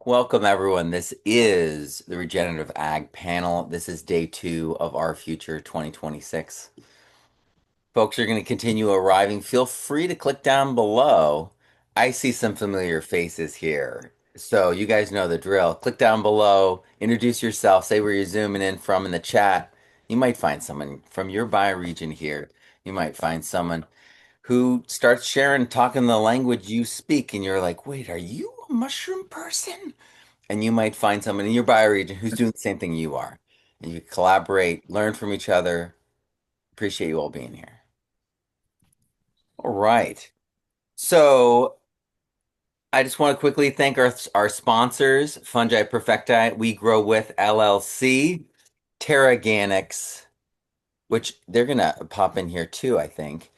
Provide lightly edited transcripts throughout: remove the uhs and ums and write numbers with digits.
Welcome, everyone. This is the Regenerative Ag panel. This is day two of our Future 2026. Folks are going to continue arriving. Feel free to click down below. I see some familiar faces here. So you guys know the drill. Click down below, introduce yourself, say where you're zooming in from in the chat. You might find someone from your bioregion here. You might find someone who starts sharing, talking the language you speak, and you're like, wait, are you a mushroom person? And you might find someone in your bioregion who's doing the same thing you are. And you collaborate, learn from each other. Appreciate you all being here. All right. So I just want to quickly thank our sponsors, Fungi Perfecti, We Grow With LLC, Terraganics, which they're gonna pop in here too, I think.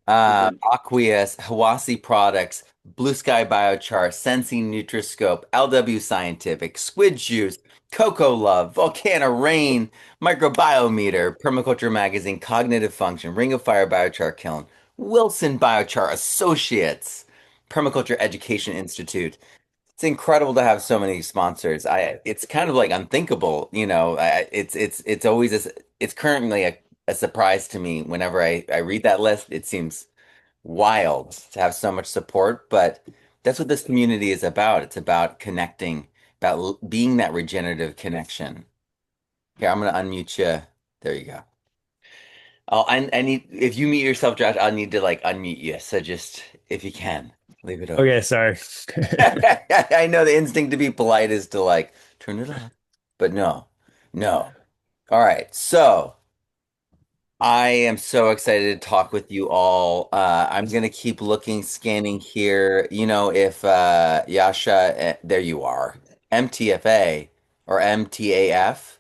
Aqueous, Hawasi Products, Blue Sky Biochar, Sensing Nutriscope, LW Scientific, Squid Juice, Cocoa Love, Volcano Rain, Microbiometer, Permaculture Magazine, Cognitive Function, Ring of Fire Biochar Kiln, Wilson Biochar Associates, Permaculture Education Institute. It's incredible to have so many sponsors. It's kind of like unthinkable, it's always it's currently a surprise to me whenever I read that list. It seems wild to have so much support, but that's what this community is about. It's about connecting, about being that regenerative connection. Here, I'm gonna unmute you. There you go. I need if you mute yourself, Josh, I'll need to like unmute you. So just if you can, leave it open. Okay, sorry. I know the instinct to be polite is to like turn it off, but no, no. All right, so I am so excited to talk with you all. I'm gonna keep looking, scanning here. If Yasha, there you are, MTFA or MTAF.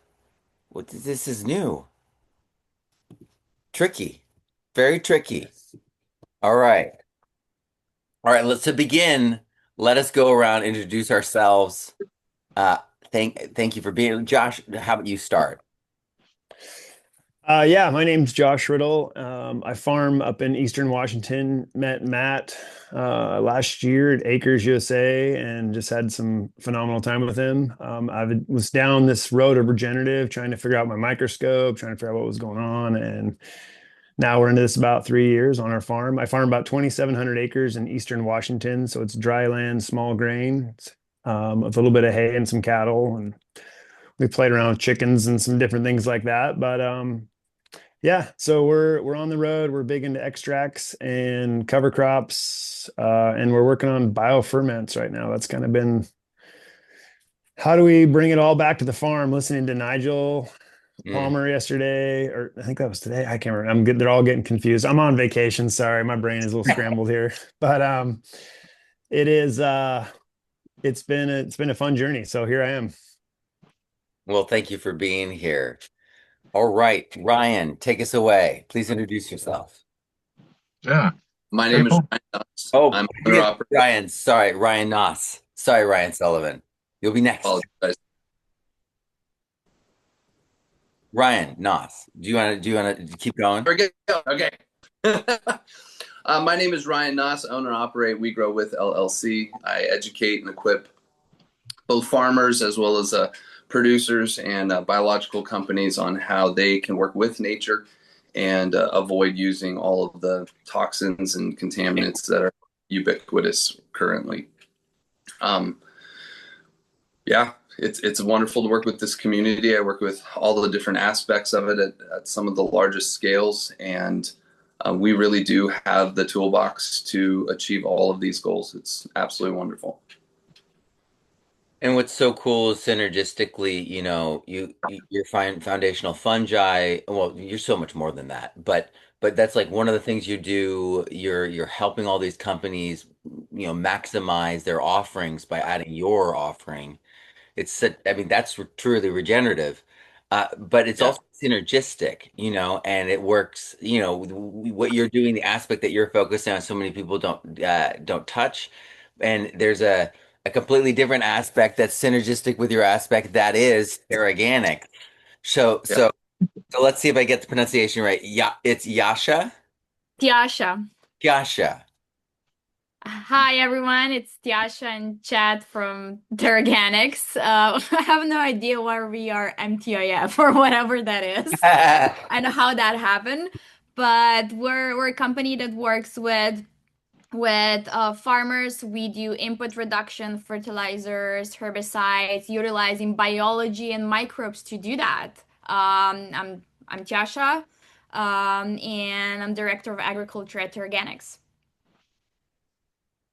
This is new, tricky, very tricky. All right, all right. Let's to begin. Let us go around, introduce ourselves. Uh, thank you for being. Josh, how about you start? Yeah, my name's Josh Riddle. I farm up in Eastern Washington. Met Matt last year at Acres USA and just had some phenomenal time with him. I was down this road of regenerative, trying to figure out my microscope, trying to figure out what was going on. And now we're into this about 3 years on our farm. I farm about 2,700 acres in Eastern Washington. So it's dry land, small grain, with a little bit of hay and some cattle. And we played around with chickens and some different things like that. But yeah, so we're on the road. We're big into extracts and cover crops, and we're working on bioferments right now. That's kind of been how do we bring it all back to the farm? Listening to Nigel Mm. Palmer yesterday, or I think that was today. I can't remember. I'm good. They're all getting confused. I'm on vacation. Sorry, my brain is a little scrambled here. But it is it's been a fun journey. So here I am. Well, thank you for being here. All right, Ryan, take us away. Please introduce yourself. Yeah, My very name is cool. Ryan Naus. Oh, I'm owner operator. Ryan. Sorry, Ryan Naus. Sorry, Ryan Sullivan. You'll be next. Apologize. Ryan Naus. Do you want to keep going? Okay. Okay. My name is Ryan Naus, owner operate We Grow With LLC. I educate and equip both farmers as well as producers and biological companies on how they can work with nature and avoid using all of the toxins and contaminants that are ubiquitous currently. Um, yeah, it's wonderful to work with this community. I work with all the different aspects of it at some of the largest scales, and we really do have the toolbox to achieve all of these goals. It's absolutely wonderful. And what's so cool is synergistically, you're foundational fungi. Well, you're so much more than that, but that's like one of the things you do. You're helping all these companies, maximize their offerings by adding your offering. I mean, that's truly regenerative, but it's Yeah. also synergistic, and it works. What you're doing, the aspect that you're focused on, so many people don't touch, and there's a completely different aspect that's synergistic with your aspect that is organic. So, Yeah. so, so let's see if I get the pronunciation right. Yeah, it's Yasha, Tjasa. Yasha. Hi everyone, it's Tjasa and Chad from the Organics. I have no idea why we are MTIF or whatever that is. I know how that happened, but we're a company that works with farmers. We do input reduction, fertilizers, herbicides, utilizing biology and microbes to do that. I'm Tjasa, and I'm Director of Agriculture at Organics.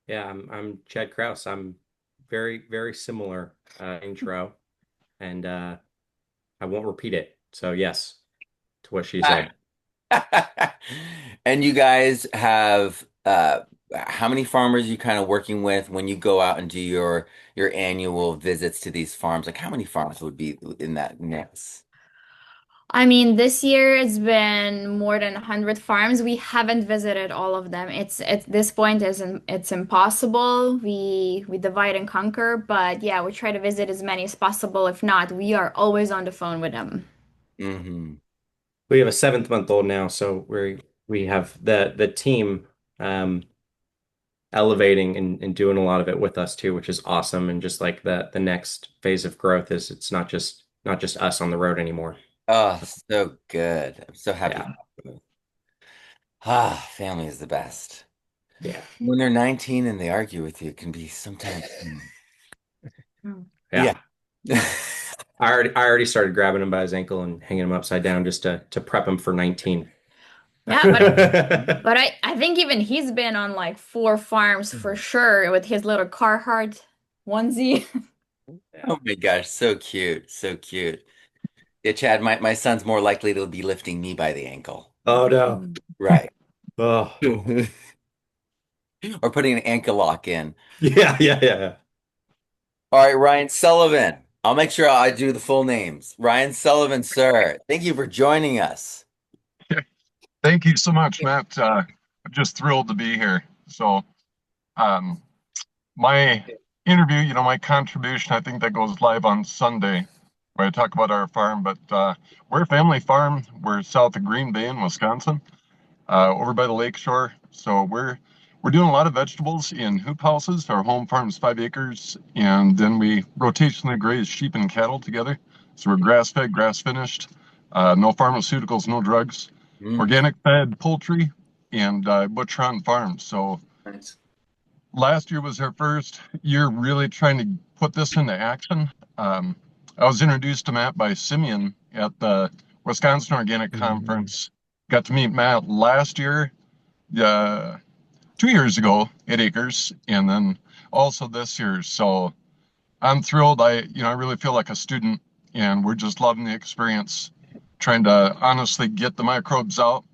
Yeah, I'm Chad Krause. I'm very similar intro, and I won't repeat it. So yes, to what she said. And you guys have how many farmers are you kind of working with when you go out and do your annual visits to these farms? Like how many farms would be in that mix? I mean, this year it's been more than 100 farms. We haven't visited all of them. It's at this point isn't it's impossible. We divide and conquer, but yeah, we try to visit as many as possible. If not, we are always on the phone with them. Hmm. We have a 7th-month-old now, so we have the team um, elevating and doing a lot of it with us too, which is awesome. And just like the next phase of growth is it's not just us on the road anymore. Oh, so good. I'm so happy. Yeah, Ah, family is the best. yeah, When they're 19 and they argue with you, it can be sometimes. Mm. Yeah. yeah. I already started grabbing him by his ankle and hanging him upside down just to prep him for 19. Yeah, but I think even he's been on like 4 farms for sure with his little Carhartt onesie. Yeah. Oh my gosh, so cute, so cute. Yeah, Chad, my son's more likely to be lifting me by the ankle. Oh no. Right. Oh. Or putting an ankle lock in. Yeah. All right, Ryan Sullivan. I'll make sure I do the full names. Ryan Sullivan, sir. Thank you for joining us. Thank you so much, Matt. I'm just thrilled to be here. So, um, my interview, my contribution, I think that goes live on Sunday, where I talk about our farm. But we're a family farm. We're south of Green Bay in Wisconsin, over by the lake shore. So we're doing a lot of vegetables in hoop houses. Our home farm's 5 acres, and then we rotationally graze sheep and cattle together. So we're grass fed, grass finished, no pharmaceuticals, no drugs, Mm. organic fed poultry, and butcher on farm. So Nice. last year was our first year really trying to put this into action. Um, I was introduced to Matt by Simeon at the Wisconsin Organic Mhm. Conference. Got to meet Matt last year, uh, 2 years ago at Acres, and then also this year. So I'm thrilled. I really feel like a student, and we're just loving the experience, trying to honestly get the microbes out,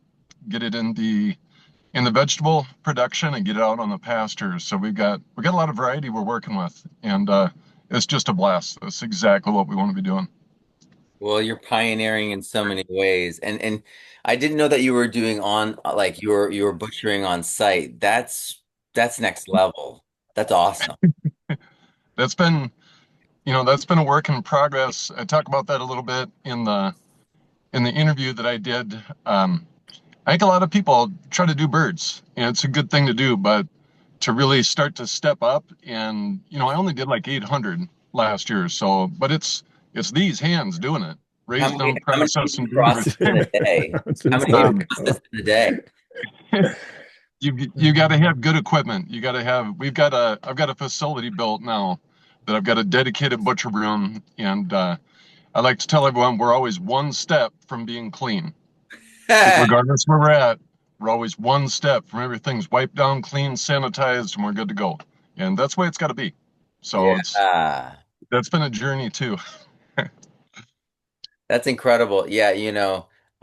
get it in the vegetable production, and get it out on the pastures. So we got a lot of variety we're working with, and it's just a blast. That's exactly what we want to be doing. Well, you're pioneering in so many ways. And I didn't know that you were doing on like you were butchering on site. That's next level. That's awesome. That's been a work in progress. I talk about that a little bit in the interview that I did. I think a lot of people try to do birds, and it's a good thing to do, but to really start to step up, and I only did like 800 last year. So, but it's these hands doing it, How raising many them, how many do process you and doing process everything. in a day? I was gonna How many do say, you Um, process in a day? you got to have good equipment. You got to have. I've got a facility built now that I've got a dedicated butcher room, and I like to tell everyone we're always one step from being clean. Regardless where we're at, we're always one step from everything's wiped down, clean, sanitized, and we're good to go. And that's the way it's got to be. So Yeah. that's been a journey too. That's incredible. Yeah,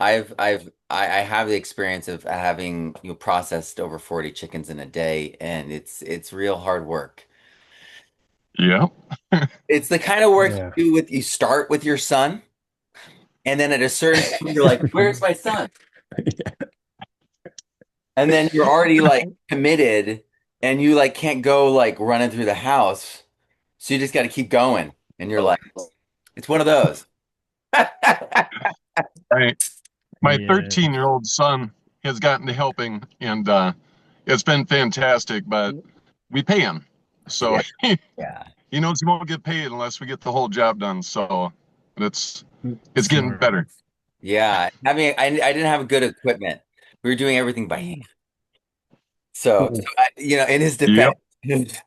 I have the experience of having processed over 40 chickens in a day, and it's real hard work. Yeah. It's the kind of work yeah. you start with your son, and then at a certain point you're like, "Where's my son?" And then you're already like committed, and you like can't go like running through the house, so you just got to keep going, and you're like, it's one of those. Right. My Yeah. 13-year-old son has gotten to helping, and it's been fantastic. But we pay him. So Yeah. he knows he won't get paid unless we get the whole job done. So it's getting Smart. better. Yeah. I mean, I didn't have good equipment. We were doing everything by hand. So, Cool. in his Yep. defense,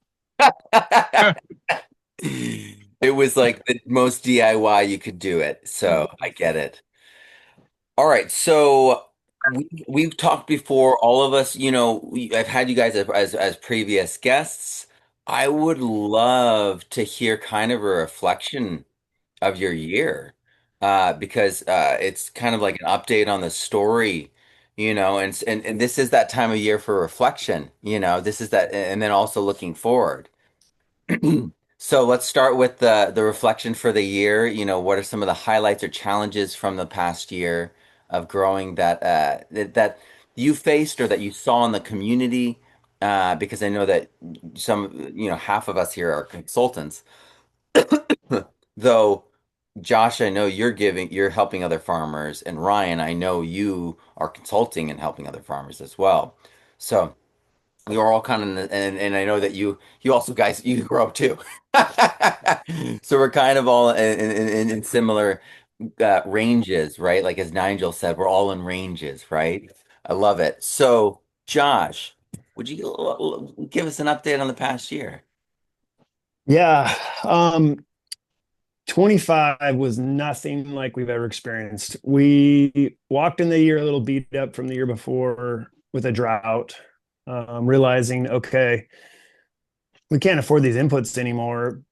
it was like the most DIY you could do it. So I get it. All right. So we've talked before, all of us, I've had you guys as previous guests. I would love to hear kind of a reflection of your year, because it's kind of like an update on the story, and this is that time of year for reflection, this is that, and then also looking forward. So let's start with the reflection for the year. What are some of the highlights or challenges from the past year of growing that you faced or that you saw in the community? Because I know that half of us here are consultants. Though, Josh, I know you're helping other farmers, and Ryan, I know you are consulting and helping other farmers as well. So we are all kind of, and I know that you also guys, you grow up too. So we're kind of all in similar ranges, right? Like as Nigel said, we're all in ranges, right? I love it. So, Josh, would you give us an update on the past year? Yeah. 25 was nothing like we've ever experienced. We walked in the year a little beat up from the year before with a drought, realizing, okay, we can't afford these inputs anymore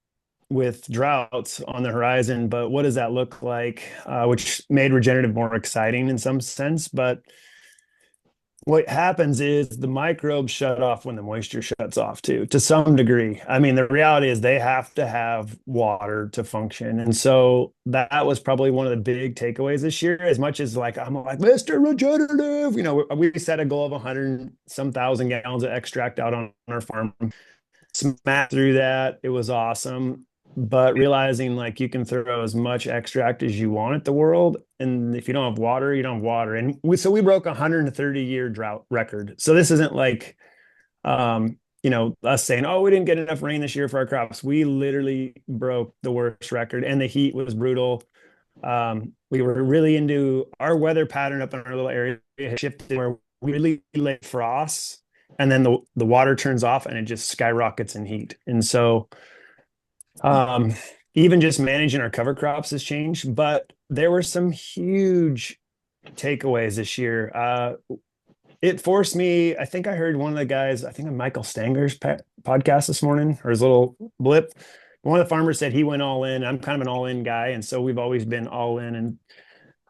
with droughts on the horizon, but what does that look like? Which made regenerative more exciting in some sense. But what happens is the microbes shut off when the moisture shuts off too, to some degree. I mean, the reality is they have to have water to function. And so that was probably one of the big takeaways this year. As much as like I'm like, Mr. Regenerative, we set a goal of 100 some thousand gallons of extract out on our farm. Smacked through that. It was awesome. But realizing like you can throw as much extract as you want at the world. And if you don't have water, you don't have water. And we broke a 130-year drought record. So this isn't like us saying, oh, we didn't get enough rain this year for our crops. We literally broke the worst record, and the heat was brutal. We were really into our weather pattern up in our little area shifted where we really late frosts, and then the water turns off and it just skyrockets in heat. And so um, even just managing our cover crops has changed, but there were some huge takeaways this year. It forced me, I think I heard one of the guys, I think Michael Stanger's podcast this morning, or his little blip. One of the farmers said he went all in. I'm kind of an all in guy. And so we've always been all in.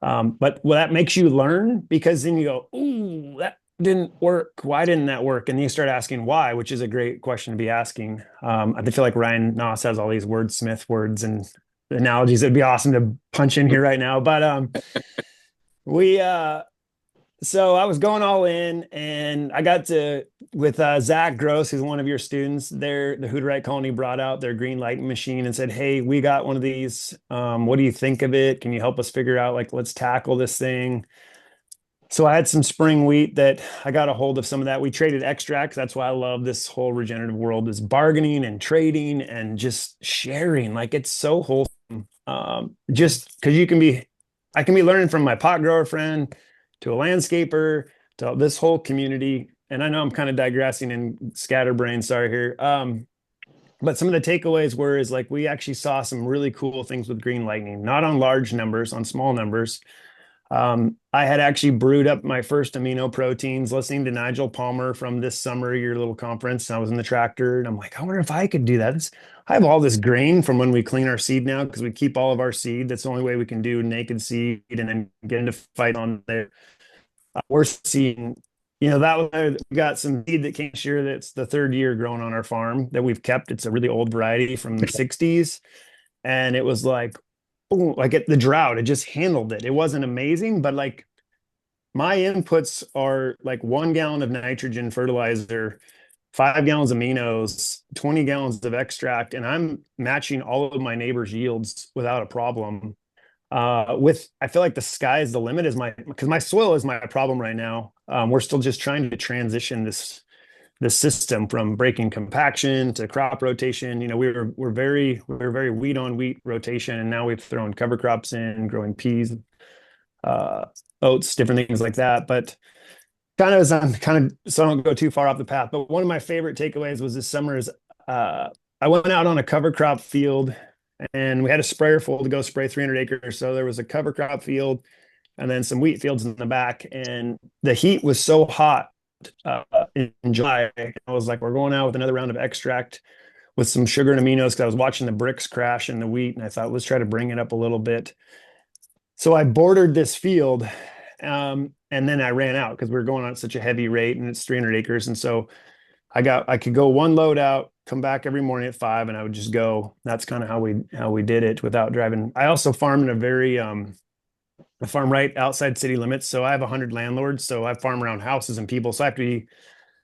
And but that makes you learn, because then you go, ooh, that didn't work. Why didn't that work? And then you start asking why, which is a great question to be asking. I feel like Ryan Naus has all these wordsmith words and analogies. It'd be awesome to punch in here right now. But we so I was going all in, and I got to with Zach Gross, who's one of your students. The Hooterite Colony brought out their green lighting machine and said, "Hey, we got one of these. What do you think of it? Can you help us figure out like let's tackle this thing?" So I had some spring wheat that I got a hold of some of that. We traded extracts. That's why I love this whole regenerative world, is bargaining and trading and just sharing. Like it's so wholesome. Just because I can be learning from my pot grower friend to a landscaper to this whole community. And I know I'm kind of digressing and scatterbrained, sorry here. But some of the takeaways is like we actually saw some really cool things with green lightning, not on large numbers, on small numbers. I had actually brewed up my first amino proteins listening to Nigel Palmer from this summer, your little conference. I was in the tractor and I'm like, I wonder if I could do that. I have all this grain from when we clean our seed now, because we keep all of our seed. That's the only way we can do naked seed and then get into fight on there. We're seeing, we got some seed that came this year that's the third year growing on our farm that we've kept. It's a really old variety from the 60s. And it was like, oh, like the drought, it just handled it. It wasn't amazing, but like my inputs are like 1 gallon of nitrogen fertilizer, 5 gallons of aminos, 20 gallons of extract, and I'm matching all of my neighbors' yields without a problem. I feel like the sky is the limit, because my soil is my problem right now. We're still just trying to transition this the system from breaking compaction to crop rotation. We were very wheat on wheat rotation, and now we've thrown cover crops in, growing peas, uh, oats, different things like that. But kind of as I'm kind of so I don't go too far off the path. But one of my favorite takeaways was this summer is I went out on a cover crop field and we had a sprayer full to go spray 300 acres. So there was a cover crop field and then some wheat fields in the back. And the heat was so hot uh, in July. I was like, we're going out with another round of extract with some sugar and aminos because I was watching the bricks crash in the wheat. And I thought, let's try to bring it up a little bit. So I bordered this field, and then I ran out because we were going on at such a heavy rate, and it's 300 acres. And so I could go one load out, come back every morning at 5, and I would just go. That's kind of how we did it without driving. I also farm in I farm right outside city limits, so I have 100 landlords. So I farm around houses and people, so I have to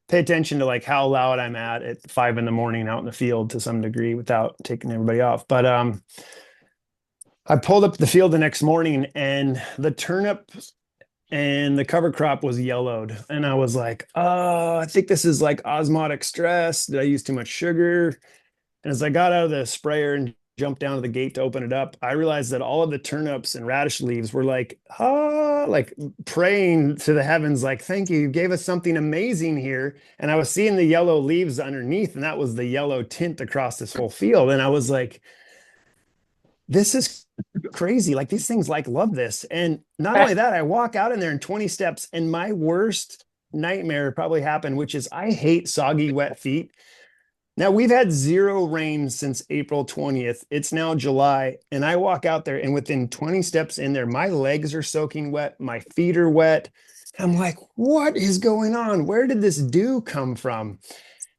pay attention to like how loud I'm at 5 in the morning out in the field to some degree without taking everybody off. But I pulled up the field the next morning and the turnip and the cover crop was yellowed. And I was like, oh, I think this is like osmotic stress. Did I use too much sugar? And as I got out of the sprayer and jumped down to the gate to open it up, I realized that all of the turnips and radish leaves were like, like praying to the heavens, like, thank you. You gave us something amazing here. And I was seeing the yellow leaves underneath, and that was the yellow tint across this whole field. And I was like, this is crazy. Like these things like love this. And not only that, I walk out in there in 20 steps and my worst nightmare probably happened, which is I hate soggy, wet feet. Now we've had 0 rain since April 20th. It's now July. And I walk out there and within 20 steps in there, my legs are soaking wet. My feet are wet. I'm like, what is going on? Where did this dew come from?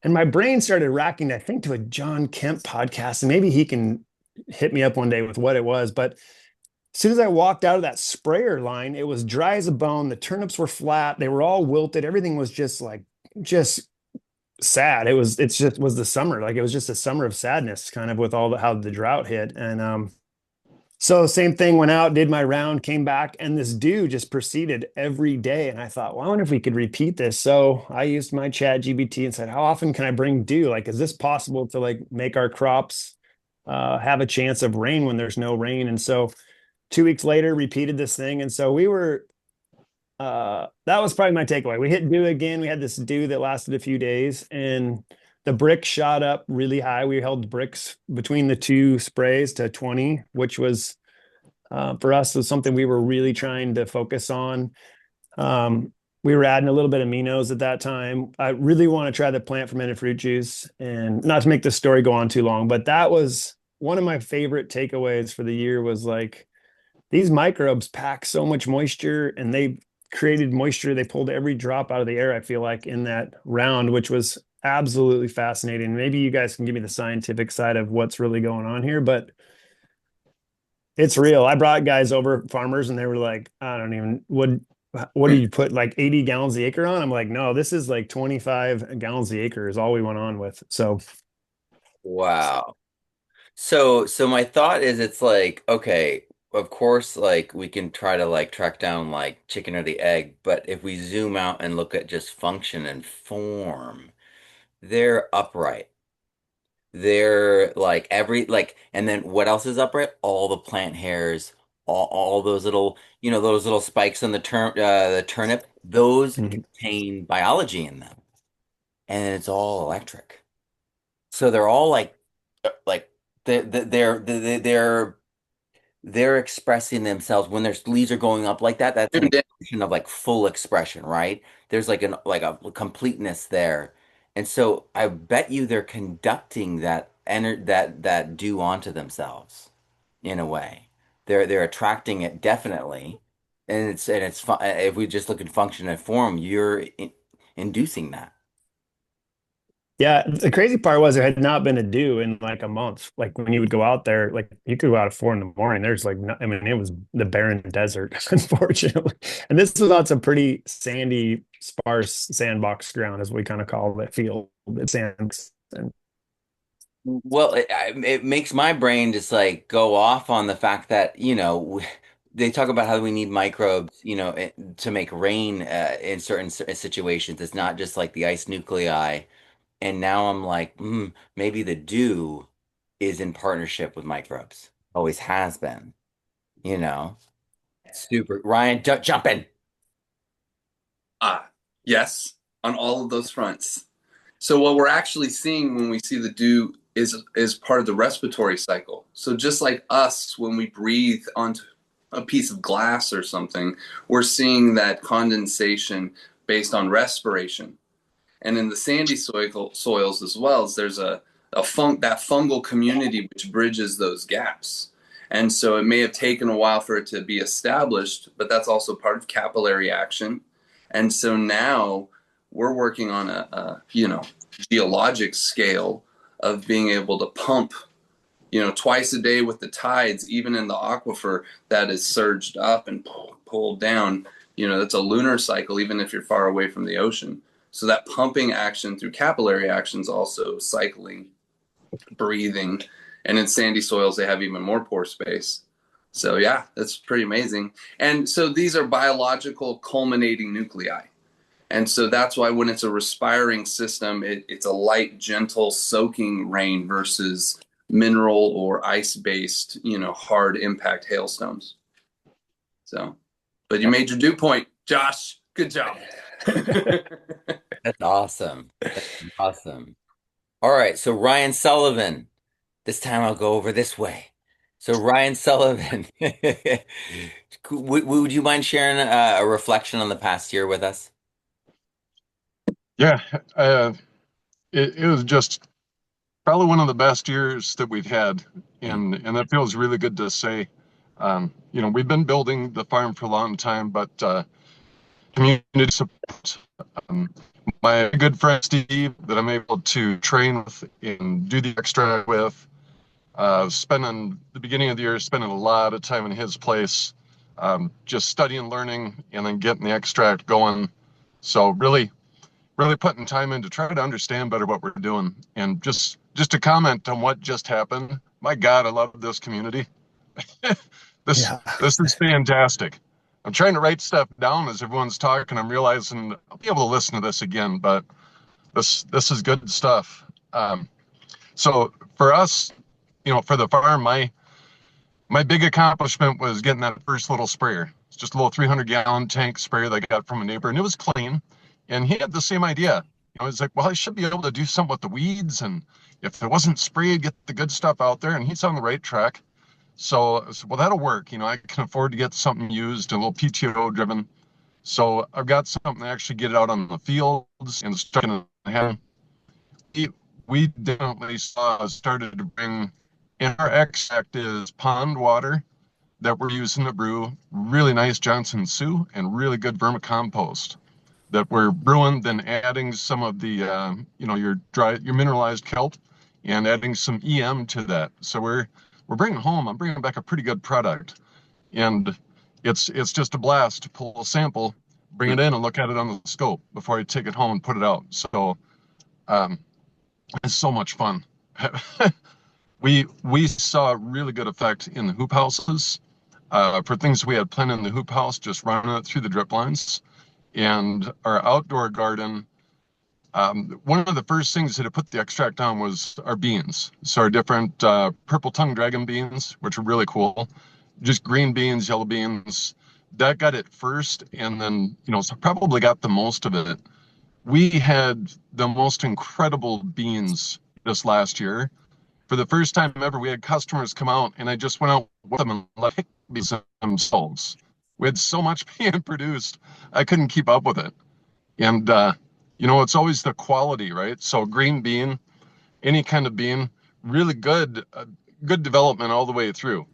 And my brain started racking, I think, to a John Kemp podcast. And maybe he can hit me up one day with what it was. But as soon as I walked out of that sprayer line, it was dry as a bone. The turnips were flat. They were all wilted. Everything was just sad. It's just was the summer. Like it was just a summer of sadness kind of with how the drought hit. And so same thing, went out, did my round, came back, and this dew just proceeded every day. And I thought, well, I wonder if we could repeat this. So I used my chat GBT and said, how often can I bring dew? Like, is this possible to like make our crops have a chance of rain when there's no rain? And so 2 weeks later, repeated this thing. And so that was probably my takeaway. We hit dew again. We had this dew that lasted a few days and the brick shot up really high. We held bricks between the two sprays to 20, which was for us was something we were really trying to focus on. We were adding a little bit of aminos at that time. I really want to try the plant fermented fruit juice, and not to make the story go on too long, but that was one of my favorite takeaways for the year was like these microbes pack so much moisture and they created moisture. They pulled every drop out of the air, I feel like, in that round, which was absolutely fascinating. Maybe you guys can give me the scientific side of what's really going on here, but it's real. I brought guys over, farmers, and they were like, I don't even, what do you put like 80 gallons the acre on? I'm like, no, this is like 25 gallons the acre is all we went on with. So, Wow. So my thought is it's like, okay, of course, like we can try to like track down like chicken or the egg, but if we zoom out and look at just function and form, they're upright. They're like and then what else is upright? All the plant hairs, all those little, those little spikes on the turnip, those mhm. contain biology in them, and it's all electric. So they're all like they're they're expressing themselves when their leaves are going up like that. That's an expression of like full expression, right? There's like a completeness there. And so I bet you they're conducting that dew onto themselves in a way. They're attracting it definitely. If we just look at function and form, you're inducing that. Yeah, the crazy part was there had not been a dew in like a month. Like when you would go out there, like you could go out at 4 in the morning. There's like, no, I mean, it was the barren desert, unfortunately. And this was on some pretty sandy, sparse sandbox ground, as we kind of call the field. It's sands. And Well, it makes my brain just like go off on the fact that, they talk about how we need microbes, to make rain in certain situations. It's not just like the ice nuclei. And now I'm like, maybe the dew is in partnership with microbes. Always has been, you know. Super. Ryan, jump in. Yes, on all of those fronts. So what we're actually seeing when we see the dew is part of the respiratory cycle. So just like us, when we breathe onto a piece of glass or something, we're seeing that condensation based on respiration. And in the sandy soils as well, there's that fungal community which bridges those gaps. And so it may have taken a while for it to be established, but that's also part of capillary action. And so now we're working on a geologic scale of being able to pump, twice a day with the tides, even in the aquifer that is surged up and pulled down. That's a lunar cycle, even if you're far away from the ocean. So that pumping action through capillary action is also cycling, breathing. And in sandy soils, they have even more pore space. So yeah, that's pretty amazing. And so these are biological culminating nuclei. And so that's why when it's a respiring system, it's a light, gentle, soaking rain versus mineral or ice-based, hard impact hailstones. So, but you made your dew point, Josh. Good job. That's awesome. That's awesome. All right, so Ryan Sullivan. This time I'll go over this way. So Ryan Sullivan, would you mind sharing a reflection on the past year with us? Yeah, it was just probably one of the best years that we've had, and that feels really good to say. We've been building the farm for a long time, but community support. My good friend Steve, that I'm able to train with and do the extract with, spending the beginning of the year, spending a lot of time in his place, just studying, learning, and then getting the extract going. So really, really putting time in to try to understand better what we're doing. And just to comment on what just happened, my God, I love this community. This is fantastic. I'm trying to write stuff down as everyone's talking. I'm realizing I'll be able to listen to this again, but this is good stuff. So for us, for the farm, my big accomplishment was getting that first little sprayer. It's just a little 300-gallon tank sprayer that I got from a neighbor, and it was clean. And he had the same idea. It's like, well, I should be able to do something with the weeds, and if it wasn't sprayed, get the good stuff out there. And he's on the right track. So well, that'll work. I can afford to get something used, a little PTO driven. So I've got something to actually get it out on the fields and start in the hand. We definitely started to bring in our extract is pond water that we're using to brew really nice Johnson Sioux and really good vermicompost that we're brewing, then adding some of the your mineralized kelp and adding some EM to that. So I'm bringing back a pretty good product, and it's just a blast to pull a sample, bring it in, and look at it on the scope before I take it home and put it out. So it's so much fun. We saw a really good effect in the hoop houses for things we had planned in the hoop house, just running it through the drip lines, and our outdoor garden. One of the first things that I put the extract on was our beans. So our different purple tongue dragon beans, which are really cool. Just green beans, yellow beans. That got it first, and then so probably got the most of it. We had the most incredible beans this last year. For the first time ever, we had customers come out, and I just went out with them and let pick these themselves. We had so much being produced, I couldn't keep up with it. And it's always the quality, right? So green bean, any kind of bean, really good development all the way through.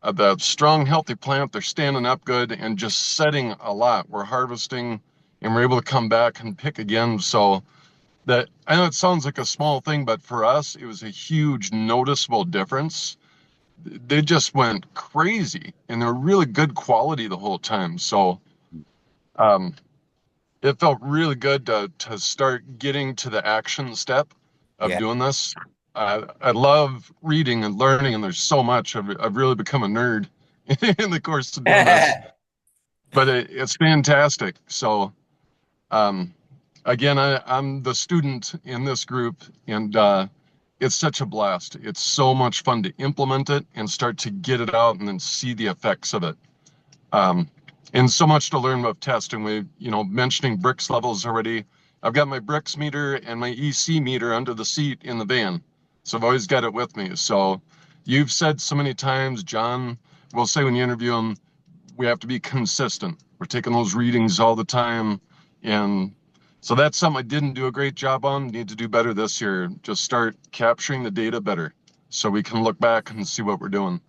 The strong, healthy plant, they're standing up good and just setting a lot. We're harvesting, and we're able to come back and pick again. So that, I know it sounds like a small thing, but for us, it was a huge noticeable difference. They just went crazy, and they're really good quality the whole time. So it felt really good to start getting to the action step of doing this. I love reading and learning, and there's so much. I've really become a nerd in the course of doing this, but it's fantastic. So, um, again, I'm the student in this group, and it's such a blast. It's so much fun to implement it and start to get it out and then see the effects of it. Um, and so much to learn about testing. Mentioning bricks levels already. I've got my bricks meter and my EC meter under the seat in the van. So I've always got it with me. So you've said so many times, John will say when you interview him, we have to be consistent. We're taking those readings all the time. And so that's something I didn't do a great job on. Need to do better this year. Just start capturing the data better so we can look back and see what we're doing.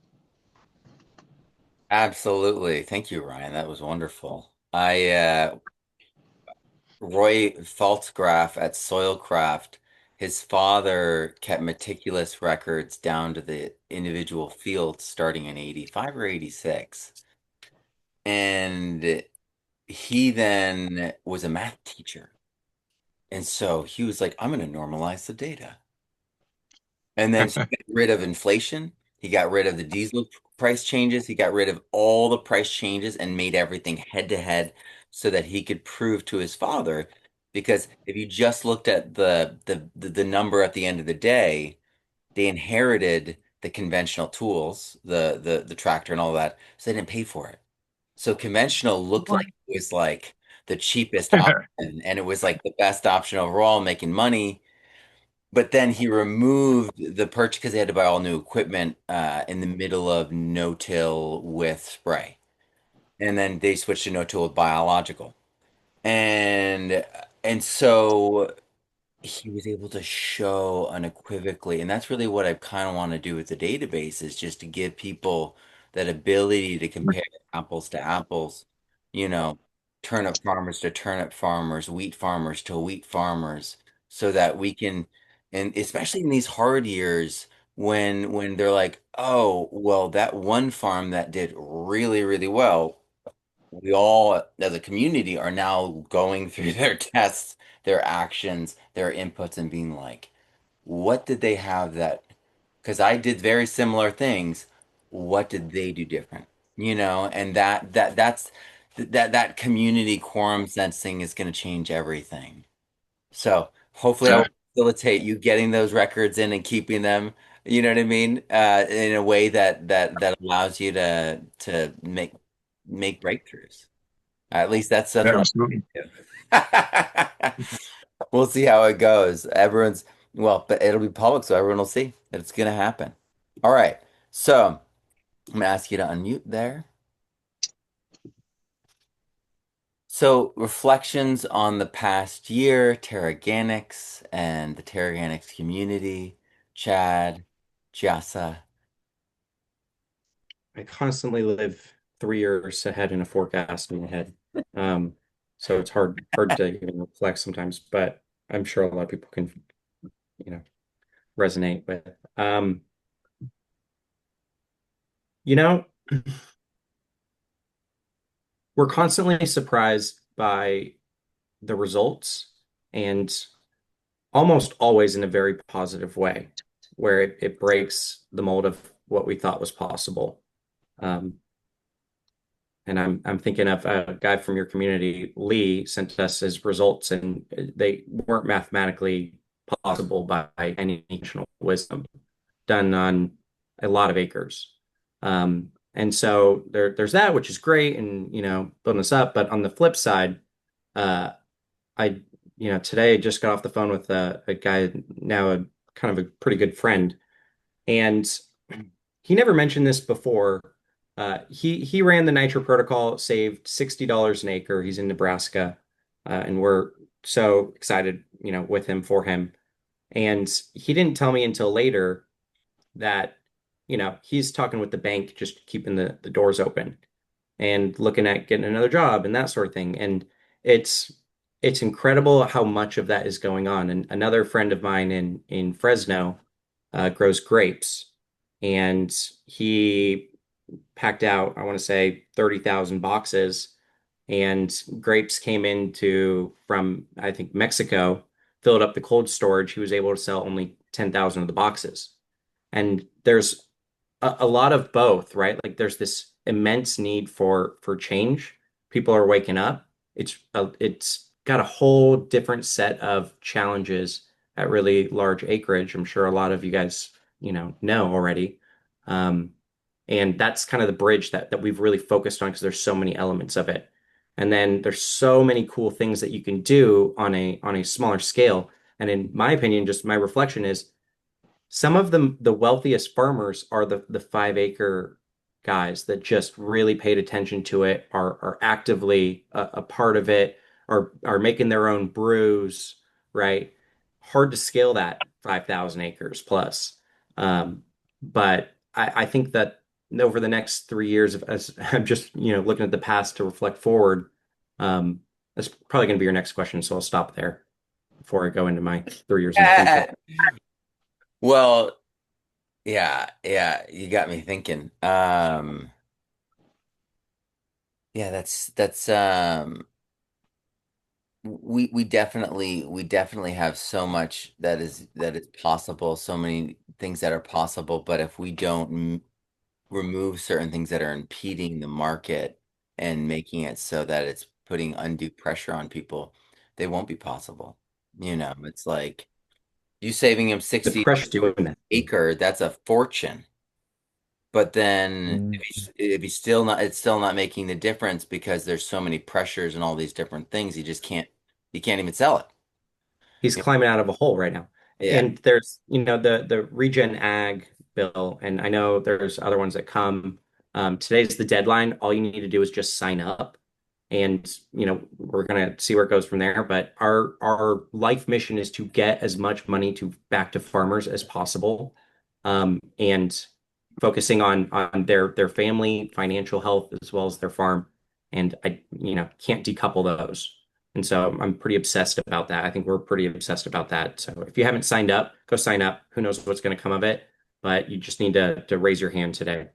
Absolutely. Thank you, Ryan. That was wonderful. Roy Faltgraf at Soilcraft, his father kept meticulous records down to the individual fields starting in 85 or 86. And he then was a math teacher. And so he was like, I'm going to normalize the data. And then he got rid of inflation. He got rid of the diesel price changes. He got rid of all the price changes and made everything head to head so that he could prove to his father. Because if you just looked at the number at the end of the day, they inherited the conventional tools, the tractor and all that, so they didn't pay for it. So conventional looked like it was like the cheapest option, and it was like the best option overall, making money. But then he removed the purchase because they had to buy all new equipment in the middle of no-till with spray. And then they switched to no-till with biological. And and so he was able to show unequivocally, and that's really what I kind of want to do with the database is just to give people that ability to compare apples to apples, you know, turnip farmers to turnip farmers, wheat farmers to wheat farmers, so that we can, and especially in these hard years when they're like, oh, well, that one farm that did really, really well, we all as a community are now going through their tests, their actions, their inputs, and being like, what did they have that? Because I did very similar things. What did they do different? And that community quorum sensing is going to change everything. So hopefully I will facilitate you getting those records in and keeping them, you know what I mean? In a way that allows you to make breakthroughs. At least that's what Absolutely. I do. We'll see how it goes. But it'll be public, so everyone will see that it's gonna happen. All right. So I'm gonna ask you to unmute there. So reflections on the past year, Terraganics and the Terraganics community, Chad, Tjasa. I constantly live 3 years ahead in a forecast in my head. So it's hard to even reflect sometimes, but I'm sure a lot of people can, you know, resonate with. You know, we're constantly surprised by the results and almost always in a very positive way, where it breaks the mold of what we thought was possible. And I'm thinking of a guy from your community, Lee, sent us his results, and they weren't mathematically possible by any conventional wisdom, done on a lot of acres. And so there's that, which is great, and building us up. But on the flip side, uh, I today I just got off the phone with a guy now, a kind of a pretty good friend, and he never mentioned this before. He ran the Nitro protocol, saved $60 an acre. He's in Nebraska, and we're so excited, with him for him. And he didn't tell me until later that, he's talking with the bank, just keeping the doors open and looking at getting another job and that sort of thing. And it's it's incredible how much of that is going on. And another friend of mine in Fresno grows grapes, and he packed out, I want to say, 30,000 boxes, and grapes came into from, I think, Mexico, filled up the cold storage. He was able to sell only 10,000 of the boxes. And there's a lot of both, right? Like there's this immense need for change. People are waking up. It's got a whole different set of challenges at really large acreage. I'm sure a lot of you guys, know already. Um, and that's kind of the bridge that we've really focused on because there's so many elements of it. And then there's so many cool things that you can do on a smaller scale. And in my opinion, just my reflection is some of the wealthiest farmers are the 5 acre guys that just really paid attention to it, are actively a part of it, are making their own brews, right? Hard to scale that 5,000 acres plus. But I think that over the next 3 years, as I'm just looking at the past to reflect forward, that's probably going to be your next question. So I'll stop there before I go into my 3 years in the future. Well, yeah, you got me thinking. Yeah, that's we definitely have so much that is possible, so many things that are possible, but if we don't remove certain things that are impeding the market and making it so that it's putting undue pressure on people, they won't be possible. It's like you saving him The 60 pressure doing that. acre, that's a fortune. But then Mm. if he's still not, it's still not making the difference because there's so many pressures and all these different things. He can't even sell it. He's climbing out of a hole right now. Yeah. And there's, the Regen Ag bill, and I know there's other ones that come. Today's the deadline. All you need to do is just sign up, and we're gonna see where it goes from there. But our life mission is to get as much money to back to farmers as possible, and focusing on their family financial health as well as their farm. And I, can't decouple those. And so I'm pretty obsessed about that. I think we're pretty obsessed about that. So if you haven't signed up, go sign up. Who knows what's going to come of it? But you just need to raise your hand today.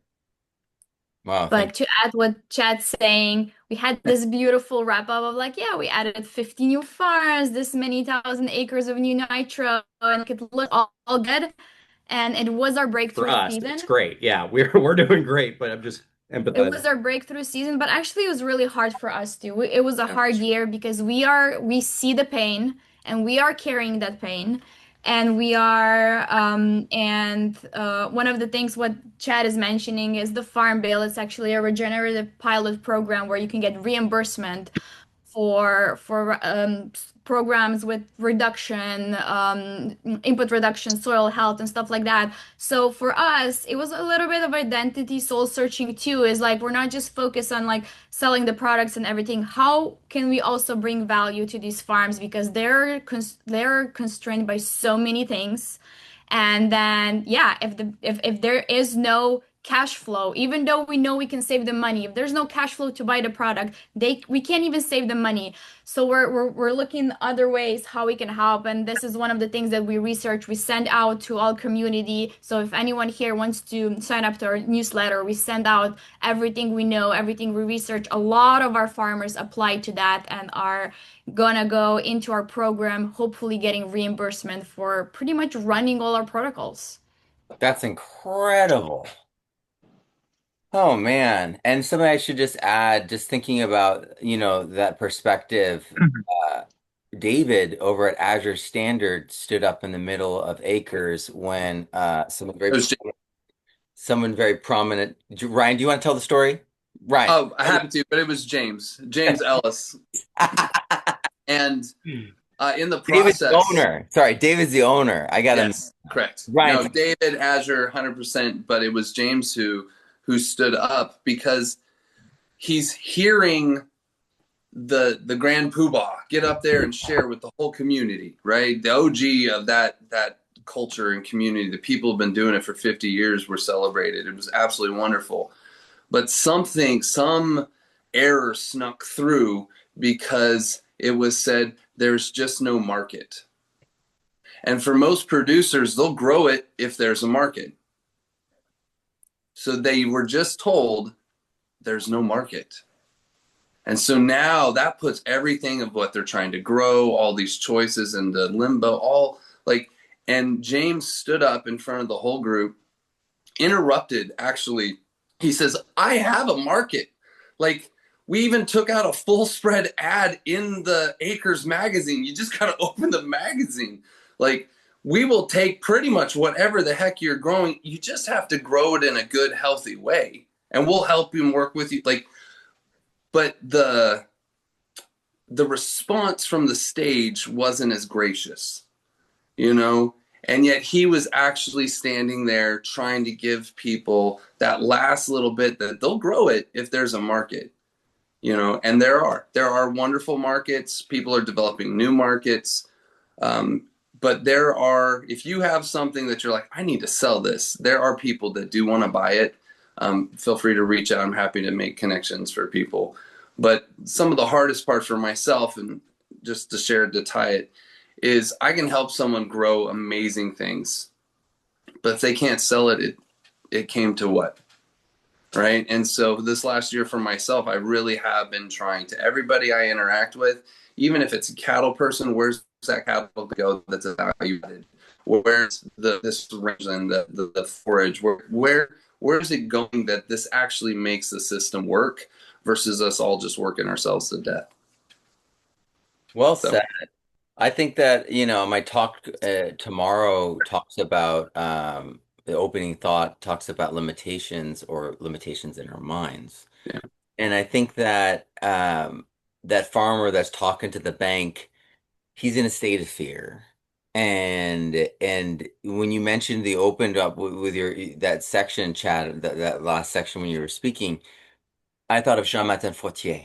Wow. But to add what Chad's saying, we had this beautiful wrap up of like, yeah, we added 50 new farms, this many thousand acres of new nitro, and it looked all good. And it was our For breakthrough us, it's season. great. Yeah, we're doing great, but I'm just It was empathizing. our breakthrough season, but actually it was really hard for us too. It was a Yeah. hard year because we see the pain and we are carrying that pain. And we are and one of the things what Chad is mentioning is the Farm Bill. It's actually a regenerative pilot program where you can get reimbursement for programs with reduction, input reduction, soil health, and stuff like that. So for us, it was a little bit of identity soul searching too. Is like we're not just focused on like selling the products and everything. How can we also bring value to these farms because they're constrained by so many things. And then, yeah, if there is no cash flow, even though we know we can save the money, if there's no cash flow to buy the product, we can't even save the money. So we're looking other ways how we can help. And this is one of the things that we research. We send out to all community. So if anyone here wants to sign up to our newsletter, we send out everything we know, everything we research. A lot of our farmers apply to that and are gonna go into our program, hopefully getting reimbursement for pretty much running all our protocols. That's incredible. Oh man. And something I should just add, just thinking about, that perspective, uh, David over at Azure Standard stood up in the middle of acres when It was someone very prominent. Ryan, do you want to tell the story? Ryan. Oh, I happen to, but it was James Ellis. And in the David's process, the owner. Sorry, David's the owner. I got him. yes, correct. Ryan. No, David Azure, 100%, but it was James who stood up because he's hearing the grand poobah get up there and share with the whole community, right? The OG of that culture and community, the people have been doing it for 50 years, were celebrated. It was absolutely wonderful. But some error snuck through because it was said there's just no market. And for most producers, they'll grow it if there's a market. So they were just told there's no market. And so now that puts everything of what they're trying to grow, all these choices and the limbo, and James stood up in front of the whole group, interrupted actually He says, I have a market. Like, we even took out a full spread ad in the Acres magazine. You just got to open the magazine. Like, we will take pretty much whatever the heck you're growing. You just have to grow it in a good, healthy way. And we'll help you and work with you. Like, but the response from the stage wasn't as gracious, you know? And yet he was actually standing there trying to give people that last little bit that they'll grow it if there's a market, you know? And there are wonderful markets. People are developing new markets. But if you have something that you're like, I need to sell this, there are people that do want to buy it. Feel free to reach out. I'm happy to make connections for people. But some of the hardest part for myself, and just to share, to tie it, is I can help someone grow amazing things. But if they can't sell it, it came to what? Right? And so this last year for myself, I really have been trying to everybody I interact with, even if it's a cattle person, where's that cattle to go that's value added? Where's this range and the forage? Where is it going that this actually makes the system work versus us all just working ourselves to death? Well So, said. I think that, my talk tomorrow talks about the opening thought talks about limitations or limitations in our minds. yeah. And I think that that farmer that's talking to the bank, he's in a state of fear. And when you mentioned the opened up with your that section, Chad, that last section when you were speaking, I thought of Jean-Martin Fortier,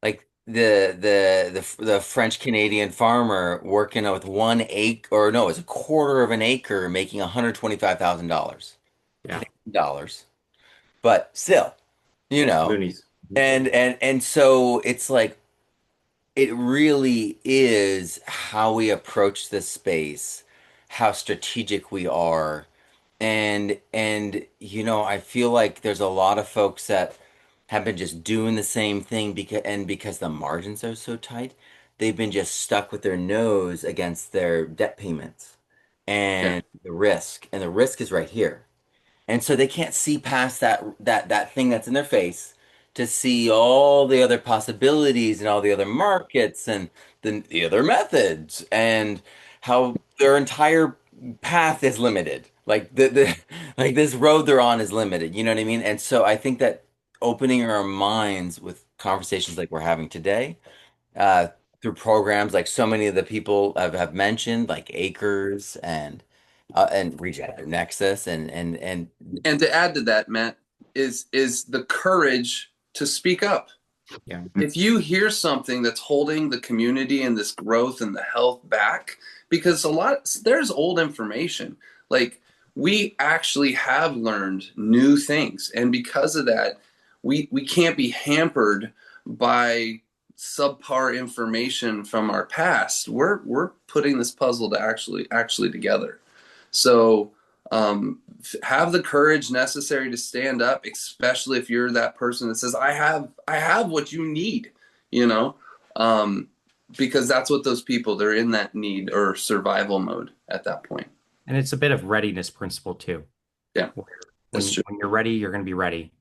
like the French Canadian farmer working with 1 acre, or no, it's a quarter of an acre, making $125,000 Yeah. dollars, but still, you know, Loonies. and so it's like it really is how we approach this space, how strategic we are. And I feel like there's a lot of folks that have been just doing the same thing because the margins are so tight, they've been just stuck with their nose against their debt payments Yeah. and the risk is right here. And so they can't see past that thing that's in their face to see all the other possibilities and all the other markets and the other methods and how their entire path is limited. Like the like this road they're on is limited. You know what I mean? And so I think that opening our minds with conversations like we're having today, uh, through programs like so many of the people have mentioned, like Acres and Regenerative Nexus And to add to that, Matt, is the courage to speak up. Yeah. If you hear something that's holding the community and this growth and the health back, because there's old information. Like, we actually have learned new things, and because of that, we can't be hampered by subpar information from our past. We're putting this puzzle to actually together. So, have the courage necessary to stand up, especially if you're that person that says, I have what you need, you know, because that's what those people, they're in that need or survival mode at that point. And it's a bit of readiness principle too. Yeah, When that's true. when you're ready, you're going to be ready.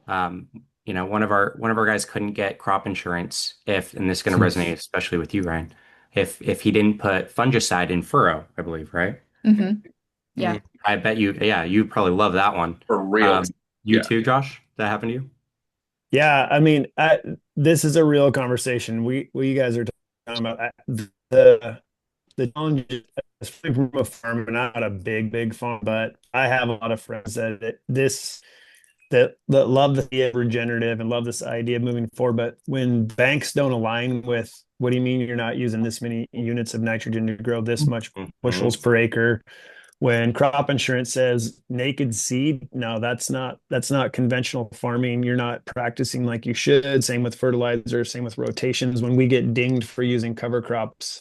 One of our guys couldn't get crop insurance and this is going to resonate especially with you, Ryan, if he didn't put fungicide in furrow, I believe, right? Mm-hmm. Yeah. I bet you probably love that one. For real. You Yeah. too, Josh? That happened to you? Yeah, I mean, this is a real conversation. What you guys are talking about. The challenge is, especially from a farm, not a big farm, but I have a lot of friends that love the idea of regenerative and love this idea of moving forward. But when banks don't align with, what do you mean you're not using this many units of nitrogen to grow this much bushels per acre? When crop insurance says naked seed, no, that's not conventional farming. You're not practicing like you should. Same with fertilizer, same with rotations. When we get dinged for using cover crops,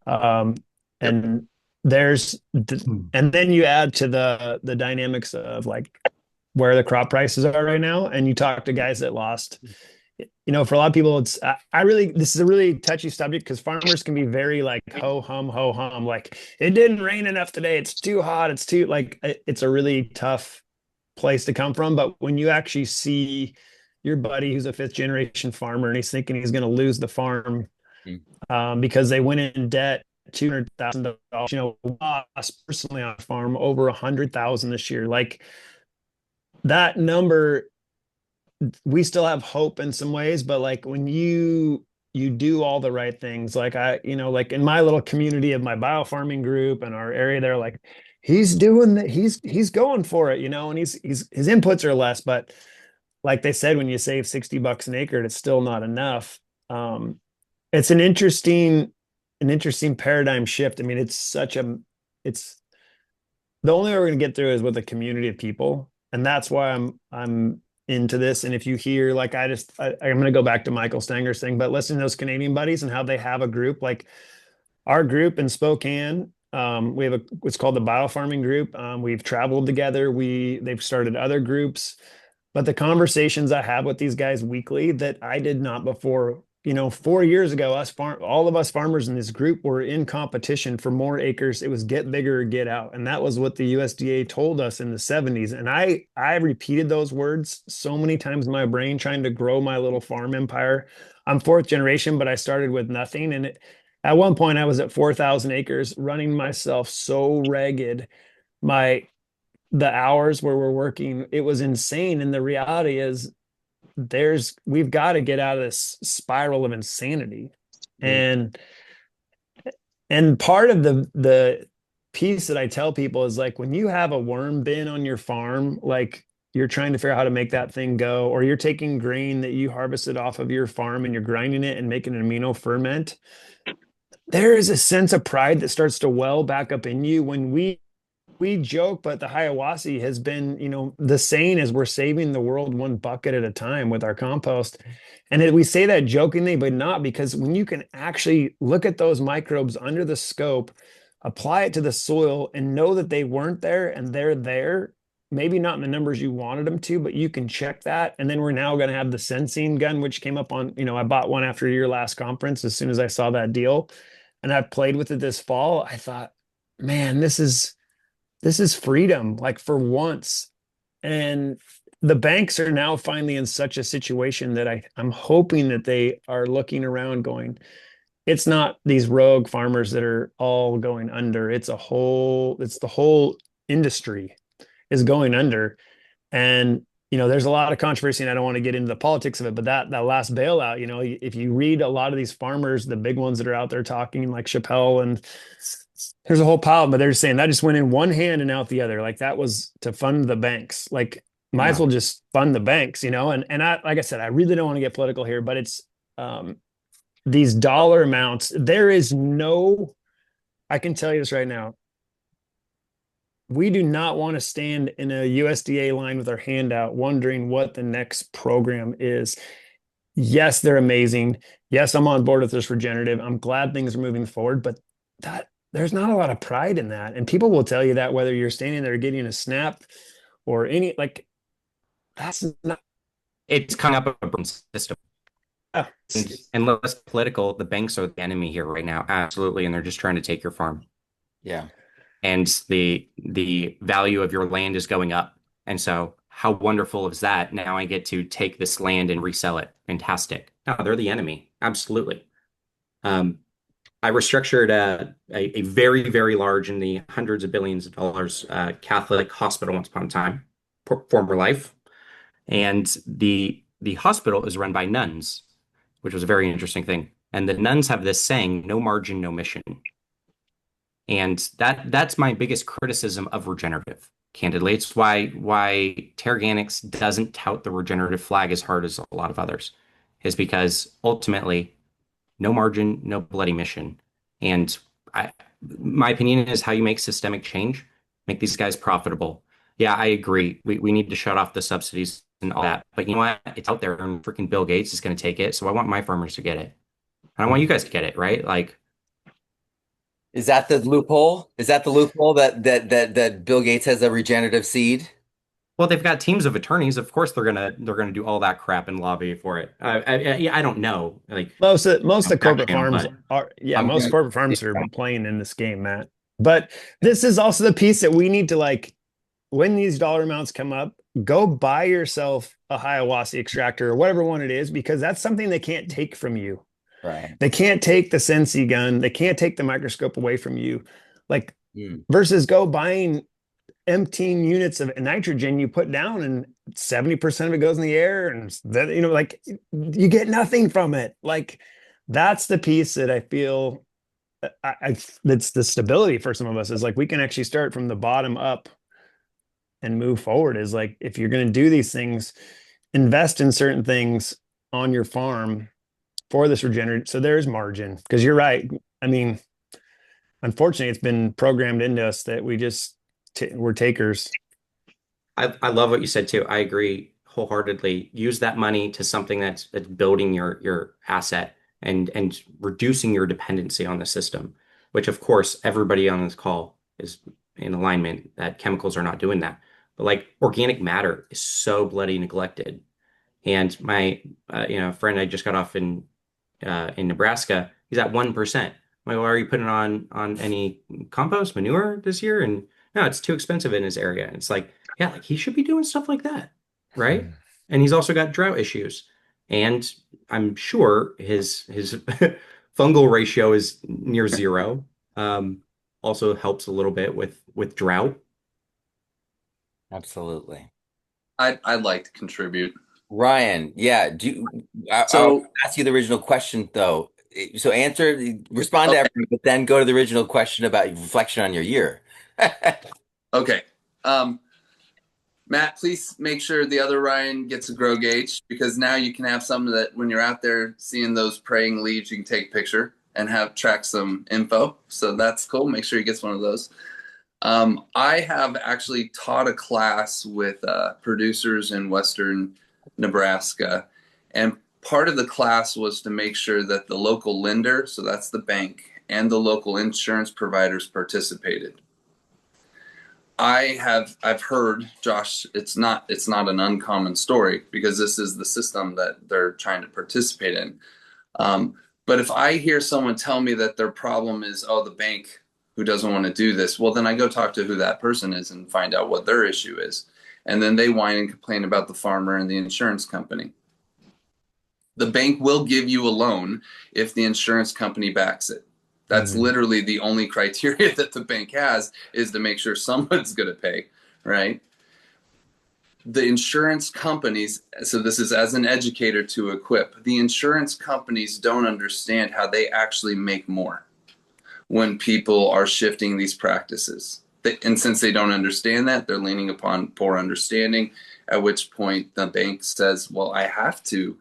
Yep. and and then you add to the dynamics of like where the crop prices are right now, and you talk to guys that lost. For a lot of people, this is a really touchy subject because farmers can be very like ho hum, like it didn't rain enough today, it's too hot, it's a really tough place to come from. But when you actually see your buddy who's a fifth generation farmer and he's thinking he's going to lose the farm because they went in debt $200,000, lost personally on a farm over 100,000 this year. Like that number, we still have hope in some ways, but like when you do all the right things, like like in my little community of my biofarming group and our area there, like he's doing that, he's going for it, and he's his inputs are less, but like they said, when you save $60 an acre, it's still not enough. It's an interesting paradigm shift. I mean, it's the only way we're going to get through is with a community of people, and that's why I'm into this. And if you hear, like, I'm going to go back to Michael Stanger's thing, but listen to those Canadian buddies and how they have a group, like our group in Spokane. We have what's called the biofarming group. We've traveled together. They've started other groups, but the conversations I have with these guys weekly that I did not before. 4 years ago, all of us farmers in this group were in competition for more acres. It was get bigger or get out. And that was what the USDA told us in the 70s. And I repeated those words so many times in my brain, trying to grow my little farm empire. I'm fourth generation, but I started with nothing. And at one point I was at 4,000 acres running myself so ragged. The hours where we're working, it was insane. And the reality is, we've got to get out of this spiral of insanity. And part of the piece that I tell people is, like, when you have a worm bin on your farm, like you're trying to figure out how to make that thing go, or you're taking grain that you harvested off of your farm and you're grinding it and making an amino ferment, there is a sense of pride that starts to well back up in you. When we joke, but the Hiawassee has been, the saying is we're saving the world one bucket at a time with our compost. And we say that jokingly, but not, because when you can actually look at those microbes under the scope, apply it to the soil and know that they weren't there and they're there, maybe not in the numbers you wanted them to, but you can check that. And then we're now going to have the sensing gun, which came up on, I bought one after your last conference as soon as I saw that deal. And I've played with it this fall. I thought, man, this is freedom, like, for once. And the banks are now finally in such a situation that I'm hoping that they are looking around going, it's not these rogue farmers that are all going under. It's the whole industry is going under. And, there's a lot of controversy, and I don't want to get into the politics of it, but that last bailout, if you read a lot of these farmers, the big ones that are out there talking, like Chappelle, and there's a whole pile, but they're just saying that just went in one hand and out the other. Like, that was to fund the banks. Like, might as well just fund the banks, and I, like I said, I really don't want to get political here, but it's these dollar amounts. I can tell you this right now. We do not want to stand in a USDA line with our hand out wondering what the next program is. Yes, they're amazing. Yes, I'm on board with this regenerative. I'm glad things are moving forward, but there's not a lot of pride in that. And people will tell you that whether you're standing there getting a snap or that's not. It's coming up a broken system. Yeah. And less political, the banks are the enemy here right now. Absolutely. And they're just trying to take your farm. Yeah. And the value of your land is going up. And so how wonderful is that? Now I get to take this land and resell it. Fantastic. No, they're the enemy. Absolutely. I restructured a very, very large, in the hundreds of billions of dollars, Catholic hospital once upon a time, former life. And the hospital is run by nuns, which was a very interesting thing. And the nuns have this saying, no margin, no mission. And that's my biggest criticism of regenerative. Candidly, it's why Terraganics doesn't tout the regenerative flag as hard as a lot of others, is because ultimately, no margin, no bloody mission. And my opinion is how you make systemic change, make these guys profitable. Yeah, I agree. We need to shut off the subsidies and all that. But you know what? It's out there, and freaking Bill Gates is going to take it. So I want my farmers to get it. I want you guys to get it, right? Like, is that the loophole? Is that the loophole that Bill Gates has a regenerative seed? Well, they've got teams of attorneys. Of course, they're gonna do all that crap and lobby for it. I don't know. Like, most of the corporate farms most good. corporate farms are playing in this game, Matt. But this is also the piece that we need to, like, when these dollar amounts come up, go buy yourself a ayahuasca extractor or whatever one it is, because that's something they can't take from you. Right. They can't take the Sensi gun. They can't take the microscope away from you. Like Mm. versus go buying emptying units of nitrogen you put down and 70% of it goes in the air and that, like you get nothing from it. Like that's the piece that I feel that's the stability for some of us, is like we can actually start from the bottom up and move forward. Is like, if you're going to do these things, invest in certain things on your farm for this regenerative. So there's margin, because you're right. I mean, unfortunately, it's been programmed into us that we're takers. I love what you said too. I agree wholeheartedly. Use that money to something that's building your asset and reducing your dependency on the system, which of course everybody on this call is in alignment that chemicals are not doing that. But like organic matter is so bloody neglected. And my friend I just got off in Nebraska, he's at 1%. I'm like, well, are you putting on any compost manure this year? And no, it's too expensive in his area. And it's like, yeah, like he should be doing stuff like that, right? And he's also got drought issues. And I'm sure his fungal ratio is near zero. Also helps a little bit with drought. Absolutely. I'd like to contribute. Ryan, yeah, I'll So, ask you the original question though. So respond to okay, everything, but then go to the original question about reflection on your year. okay. Matt, please make sure the other Ryan gets a grow gauge, because now you can have some that when you're out there seeing those praying leaves, you can take a picture and have track some info. So that's cool. Make sure he gets one of those. I have actually taught a class with producers in Western Nebraska, and part of the class was to make sure that the local lender, so that's the bank, and the local insurance providers participated. I've heard, Josh, it's not an uncommon story, because this is the system that they're trying to participate in. But if I hear someone tell me that their problem is, oh, the bank who doesn't want to do this, well, then I go talk to who that person is and find out what their issue is. And then they whine and complain about the farmer and the insurance company. The bank will give you a loan if the insurance company backs it. That's literally the only criteria that the bank has, is to make sure someone's going to pay, right? The insurance companies, so this is as an educator to equip, the insurance companies don't understand how they actually make more when people are shifting these practices. And since they don't understand that, they're leaning upon poor understanding, at which point the bank says, well, I have to,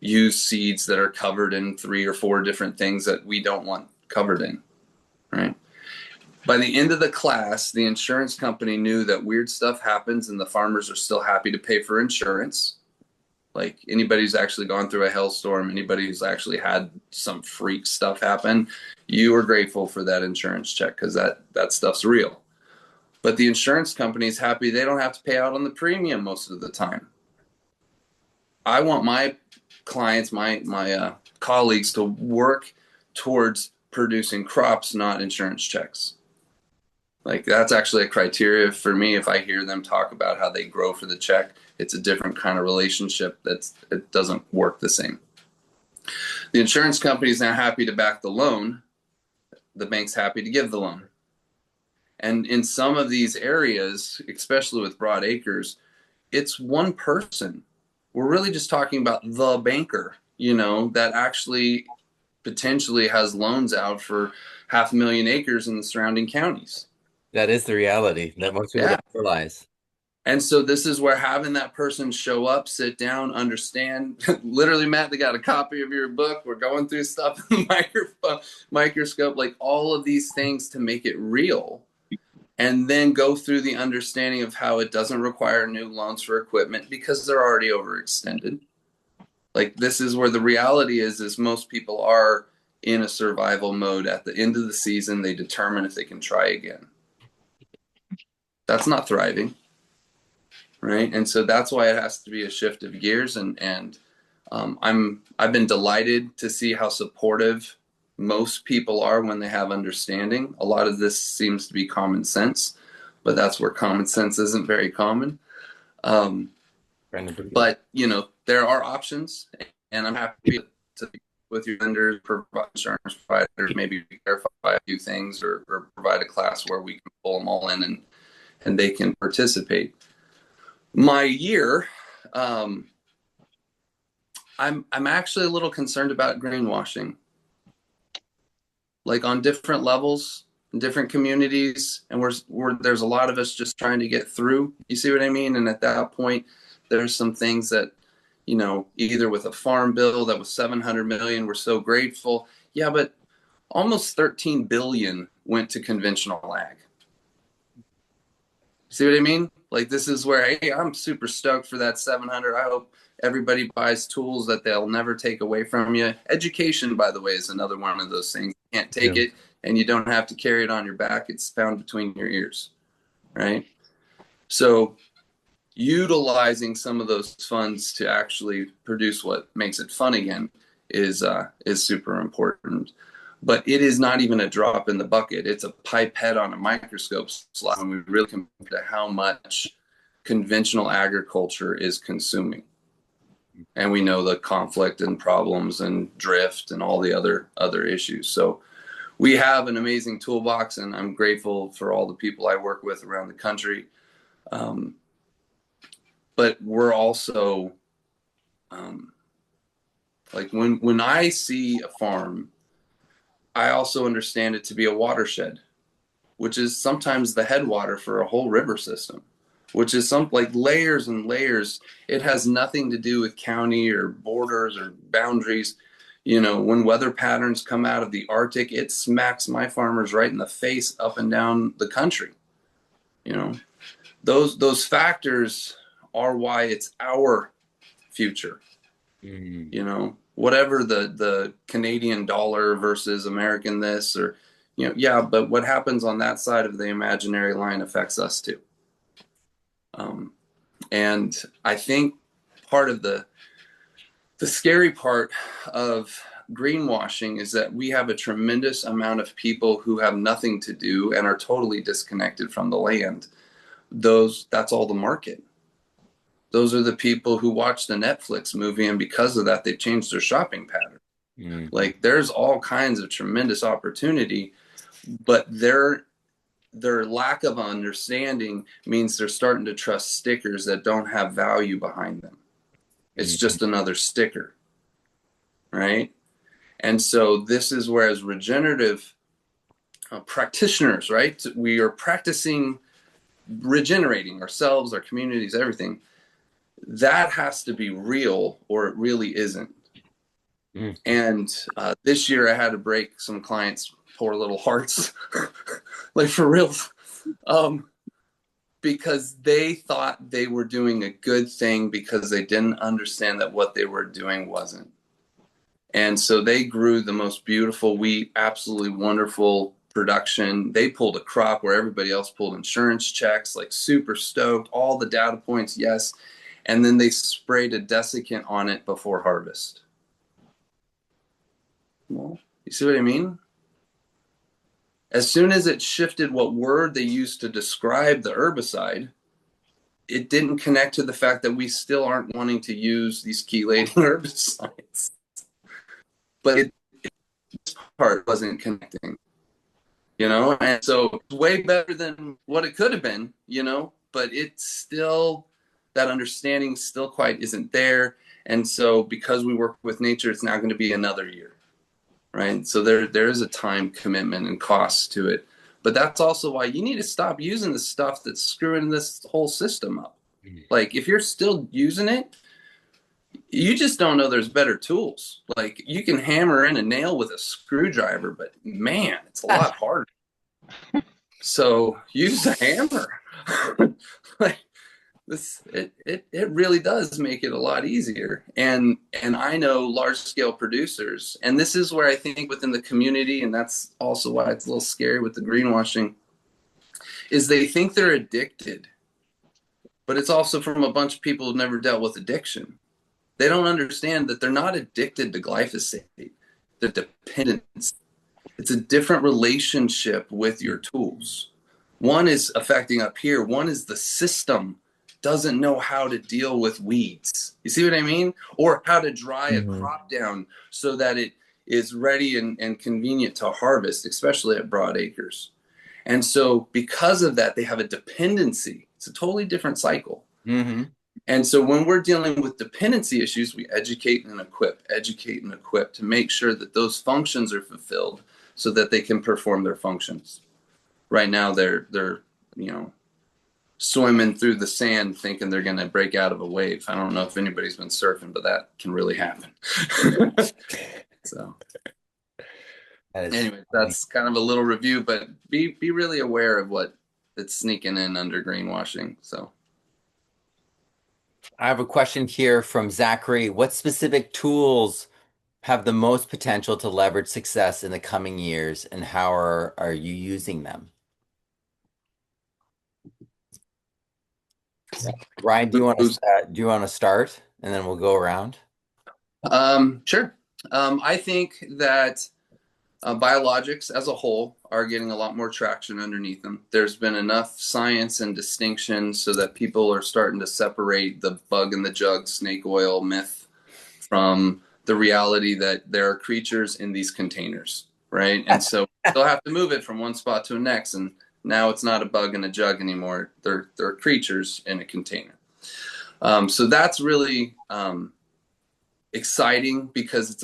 use seeds that are covered in 3 or 4 different things that we don't want covered in, right? By the end of the class, the insurance company knew that weird stuff happens and the farmers are still happy to pay for insurance. Like anybody who's actually gone through a hailstorm, anybody who's actually had some freak stuff happen, you are grateful for that insurance check, because that stuff's real. But the insurance company's happy they don't have to pay out on the premium most of the time. I want my clients, my colleagues, to work towards producing crops, not insurance checks. Like that's actually a criteria for me. If I hear them talk about how they grow for the check, it's a different kind of relationship. It doesn't work the same. The insurance company is now happy to back the loan. The bank's happy to give the loan. And in some of these areas, especially with broad acres, it's one person. We're really just talking about the banker, that actually potentially has loans out for 500,000 acres in the surrounding counties. That is the reality that most people Yeah. don't realize. And so this is where having that person show up, sit down, understand. Literally, Matt, they got a copy of your book. We're going through stuff in the microscope, like all of these things to make it real. And then go through the understanding of how it doesn't require new loans for equipment because they're already overextended. Like this is where the reality is most people are in a survival mode. At the end of the season, they determine if they can try again. That's not thriving, right? And so that's why it has to be a shift of gears. And I've been delighted to see how supportive most people are when they have understanding. A lot of this seems to be common sense, but that's where common sense isn't very common. But there are options, and I'm happy to with your vendors, provide insurance providers, maybe clarify a few things, or provide a class where we can pull them all in and they can participate. My year, I'm actually a little concerned about greenwashing, like on different levels in different communities, and there's a lot of us just trying to get through. You see what I mean? And at that point, there's some things that, either with a farm bill that was 700 million, we're so grateful. Yeah, but almost 13 billion went to conventional ag. See what I mean? Like, this is where, hey, I'm super stoked for that 700. I hope everybody buys tools that they'll never take away from you. Education, by the way, is another one of those things. You can't take it and you don't have to carry it on your back. It's found between your ears, right? So utilizing some of those funds to actually produce what makes it fun again is super important. But it is not even a drop in the bucket. It's a pipette on a microscope slide when we really compare to how much conventional agriculture is consuming. And we know the conflict and problems and drift and all the other issues. So we have an amazing toolbox, and I'm grateful for all the people I work with around the country. But we're also, like when I see a farm, I also understand it to be a watershed, which is sometimes the headwater for a whole river system, which is like layers and layers. It has nothing to do with county or borders or boundaries. When weather patterns come out of the Arctic, it smacks my farmers right in the face up and down the country. Those factors are why it's our future. Whatever the Canadian dollar versus American this, or but what happens on that side of the imaginary line affects us too. And I think part of the scary part of greenwashing is that we have a tremendous amount of people who have nothing to do and are totally disconnected from the land. That's all the market. Those are the people who watch the Netflix movie, and because of that, they've changed their shopping pattern. Like, there's all kinds of tremendous opportunity, but their lack of understanding means they're starting to trust stickers that don't have value behind them. It's just another sticker, right? And so this is where, as regenerative practitioners, right, we are practicing regenerating ourselves, our communities, everything. That has to be real, or it really isn't. And this year I had to break some clients' poor little hearts, like for real, because they thought they were doing a good thing because they didn't understand that what they were doing wasn't. And so they grew the most beautiful wheat, absolutely wonderful production. They pulled a crop where everybody else pulled insurance checks, like super stoked, all the data points, yes. And then they sprayed a desiccant on it before harvest. Well, you see what I mean? As soon as it shifted what word they used to describe the herbicide, it didn't connect to the fact that we still aren't wanting to use these chelating herbicides. But this part wasn't connecting, and so it's way better than what it could have been, but it's still, that understanding still quite isn't there. And so because we work with nature, it's now going to be another year, right? So there is a time commitment and cost to it. But that's also why you need to stop using the stuff that's screwing this whole system up. Like, if you're still using it, you just don't know there's better tools. Like, you can hammer in a nail with a screwdriver, but man, it's a lot harder. So use a hammer. Like, it really does make it a lot easier. And I know large scale producers, and this is where I think within the community, and that's also why it's a little scary with the greenwashing, is they think they're addicted, but it's also from a bunch of people who've never dealt with addiction. They don't understand that they're not addicted to glyphosate. They're dependent. It's a different relationship with your tools. One is affecting up here. One is the system doesn't know how to deal with weeds. You see what I mean? Or how to dry a Mhm. crop down so that it is ready and convenient to harvest, especially at broad acres. And so because of that, they have a dependency. It's a totally different cycle. Mm-hmm. And so when we're dealing with dependency issues, we educate and equip to make sure that those functions are fulfilled so that they can perform their functions. Right now they're you know swimming through the sand thinking they're going to break out of a wave. I don't know if anybody's been surfing, but that can really happen. So That is anyway, funny. that's kind of a little review, but be really aware of what that's sneaking in under greenwashing. So I have a question here from Zachary. What specific tools have the most potential to leverage success in the coming years, and how are you using them? Ryan, do you want to start, and then we'll go around? Sure. I think that biologics as a whole are getting a lot more traction underneath them. There's been enough science and distinction so that people are starting to separate the bug in the jug snake oil myth from the reality that there are creatures in these containers, right? And so they'll have to move it from one spot to the next, and now it's not a bug in a jug anymore. They're creatures in a container. So that's really exciting because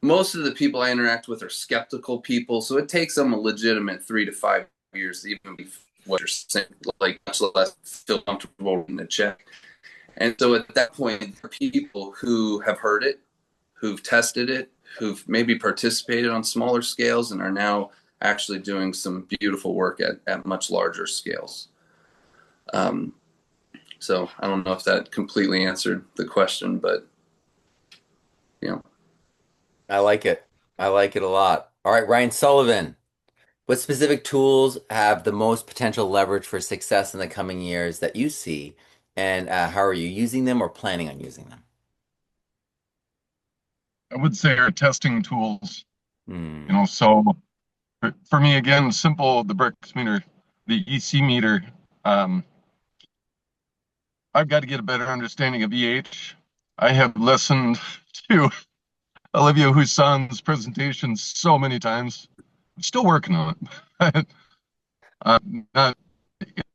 most of the people I interact with are skeptical people, so it takes them a legitimate 3 to 5 years to even be what you're saying, like much less feel comfortable in the check. And so at that point, there are people who have heard it, who've tested it, who've maybe participated on smaller scales and are now actually doing some beautiful work at much larger scales. So I don't know if that completely answered the question, but you know. I like it. I like it a lot. All right, Ryan Sullivan. What specific tools have the most potential leverage for success in the coming years that you see, and how are you using them or planning on using them? I would say our testing tools, Hmm. so for me, again, simple, the Brix meter, the EC meter, um, I've got to get a better understanding of EH. I have listened to Olivia Husson's presentation so many times. I'm still working on it. uh, not,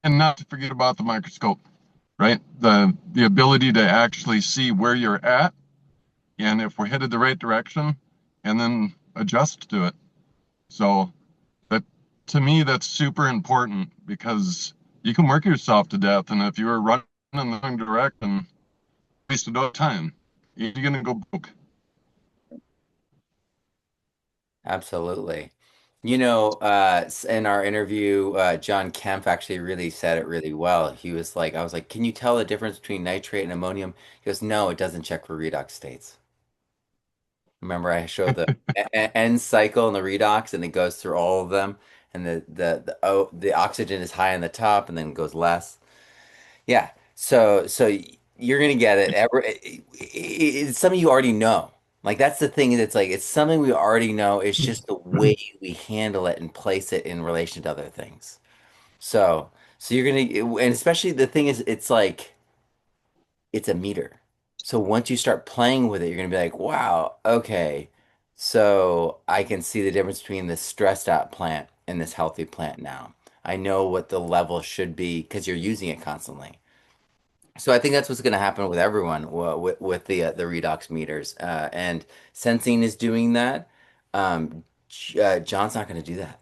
and not to forget about the microscope, right? The ability to actually see where you're at and if we're headed the right direction and then adjust to it. So that to me, that's super important because you can work yourself to death. And if you're running in the wrong direction, wasted no time. You're going to go broke. Absolutely. In our interview, John Kemp actually really said it really well. He was like, I was like, can you tell the difference between nitrate and ammonium? He goes, no, it doesn't check for redox states. Remember, I showed the end cycle and the redox, and it goes through all of them, and the oxygen is high on the top, and then goes less. Yeah. So you're gonna get it. It's something you already know. Like that's the thing that's like it's something we already know. It's just the way we handle it and place it in relation to other things. So you're gonna, and especially the thing is, it's like it's a meter. So once you start playing with it, you're gonna be like, wow, okay. So I can see the difference between this stressed out plant and this healthy plant now. I know what the level should be because you're using it constantly. So I think that's what's going to happen with everyone with the redox meters, and sensing is doing that. John's not going to do that.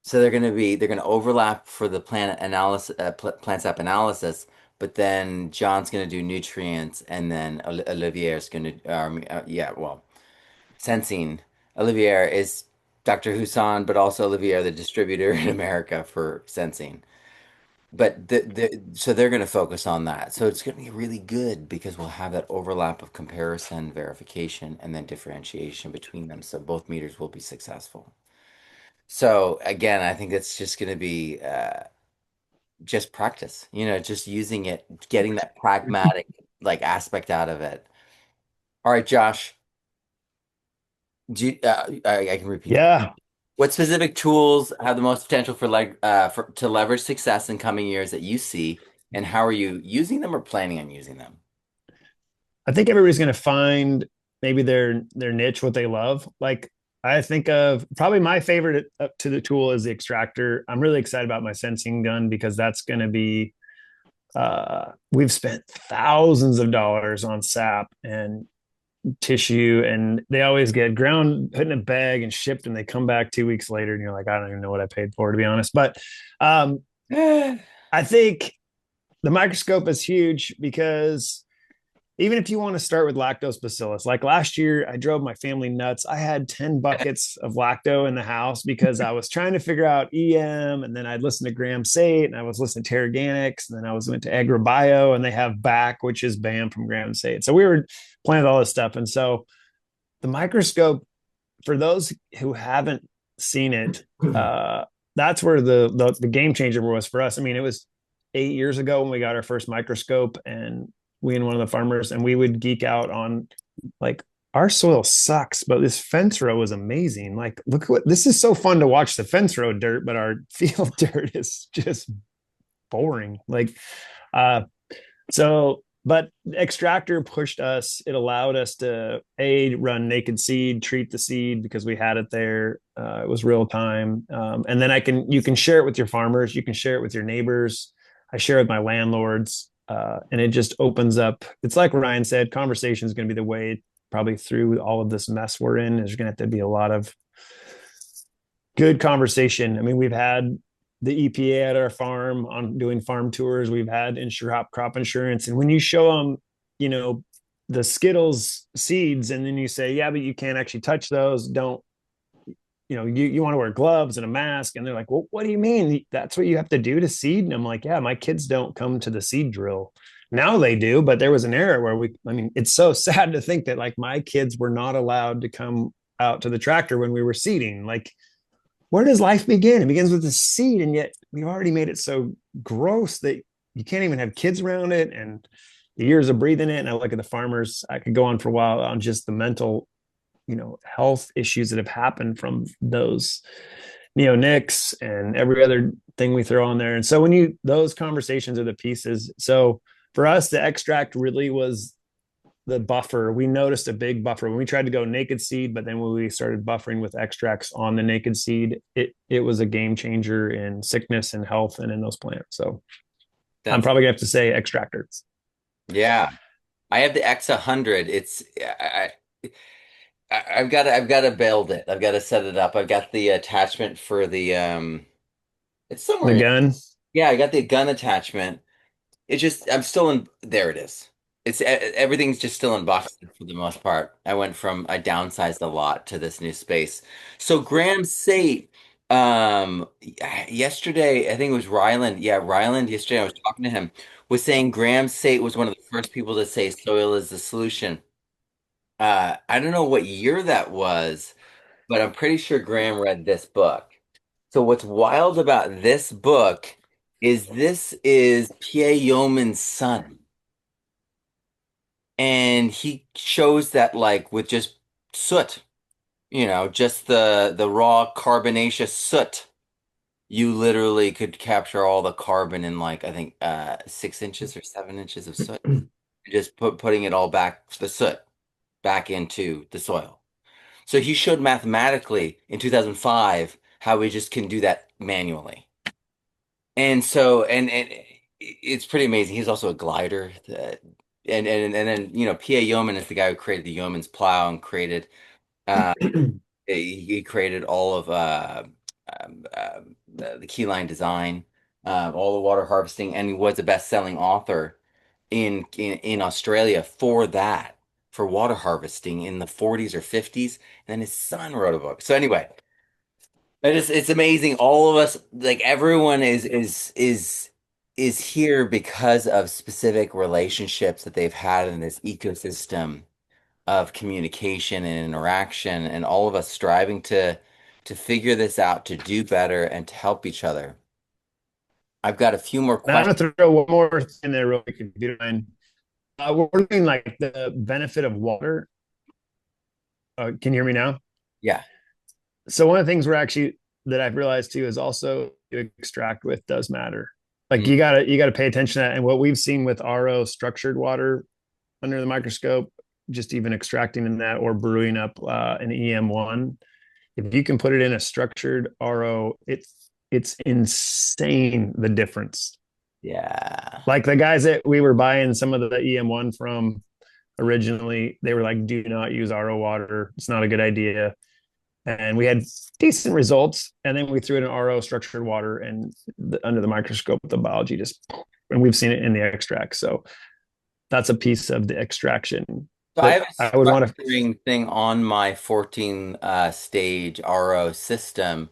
So they're going to overlap for the plant analysis, plant sap analysis, but then John's going to do nutrients, and then Olivier is going to, yeah, well, sensing. Olivier is Dr. Huson, but also Olivier, the distributor in America for sensing. But so they're going to focus on that. So it's going to be really good because we'll have that overlap of comparison, verification, and then differentiation between them. So both meters will be successful. So again, I think it's just going to be just practice, just using it, getting that pragmatic like aspect out of it. All right, Josh, I can repeat the question. Yeah. What specific tools have the most potential for to leverage success in coming years that you see, And how are you using them or planning on using them? I think everybody's going to find maybe their niche, what they love. Like I think of probably my favorite up to the tool is the extractor. I'm really excited about my sensing gun because that's going to be we've spent thousands of dollars on sap and tissue, and they always get ground put in a bag and shipped, and they come back 2 weeks later and you're like, I don't even know what I paid for, to be honest. But um, I think the microscope is huge because even if you want to start with lactobacillus, like last year, I drove my family nuts. I had 10 buckets of lacto in the house because I was trying to figure out EM, and then I'd listen to Graham Sate, and I was listening to Terraganics, and then went to AgriBio, and they have BAC, which is BAM from Graham Sate. So we were playing with all this stuff. And so the microscope, for those who haven't seen it, that's where the game changer was for us. I mean, it was 8 years ago when we got our first microscope, and we and one of the farmers, and we would geek out on like, our soil sucks, but this fence row is amazing. Like, look what this is, so fun to watch the fence row dirt, but our field dirt is just boring. Like, but extractor pushed us. It allowed us to run naked seed, treat the seed because we had it there. It was real time, and then you can share it with your farmers. You can share it with your neighbors. I share it with my landlords. And it just opens up. It's like Ryan said, conversation is going to be the way probably through all of this mess we're in. There's going to have to be a lot of good conversation. I mean, we've had the EPA at our farm on doing farm tours. We've had crop insurance. And when you show them, the Skittles seeds, and then you say, yeah, but you can't actually touch those. Don't, you want to wear gloves and a mask. And they're like, well, what do you mean? That's what you have to do to seed? And I'm like, yeah, my kids don't come to the seed drill. Now they do, but there was an era where it's so sad to think that like my kids were not allowed to come out to the tractor when we were seeding. Like, where does life begin? It begins with the seed. And yet we've already made it so gross that you can't even have kids around it. And the years of breathing it. And I look at the farmers, I could go on for a while on just the mental health issues that have happened from those neonics and every other thing we throw on there. And so those conversations are the pieces. So for us, the extract really was the buffer. We noticed a big buffer when we tried to go naked seed, but then when we started buffering with extracts on the naked seed, it was a game changer in sickness and health and in those plants. So I'm probably gonna have to say extractors. Yeah. I have the X100. I've got to build it. I've got to set it up. I've got the attachment for the it's somewhere. The gun. Yeah, I got the gun attachment. It's just I'm still in there it is. Everything's just still in boxes for the most part. I downsized a lot to this new space. So Graham Sate yesterday, I think it was Ryland. Yeah, Ryland yesterday I was talking to him was saying Graham Sate was one of the first people to say soil is the solution. I don't know what year that was, but I'm pretty sure Graham read this book. So what's wild about this book is this is P.A. Yeoman's son. And he shows that like with just soot, just the raw carbonaceous soot, you literally could capture all the carbon in like I think 6 inches or 7 inches of soot. Just putting it all back, the soot back into the soil. So he showed mathematically in 2005 how we just can do that manually. And so, and it's pretty amazing. He's also a glider. And then, P.A. Yeoman is the guy who created the Yeoman's Plow and created, he created all of the keyline design, all the water harvesting, and he was a best-selling author in Australia for that, for water harvesting in the 40s or 50s. And then his son wrote a book. So anyway, it's amazing. All of us, like everyone is here because of specific relationships that they've had in this ecosystem of communication and interaction, and all of us striving to figure this out, to do better, and to help each other. I've got a few more Now I'm questions. gonna throw one more in there real quick if you don't mind. We're doing like the benefit of water. Can you hear me now? Yeah. So one of the things that I've realized too is also to extract with does matter. Like you gotta pay attention to that. And what we've seen with RO structured water under the microscope, just even extracting in that or brewing up an EM1, if you can put it in a structured RO, it's insane the difference. Yeah. Like the guys that we were buying some of the EM1 from originally, they were like, do not use RO water. It's not a good idea. And we had decent results. And then we threw it in RO structured water, and under the microscope, the biology just, and we've seen it in the extract. So that's a piece of the extraction. So I But have a I would want to, structuring thing on my 14 stage RO system.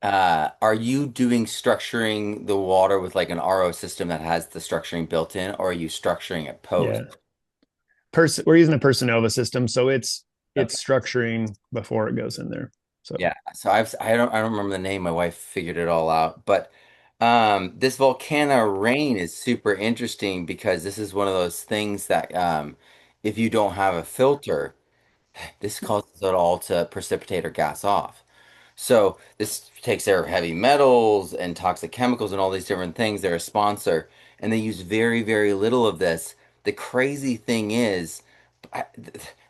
Are you doing structuring the water with like an RO system that has the structuring built in, or are you structuring it post? yeah, we're using a Personova system, so Okay. it's structuring before it goes in there. So Yeah. So I don't remember the name. My wife figured it all out. But this volcano rain is super interesting because this is one of those things that if you don't have a filter, this causes it all to precipitate or gas off. So this takes care of heavy metals and toxic chemicals and all these different things. They're a sponsor, and they use very, very little of this. The crazy thing is,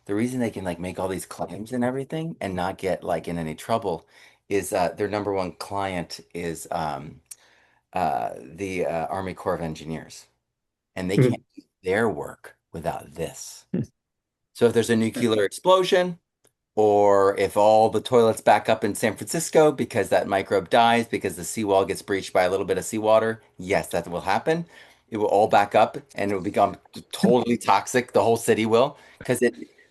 the reason they can like make all these claims and everything and not get like in any trouble is their number one client is the Army Corps of Engineers, and they can't do their work without this. So if there's a nuclear explosion, or if all the toilets back up in San Francisco because that microbe dies because the seawall gets breached by a little bit of seawater, yes, that will happen. It will all back up and it will become totally toxic. The whole city will, because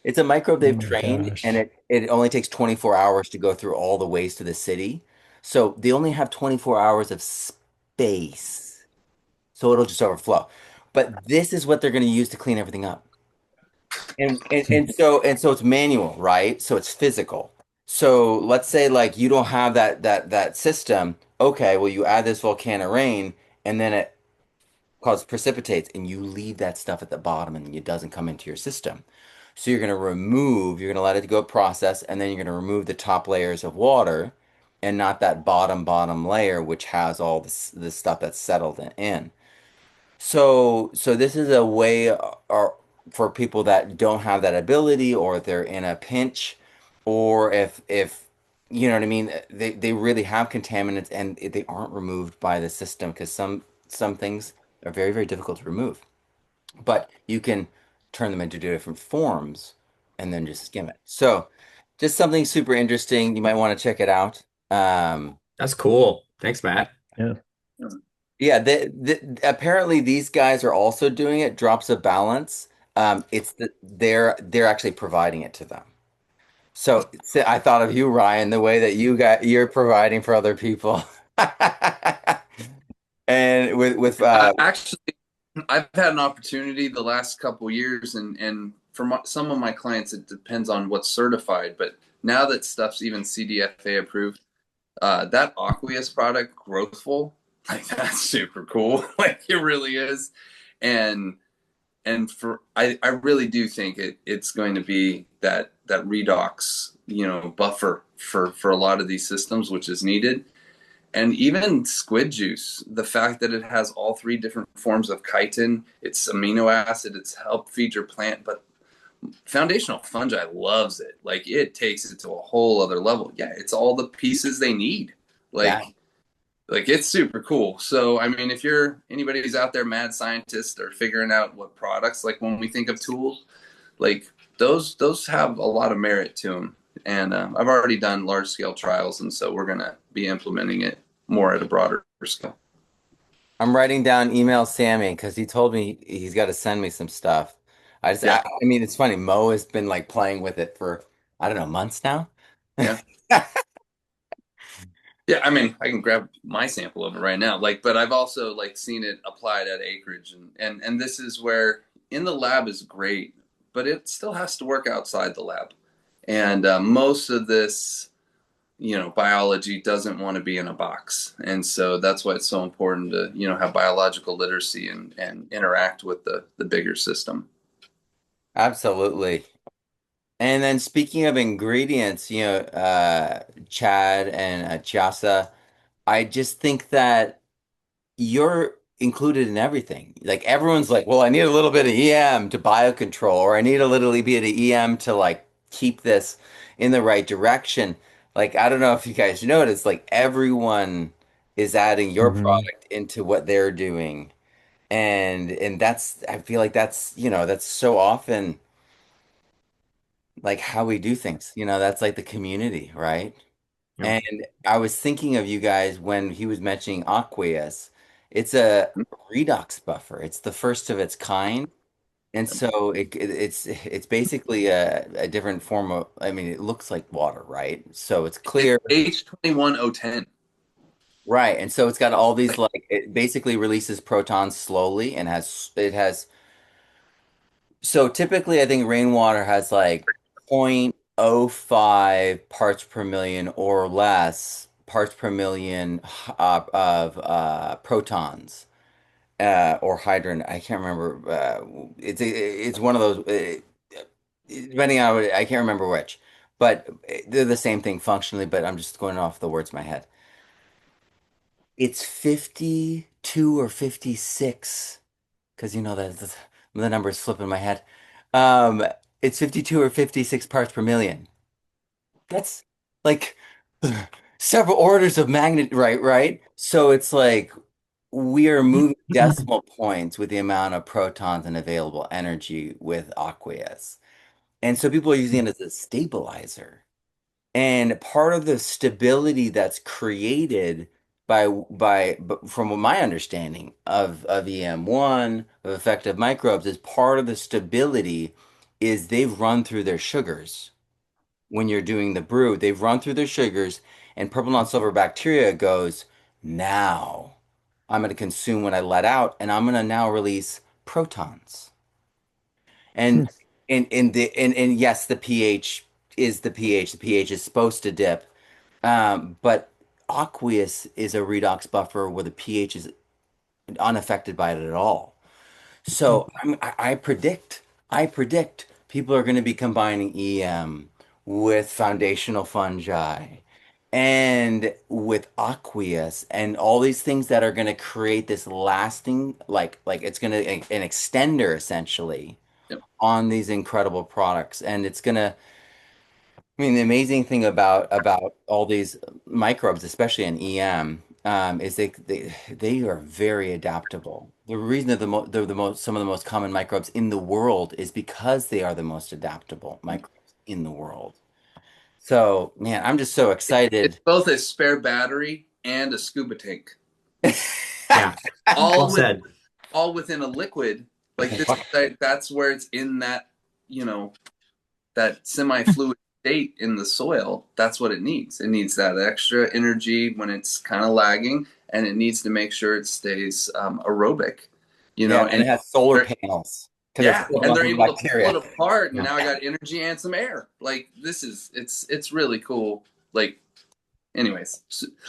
it's a microbe oh they've my trained, and gosh. it only takes 24 hours to go through all the waste of the city. So they only have 24 hours of space. So it'll just overflow. But this is what they're going to use to clean everything up. And so it's manual, right? So it's physical. So let's say like you don't have that system. Okay, well you add this volcano rain and then it causes precipitates and you leave that stuff at the bottom and it doesn't come into your system. So you're gonna let it go process, and then you're gonna remove the top layers of water and not that bottom layer which has all this stuff that's settled in. So this is a way for people that don't have that ability, or they're in a pinch, or if you know what I mean, they really have contaminants and they aren't removed by the system because some things are very, very difficult to remove. But you can turn them into different forms and then just skim it. So just something super interesting. You might want to check it out. That's cool. Thanks, Matt. Yeah. Yeah, apparently these guys are also doing it, drops of balance. They're actually providing it to them. So I thought of you, Ryan, the way that you're providing for other people. And with Actually, I've had an opportunity the last couple years, and for some of my clients, it depends on what's certified. But now that stuff's even CDFA approved, that Aqueous product, Growthful, like that's super cool. Like it really is, and I really do think it's going to be that redox buffer for a lot of these systems, which is needed. And even squid juice, the fact that it has all three different forms of chitin, it's amino acid, it's help feed your plant, but foundational fungi loves it. Like it takes it to a whole other level. Yeah, it's all the pieces they need. yeah, Like it's super cool. So I mean, if you're anybody who's out there, mad scientist, or figuring out what products, like when we think of tools, like those have a lot of merit to them. And I've already done large scale trials, and so we're gonna be implementing it more at a broader scale. I'm writing down email Sammy because he told me he's got to send me some stuff. Yeah, I mean, it's funny. Mo has been like playing with it for, I don't know, months now. yeah. Yeah, I mean, I can grab my sample of it right now. Like, but I've also like seen it applied at acreage, and this is where in the lab is great, but it still has to work outside the lab. And most of this, biology doesn't want to be in a box, and so that's why it's so important to have biological literacy and interact with the bigger system. Absolutely. And then speaking of ingredients, Chad and Tjasa, I just think that included in everything. Like everyone's like, well, I need a little bit of EM to biocontrol, or I need a little bit of EM to like keep this in the right direction. Like, I don't know if you guys noticed, like everyone is adding your Hmm. product into what they're doing. And that's I feel like that's, that's so often like how we do things. That's like the community, right? Yep. And I was thinking of you guys when he was mentioning aqueous. It's a redox buffer. It's the first of its kind. And so it's basically a different form of, I mean, it looks like water, right? So it's It's clear, H21010. right? And so it's got all these like it basically releases protons slowly and it has so typically I think rainwater has like 0.05 parts per million or less parts per million of protons. Or hydrogen. I can't remember. It's one of those. Depending on I can't remember which, but they're the same thing functionally. But I'm just going off the words in my head. It's 52 or 56 because that the numbers flip in my head. Um, it's 52 or 56 parts per million. That's like several orders of magnitude, right? Right. So it's like we are moving decimal points with the amount of protons and available energy with aqueous. And so people are using it as a stabilizer. And part of the stability that's created from my understanding of EM1, of effective microbes, is part of the stability is they've run through their sugars when you're doing the brew. They've run through their sugars, and purple non-silver bacteria goes, now I'm going to consume what I let out, and I'm going to now release protons. And and yes, the pH is the pH. The pH is supposed to dip, but aqueous is a redox buffer where the pH is unaffected by it at all. So I predict people are going to be combining EM with foundational fungi and with aqueous and all these things that are going to create this lasting, like it's going to an extender essentially Yep. on these incredible products. And it's going to, I mean, the amazing thing about all these microbes, especially in EM, is they are very adaptable. The reason they're the most some of the most common microbes in the world is because they are the most adaptable microbes in the world. So, man, I'm just so It's excited. both a spare battery and a scuba tank, Yeah. Well all with said. all within a liquid. Like this, that's where it's in that you know that semi-fluid state in the soil. That's what it needs. It needs that extra energy when it's kind of lagging, and it needs to make sure it stays aerobic. Yeah, and And it has solar they're, panels because they're yeah, full and they're of able to pull bacteria. it apart, and Yeah. now I got energy and some air. Like this is it's really cool. Like anyways,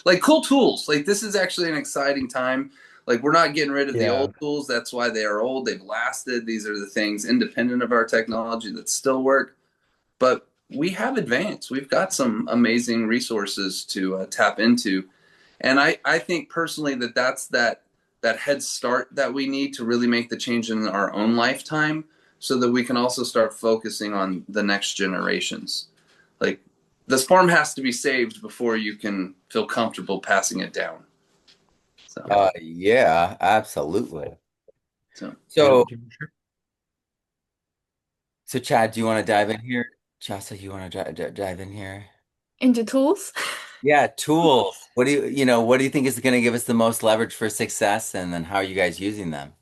like cool tools. Like this is actually an exciting time. Like we're not getting rid of the Yeah. old tools. That's why they are old. They've lasted. These are the things independent of our technology that still work. But we have advanced. We've got some amazing resources to tap into, and I think personally that that's that head start that we need to really make the change in our own lifetime, so that we can also start focusing on the next generations. Like this farm has to be saved before you can feel comfortable passing it down. So, Yep. Yeah, absolutely. so Yeah. So, so Chad, do you want to dive in here? Tjasa, you want to dive in here? Into tools. Yeah, tools. What do you think is going to give us the most leverage for success, and then how are you guys using them?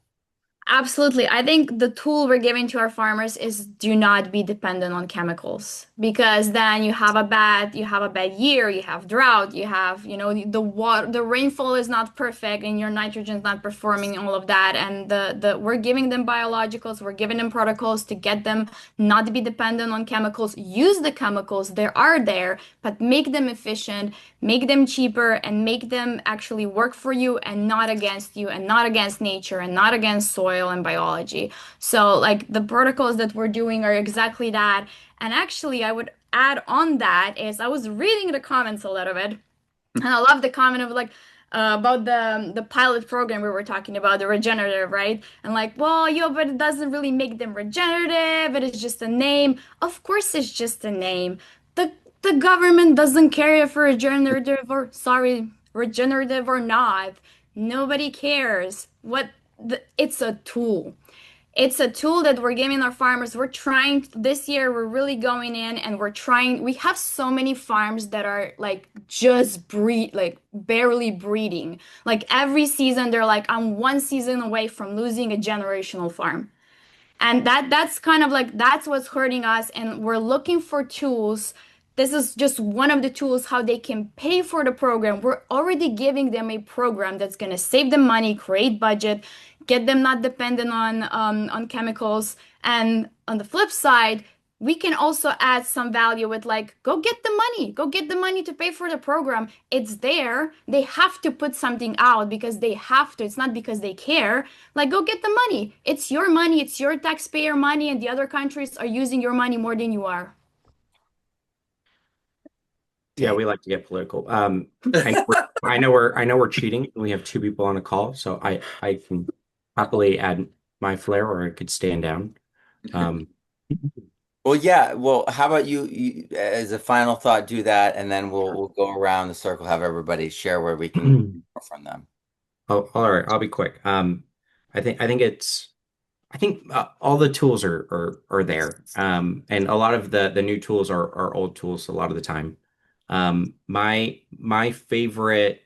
Absolutely. I think the tool we're giving to our farmers is do not be dependent on chemicals, because then you have a bad year, you have drought, the water, the rainfall is not perfect and your nitrogen's not performing all of that. And the we're giving them biologicals, we're giving them protocols to get them not to be dependent on chemicals. Use the chemicals, they are there, but make them efficient, make them cheaper, and make them actually work for you and not against you and not against nature and not against soil and biology. So, like the protocols that we're doing are exactly that. And actually, I would add on that is I was reading the comments a little bit, and I love the comment of like, about the pilot program we were talking about, the regenerative, right? And like, well, yo, but it doesn't really make them regenerative. It is just a name. Of course, it's just a name. The the government doesn't care if we're regenerative or not. Nobody cares. It's a tool. It's a tool that we're giving our farmers. We're trying this year, we're really going in and we're trying. We have so many farms that are like just breed, like barely breeding. Like every season, they're like, I'm one season away from losing a generational farm. And that's kind of like that's what's hurting us. And we're looking for tools. This is just one of the tools how they can pay for the program. We're already giving them a program that's going to save them money, create budget, get them not dependent on chemicals. And on the flip side, we can also add some value with like, go get the money to pay for the program. It's there. They have to put something out because they have to. It's not because they care. Like, go get the money. It's your money. It's your taxpayer money, and the other countries are using your money more than you are. Yeah, we like to get political. I know we're cheating. We have two people on a call, so I can happily add my flair, or I could stand down. Um, Well, yeah. Well, how about you as a final thought, do that, and then we'll go around the circle, have everybody share where we can go from them. oh, all right, I'll be quick. I think all the tools are there, and a lot of the new tools are old tools a lot of the time. My favorite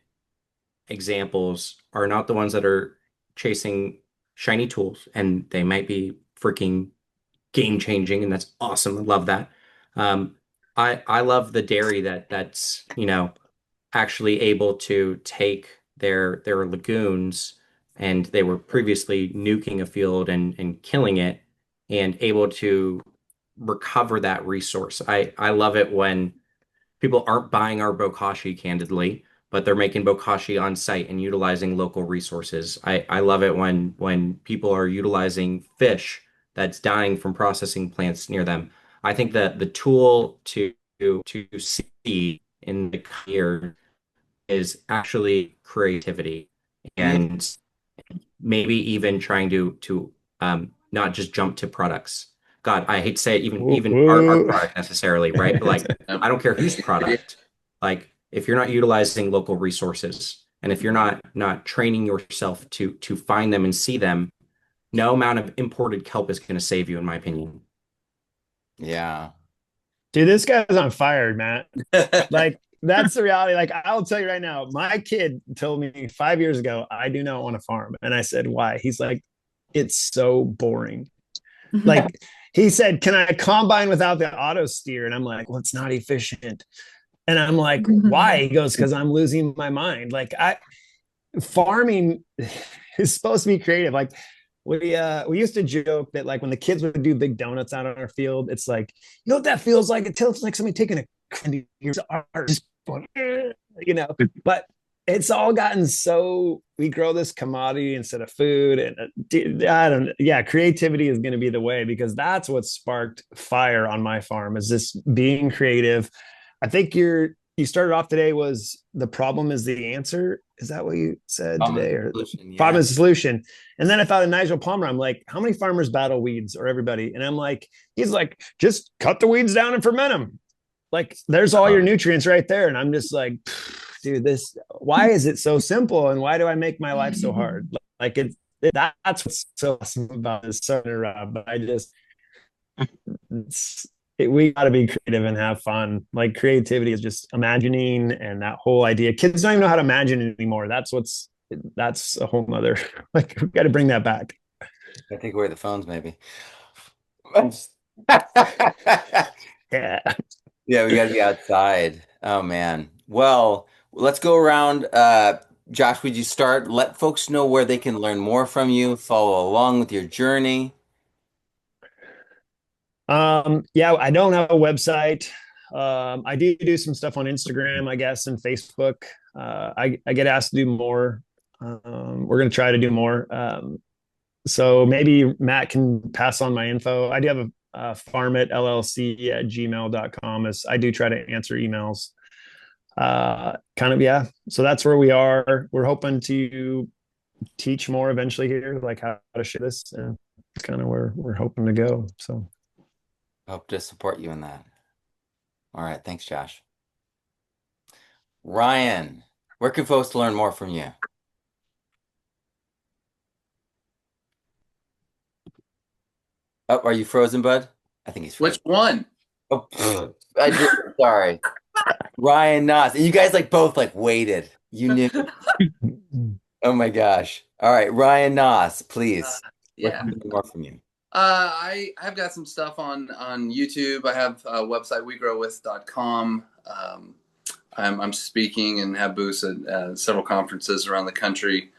examples are not the ones that are chasing shiny tools, and they might be freaking game changing, and that's awesome. I love that. Um, I love the dairy that's actually able to take their lagoons, and they were previously nuking a field and killing it, and able to recover that resource. I love it when people aren't buying our bokashi candidly, but they're making bokashi on site and utilizing local resources. I love it when people are utilizing fish that's dying from processing plants near them. I think that the tool to see in the year is actually creativity, and maybe even trying to not just jump to products. God, I hate to say it, even our Whoa. product necessarily, right? But like, I don't care whose product. Like, if you're not utilizing local resources, and if you're not training yourself to find them and see them, no amount of imported kelp is going to save you, in my opinion. Yeah. Dude, this guy's on fire, Matt. Like, that's the reality. Like, I'll tell you right now, my kid told me 5 years ago, I do not want to farm. And I said, why? He's like, it's so boring. Like, he said, can I combine without the auto steer? And I'm like, well, it's not efficient. And I'm like, why? He goes, because I'm losing my mind. Like, farming is supposed to be creative. Like, we used to joke that like when the kids would do big donuts out on our field, it's like, you know what that feels like? It feels like somebody taking a candy art, just going, But it's all gotten so we grow this commodity instead of food, and I don't. Yeah, creativity is going to be the way because that's what sparked fire on my farm. Is this being creative? I think you started off today was the problem is the answer. Is that what you said Problem today? Or solution, yeah. problem is the solution. And then I thought of Nigel Palmer. I'm like, how many farmers battle weeds or everybody? And I'm like, he's like, just cut the weeds down and ferment them. Like, there's all your nutrients right there. And I'm just like, dude, why is it so simple? And why do I make my life so hard? Like, that's what's so awesome about this, Rob. But we got to be creative and have fun. Like, creativity is just imagining, and that whole idea. Kids don't even know how to imagine anymore. That's a whole nother. Like, we got to bring that back. I think away the phones, maybe. Yeah. Yeah, we got to be outside. Oh man. Well, let's go around. Josh, would you start? Let folks know where they can learn more from you, follow along with your journey. Yeah, I don't have a website. I do some stuff on Instagram, I guess, and Facebook. I get asked to do more. We're going to try to do more. So maybe Matt can pass on my info. I do have a farm at llc@gmail.com. As I do try to answer emails. Kind of, yeah. So that's where we are. We're hoping to teach more eventually here, like how to share this, and it's kind of where we're hoping to go. So Hope to support you in that. All right, thanks, Josh. Ryan, where can folks learn more from you? Oh, are you frozen, bud? I think he's Which frozen. one? Oh, I did. Sorry. Ryan Naus. You guys like both like waited. You knew. Oh my gosh. All right, Ryan Naus, Uh, please. Where yeah. can we learn more from you? I've got some stuff on YouTube. I have a website wegrowwith.com. I'm speaking and have booths at several conferences around the country.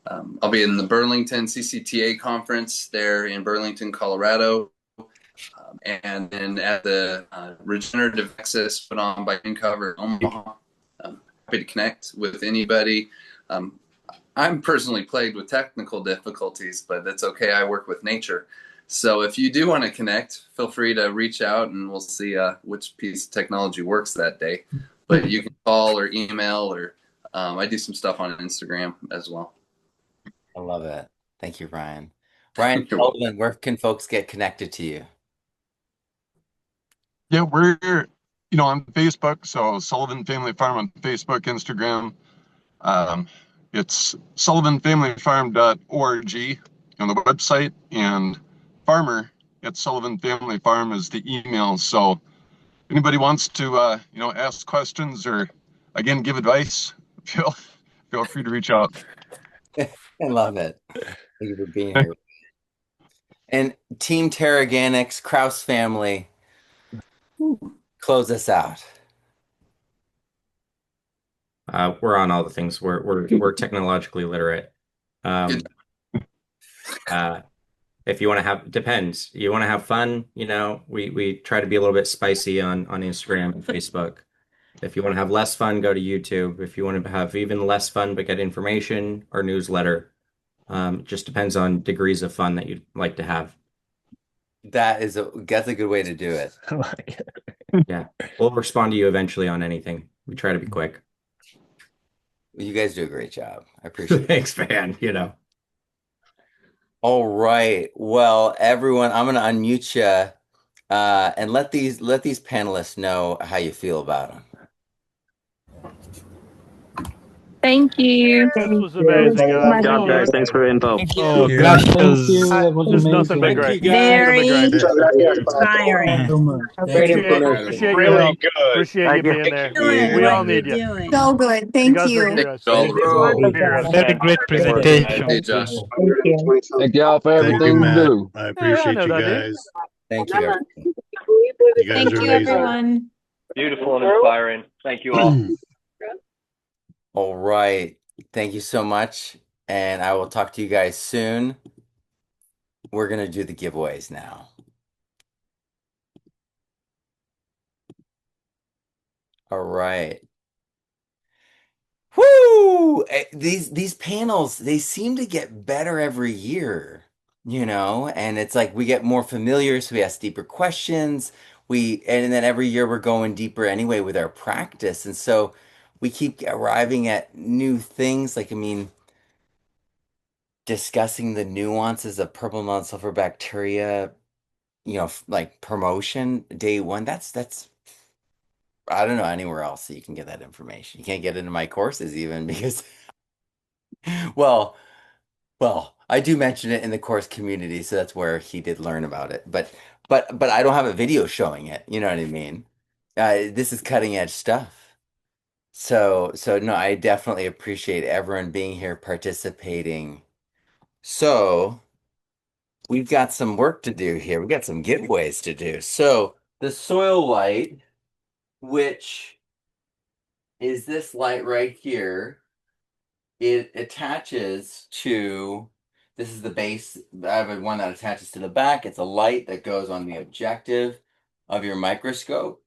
I'll be in the Burlington CCTA conference there in Burlington, Colorado, and then at the Regenerative Access put on by Uncover in Omaha. Happy to connect with anybody. Um, I'm personally plagued with technical difficulties, but that's okay. I work with nature. So if you do want to connect, feel free to reach out and we'll see which piece of technology works that day. But you can call or email or I do some stuff on Instagram as well. I love it. Thank you, Ryan. Ryan You're welcome. Sullivan, where can folks get connected to you? Yeah, we're on Facebook, so Sullivan Family Farm on Facebook, Instagram. Um, it's sullivanfamilyfarm.org on the website, and farmer at Sullivan Family Farm is the email. So if anybody wants to ask questions or again give advice, feel free to reach out. I love it. Thank you for being here. And Team Terraganics, Krause family, close us out. We're on all the things. We're technologically literate. Good. Um, uh, if you want to have, depends. You want to have fun, we try to be a little bit spicy on Instagram and Facebook. If you want to have less fun, go to YouTube. If you want to have even less fun but get information, our newsletter. Just depends on degrees of fun that you'd like to have. That's a good way to do it. I like it. Yeah, we'll respond to you eventually on anything. We try to be quick. You guys do a great job. I appreciate it. Thanks, man. All right. Well, everyone, I'm gonna unmute you and let these panelists know how you feel about them. Thank you. This was amazing. Good job, guys. Thanks for the info. Oh, Yeah, gracias. thank you. That was There's nothing but amazing. great. Very Thank you so much. Appreciate your help. Appreciate you Thank you. being there. you. We all need you. So good. You Thank guys are you. heroes. All the Heroes. Very great presentation. Hey, Josh. Thank y'all for Thank you, everything you Matt. do. I Yeah, I appreciate know you that, dude. guys. Thank you, everyone. You guys Thank are you, amazing. everyone. Beautiful and inspiring. Thank you all. All right. Thank you so much. And I will talk to you guys soon. We're gonna do the giveaways now. All right. Whoo! These panels, they seem to get better every year, and it's like we get more familiar, so we ask deeper questions. And then every year we're going deeper anyway with our practice. And so we keep arriving at new things. Like, I mean, discussing the nuances of purple non-sulfur bacteria, like promotion day one. That's I don't know anywhere else that you can get that information. You can't get it in my courses even because well, I do mention it in the course community, so that's where he did learn about it. But I don't have a video showing it. You know what I mean? This is cutting edge stuff. So no, I definitely appreciate everyone being here participating. So we've got some work to do here. We've got some giveaways to do. So the soil light, which is this light right here, it attaches to, this is the base. I have one that attaches to the back. It's a light that goes on the objective of your microscope.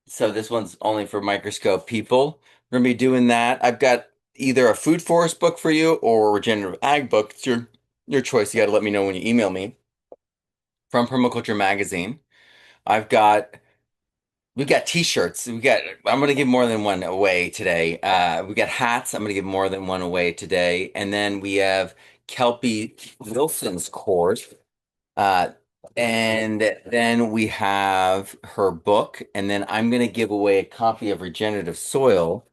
So this one's only for microscope people. We're gonna be doing that. I've got either a food forest book for you or a regenerative ag book. It's your choice. You got to let me know when you email me from Permaculture Magazine. I've got We got t-shirts. I'm gonna give more than one away today. We got hats. I'm gonna give more than one away today. And then we have Kelpie Wilson's course. Uh, and then we have her book, and then I'm gonna give away a copy of Regenerative Soil.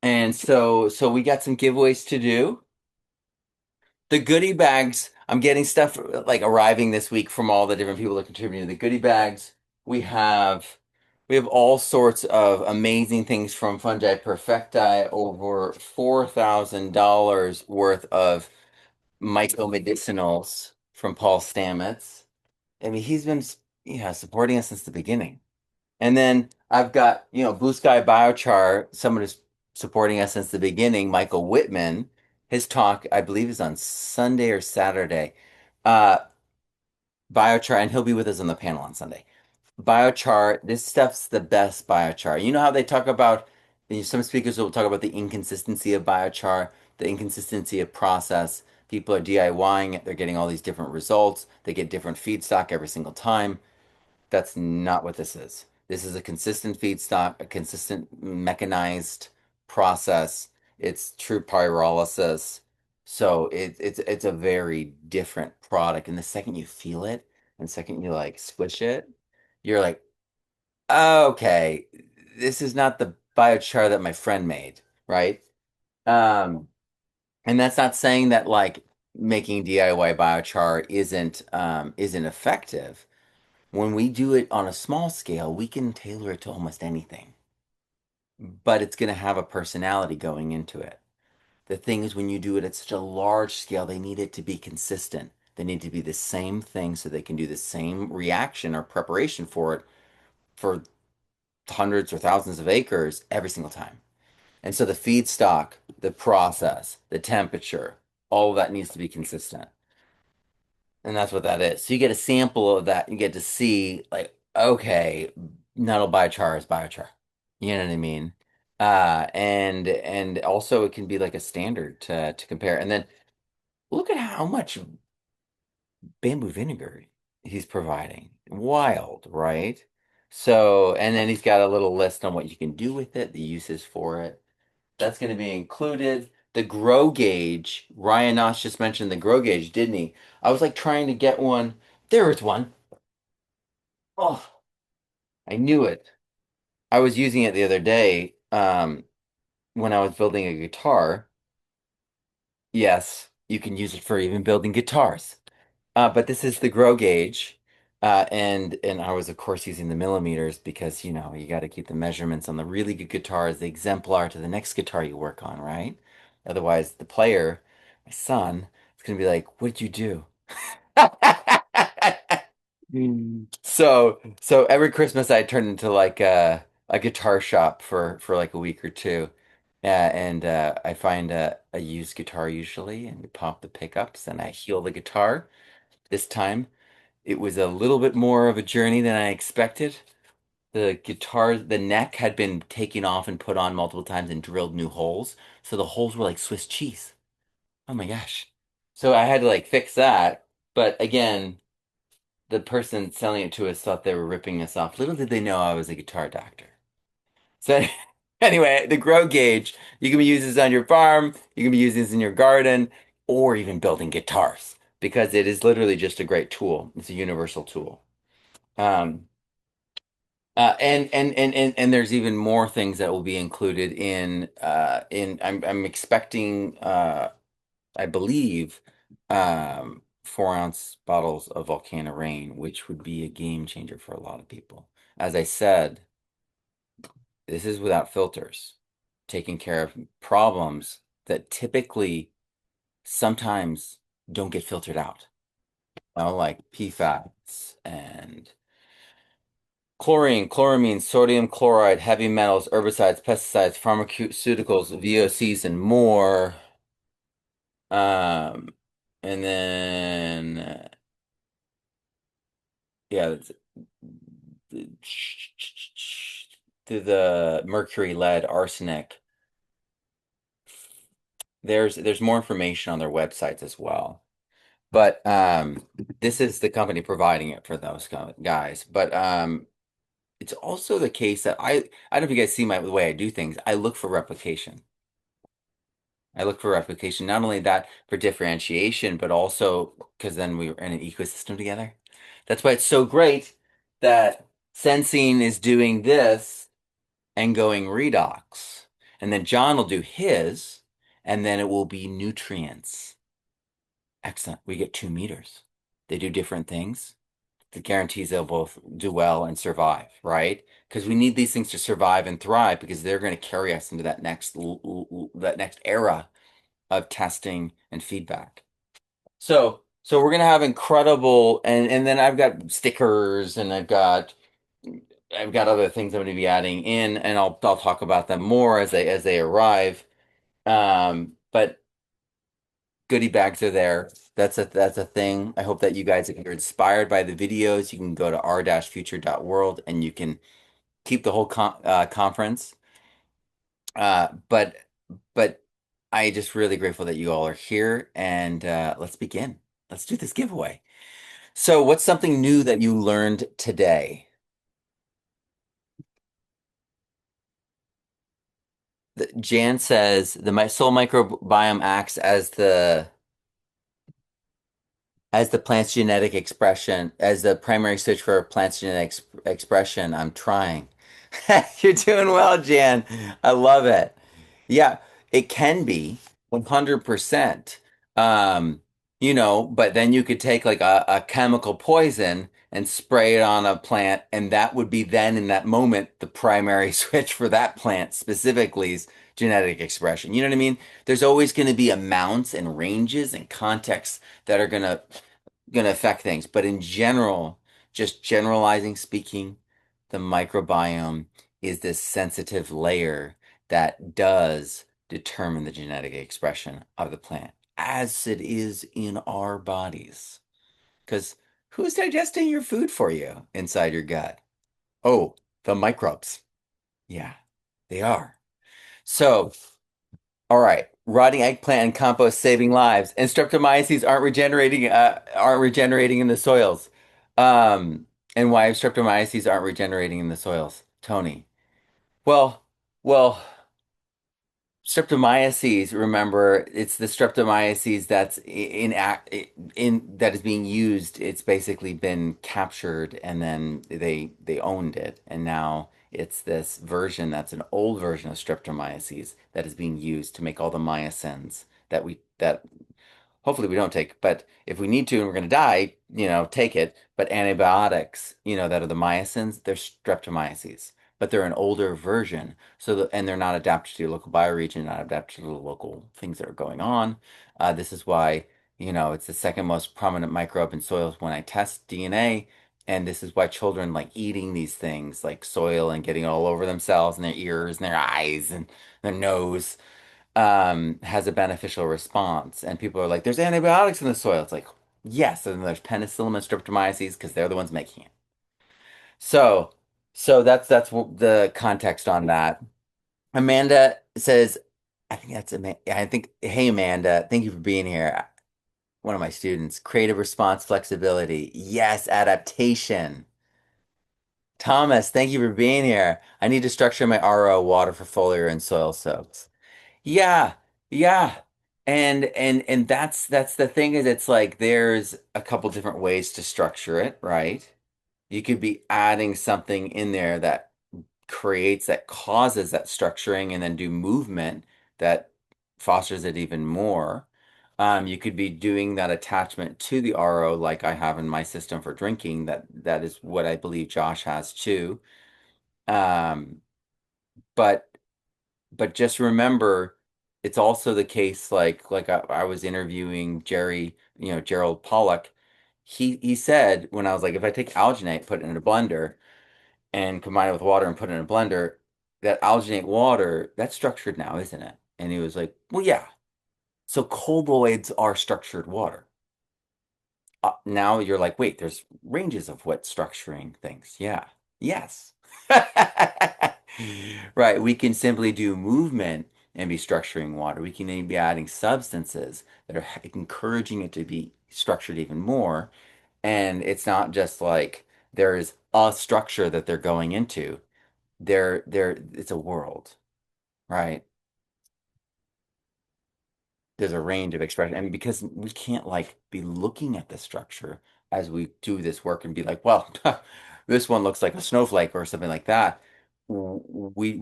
And so we got some giveaways to do. The goodie bags, I'm getting stuff like arriving this week from all the different people that contributed to the goodie bags. We have we have all sorts of amazing things from Fungi Perfecti, over $4,000 worth of myco-medicinals from Paul Stamets. I mean, he's been supporting us since the beginning. And then I've got, Blue Sky Biochar, someone who's supporting us since the beginning, Michael Whitman. His talk, I believe, is on Sunday or Saturday. Uh, Biochar, and he'll be with us on the panel on Sunday. Biochar, this stuff's the best biochar. You know how they talk about, some speakers will talk about the inconsistency of biochar, the inconsistency of process. People are DIYing it, they're getting all these different results, they get different feedstock every single time. That's not what this is. This is a consistent feedstock, a consistent mechanized process. It's true pyrolysis. So it's a very different product. And the second you feel it, and the second you like squish it, you're like, okay, this is not the biochar that my friend made, right? Um, and that's not saying that like making DIY biochar isn't effective. When we do it on a small scale, we can tailor it to almost anything, but it's going to have a personality going into it. The thing is, when you do it at such a large scale, they need it to be consistent. They need to be the same thing so they can do the same reaction or preparation for it for hundreds or thousands of acres every single time. And so the feedstock, the process, the temperature, all of that needs to be consistent. And that's what that is. So you get a sample of that. You get to see, like, okay, nettle biochar is biochar. You know what I mean? And also it can be like a standard to compare. And then look at how much bamboo vinegar he's providing. Wild, right? So, and then he's got a little list on what you can do with it, the uses for it. That's going to be included. The grow gauge, Ryan Naus just mentioned the grow gauge, didn't he? I was like trying to get one. There is one. Oh, I knew it. I was using it the other day, when I was building a guitar. Yes, you can use it for even building guitars. But this is the grow gauge. And I was of course using the millimeters because you got to keep the measurements on the really good guitars, the exemplar to the next guitar you work on, right? Otherwise, the player, my son, is gonna be like, "What did you do?" So every Christmas I turn into like a guitar shop for like a week or two. And I find a used guitar usually, and we pop the pickups and I heal the guitar. This time it was a little bit more of a journey than I expected. The guitar, the neck had been taken off and put on multiple times and drilled new holes. So the holes were like Swiss cheese. Oh my gosh. So I had to like fix that. But again, the person selling it to us thought they were ripping us off. Little did they know I was a guitar doctor. So anyway, the grow gauge, you can use this on your farm, you can be using this in your garden, or even building guitars because it is literally just a great tool. It's a universal tool. Um, and there's even more things that will be included in I'm expecting I believe 4-ounce bottles of Volcano Rain, which would be a game changer for a lot of people. As I said, this is without filters, taking care of problems that typically sometimes don't get filtered out. Like PFAS and chlorine, chloramine, sodium chloride, heavy metals, herbicides, pesticides, pharmaceuticals, VOCs, and more. Um, and then yeah, to the mercury, lead, arsenic. There's more information on their websites as well. But this is the company providing it for those guys. But it's also the case that I don't know if you guys see the way I do things. I look for replication. I look for replication, not only that for differentiation, but also because then we were in an ecosystem together. That's why it's so great that sensing is doing this and going redox. And then John will do his, and then it will be nutrients. Excellent. We get 2 meters. They do different things. That guarantees they'll both do well and survive, right? Because we need these things to survive and thrive because they're going to carry us into that next era of testing and feedback. So we're gonna have incredible and then I've got stickers and I've got other things I'm gonna be adding in and I'll talk about them more as they arrive. But goodie bags are there. That's a thing. I hope that you guys, if you're inspired by the videos, you can go to r-future.world and you can keep the whole conference. But I just really grateful that you all are here and let's begin. Let's do this giveaway. So, what's something new that you learned today? Jan says the soil microbiome acts as the plant's genetic expression, as the primary switch for plant's genetic expression. I'm trying. You're doing well, Jan. I love it. Yeah, it can be 100%. But then you could take like a chemical poison and spray it on a plant, and that would be then in that moment the primary switch for that plant specifically's genetic expression. You know what I mean? There's always going to be amounts and ranges and contexts that are going to affect things. But in general, just generalizing speaking, the microbiome is this sensitive layer that does determine the genetic expression of the plant, as it is in our bodies. Because who's digesting your food for you inside your gut? Oh, the microbes. Yeah, they are. So, all right, rotting eggplant and compost saving lives, and streptomyces aren't regenerating in the soils. And why streptomyces aren't regenerating in the soils, Tony? Well, well, streptomyces, remember, it's the streptomyces that's in that is being used. It's basically been captured and then they owned it. And now it's this version that's an old version of streptomyces that is being used to make all the mycins that hopefully we don't take, but if we need to and we're going to die, take it. But antibiotics, that are the mycins, they're streptomyces, but they're an older version. And they're not adapted to your local bioregion, not adapted to the local things that are going on. This is why, it's the second most prominent microbe in soils when I test DNA. And this is why children like eating these things like soil and getting all over themselves and their ears and their eyes and their nose has a beneficial response. And people are like, there's antibiotics in the soil. It's like, yes, and there's penicillin and streptomyces because they're the ones making it. So, that's the context on that. Amanda says, I think that's Amanda. I think, hey, Amanda, thank you for being here. One of my students, creative response flexibility. Yes, adaptation. Thomas, thank you for being here. I need to structure my RO water for foliar and soil soaks. Yeah, yeah. And that's the thing is it's like there's a couple different ways to structure it, right? You could be adding something in there that causes that structuring and then do movement that fosters it even more. You could be doing that attachment to the RO like I have in my system for drinking. That is what I believe Josh has too. Um, but just remember, it's also the case like I was interviewing Gerald Pollack. He said when I was like, if I take alginate, put it in a blender, and combine it with water and put it in a blender, that alginate water, that's structured now, isn't it? And he was like, well, yeah. So colloids are structured water. Now you're like, wait, there's ranges of what's structuring things. Yeah. Yes. Right. We can simply do movement and be structuring water. We can be adding substances that are encouraging it to be structured even more. And it's not just like there's a structure that they're going into. It's a world, right? There's a range of expression. And because we can't like be looking at the structure as we do this work and be like, well, this one looks like a snowflake or something like that. We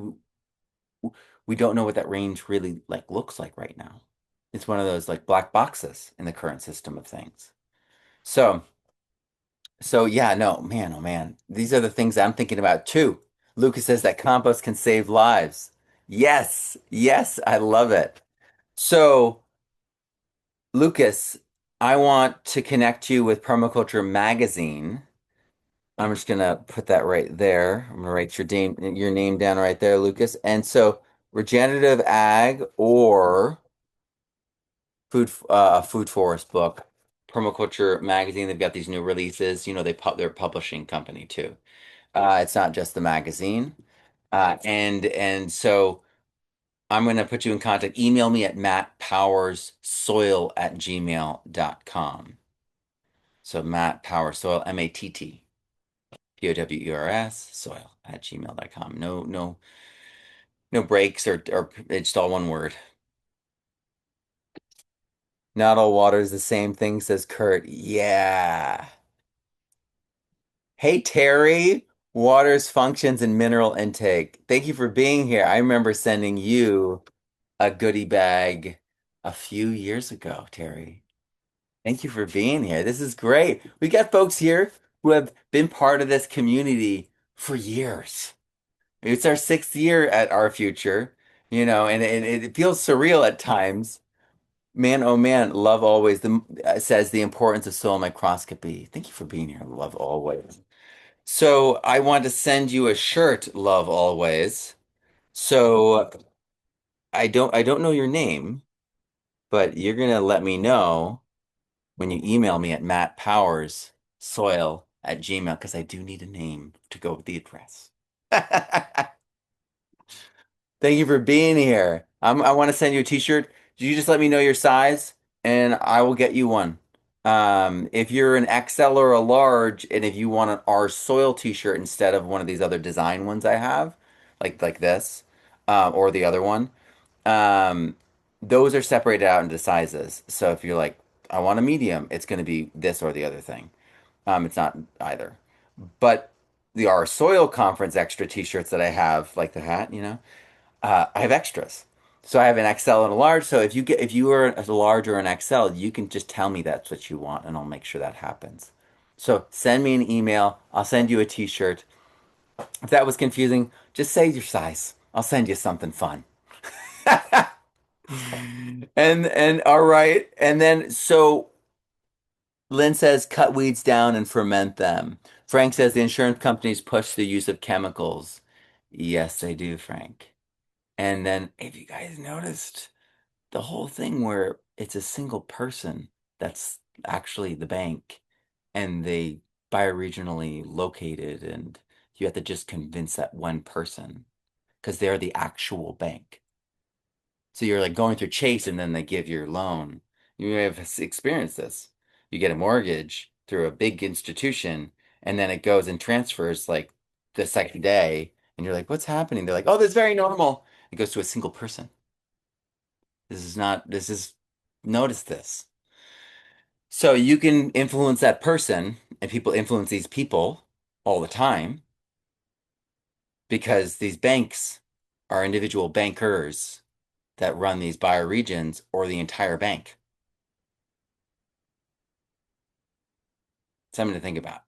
we don't know what that range really like looks like right now. It's one of those like black boxes in the current system of things. So, so yeah, no, man, oh man, these are the things I'm thinking about too. Lucas says that compost can save lives. Yes, yes, I love it. So, Lucas, I want to connect you with Permaculture Magazine. I'm just gonna put that right there. I'm gonna write your name down right there, Lucas. And so, regenerative ag or food forest book, Permaculture Magazine. They've got these new releases. You know, they're a publishing company too. It's not just the magazine. And so I'm going to put you in contact. Email me at mattpowerssoil@gmail.com. So Matt Powers Soil, MATTPOWERS soil@gmail.com. No breaks or it's just all one word. Not all water is the same thing, says Kurt. Yeah. Hey, Terry, water's functions and mineral intake. Thank you for being here. I remember sending you a goodie bag a few years ago, Terry. Thank you for being here. This is great. We got folks here who have been part of this community for years. It's our 6th year at Our Future, and it feels surreal at times. Man, oh man, love always says the importance of soil microscopy. Thank you for being here. Love always. So I want to send you a shirt, Love Always. So I don't know your name, but you're gonna let me know when you email me at mattpowerssoil@gmail because I do need a name to go with the address. Thank you for being here. I want to send you a t-shirt. You just let me know your size and I will get you one. If you're an XL or a large, and if you want an R soil t-shirt instead of one of these other design ones I have, like this, or the other one, um, those are separated out into sizes. So if you're like, I want a medium, it's going to be this or the other thing. It's not either. But the R Soil Conference extra t-shirts that I have, like the hat, I have extras. So I have an XL and a large. So if you are a large or an XL, you can just tell me that's what you want, and I'll make sure that happens. So send me an email. I'll send you a t-shirt. If that was confusing, just say your size. I'll send you something fun. And all right. And then so Lynn says cut weeds down and ferment them. Frank says the insurance companies push the use of chemicals. Yes, they do, Frank. And then if you guys noticed the whole thing where it's a single person that's actually the bank and they bioregionally located and you have to just convince that one person because they're the actual bank. So you're like going through Chase and then they give your loan. You may have experienced this. You get a mortgage through a big institution and then it goes and transfers like the second day and you're like, what's happening? They're like, oh, this is very normal. It goes to a single person. Notice this. So you can influence that person and people influence these people all the time because these banks are individual bankers that run these bioregions or the entire bank. Something to think about.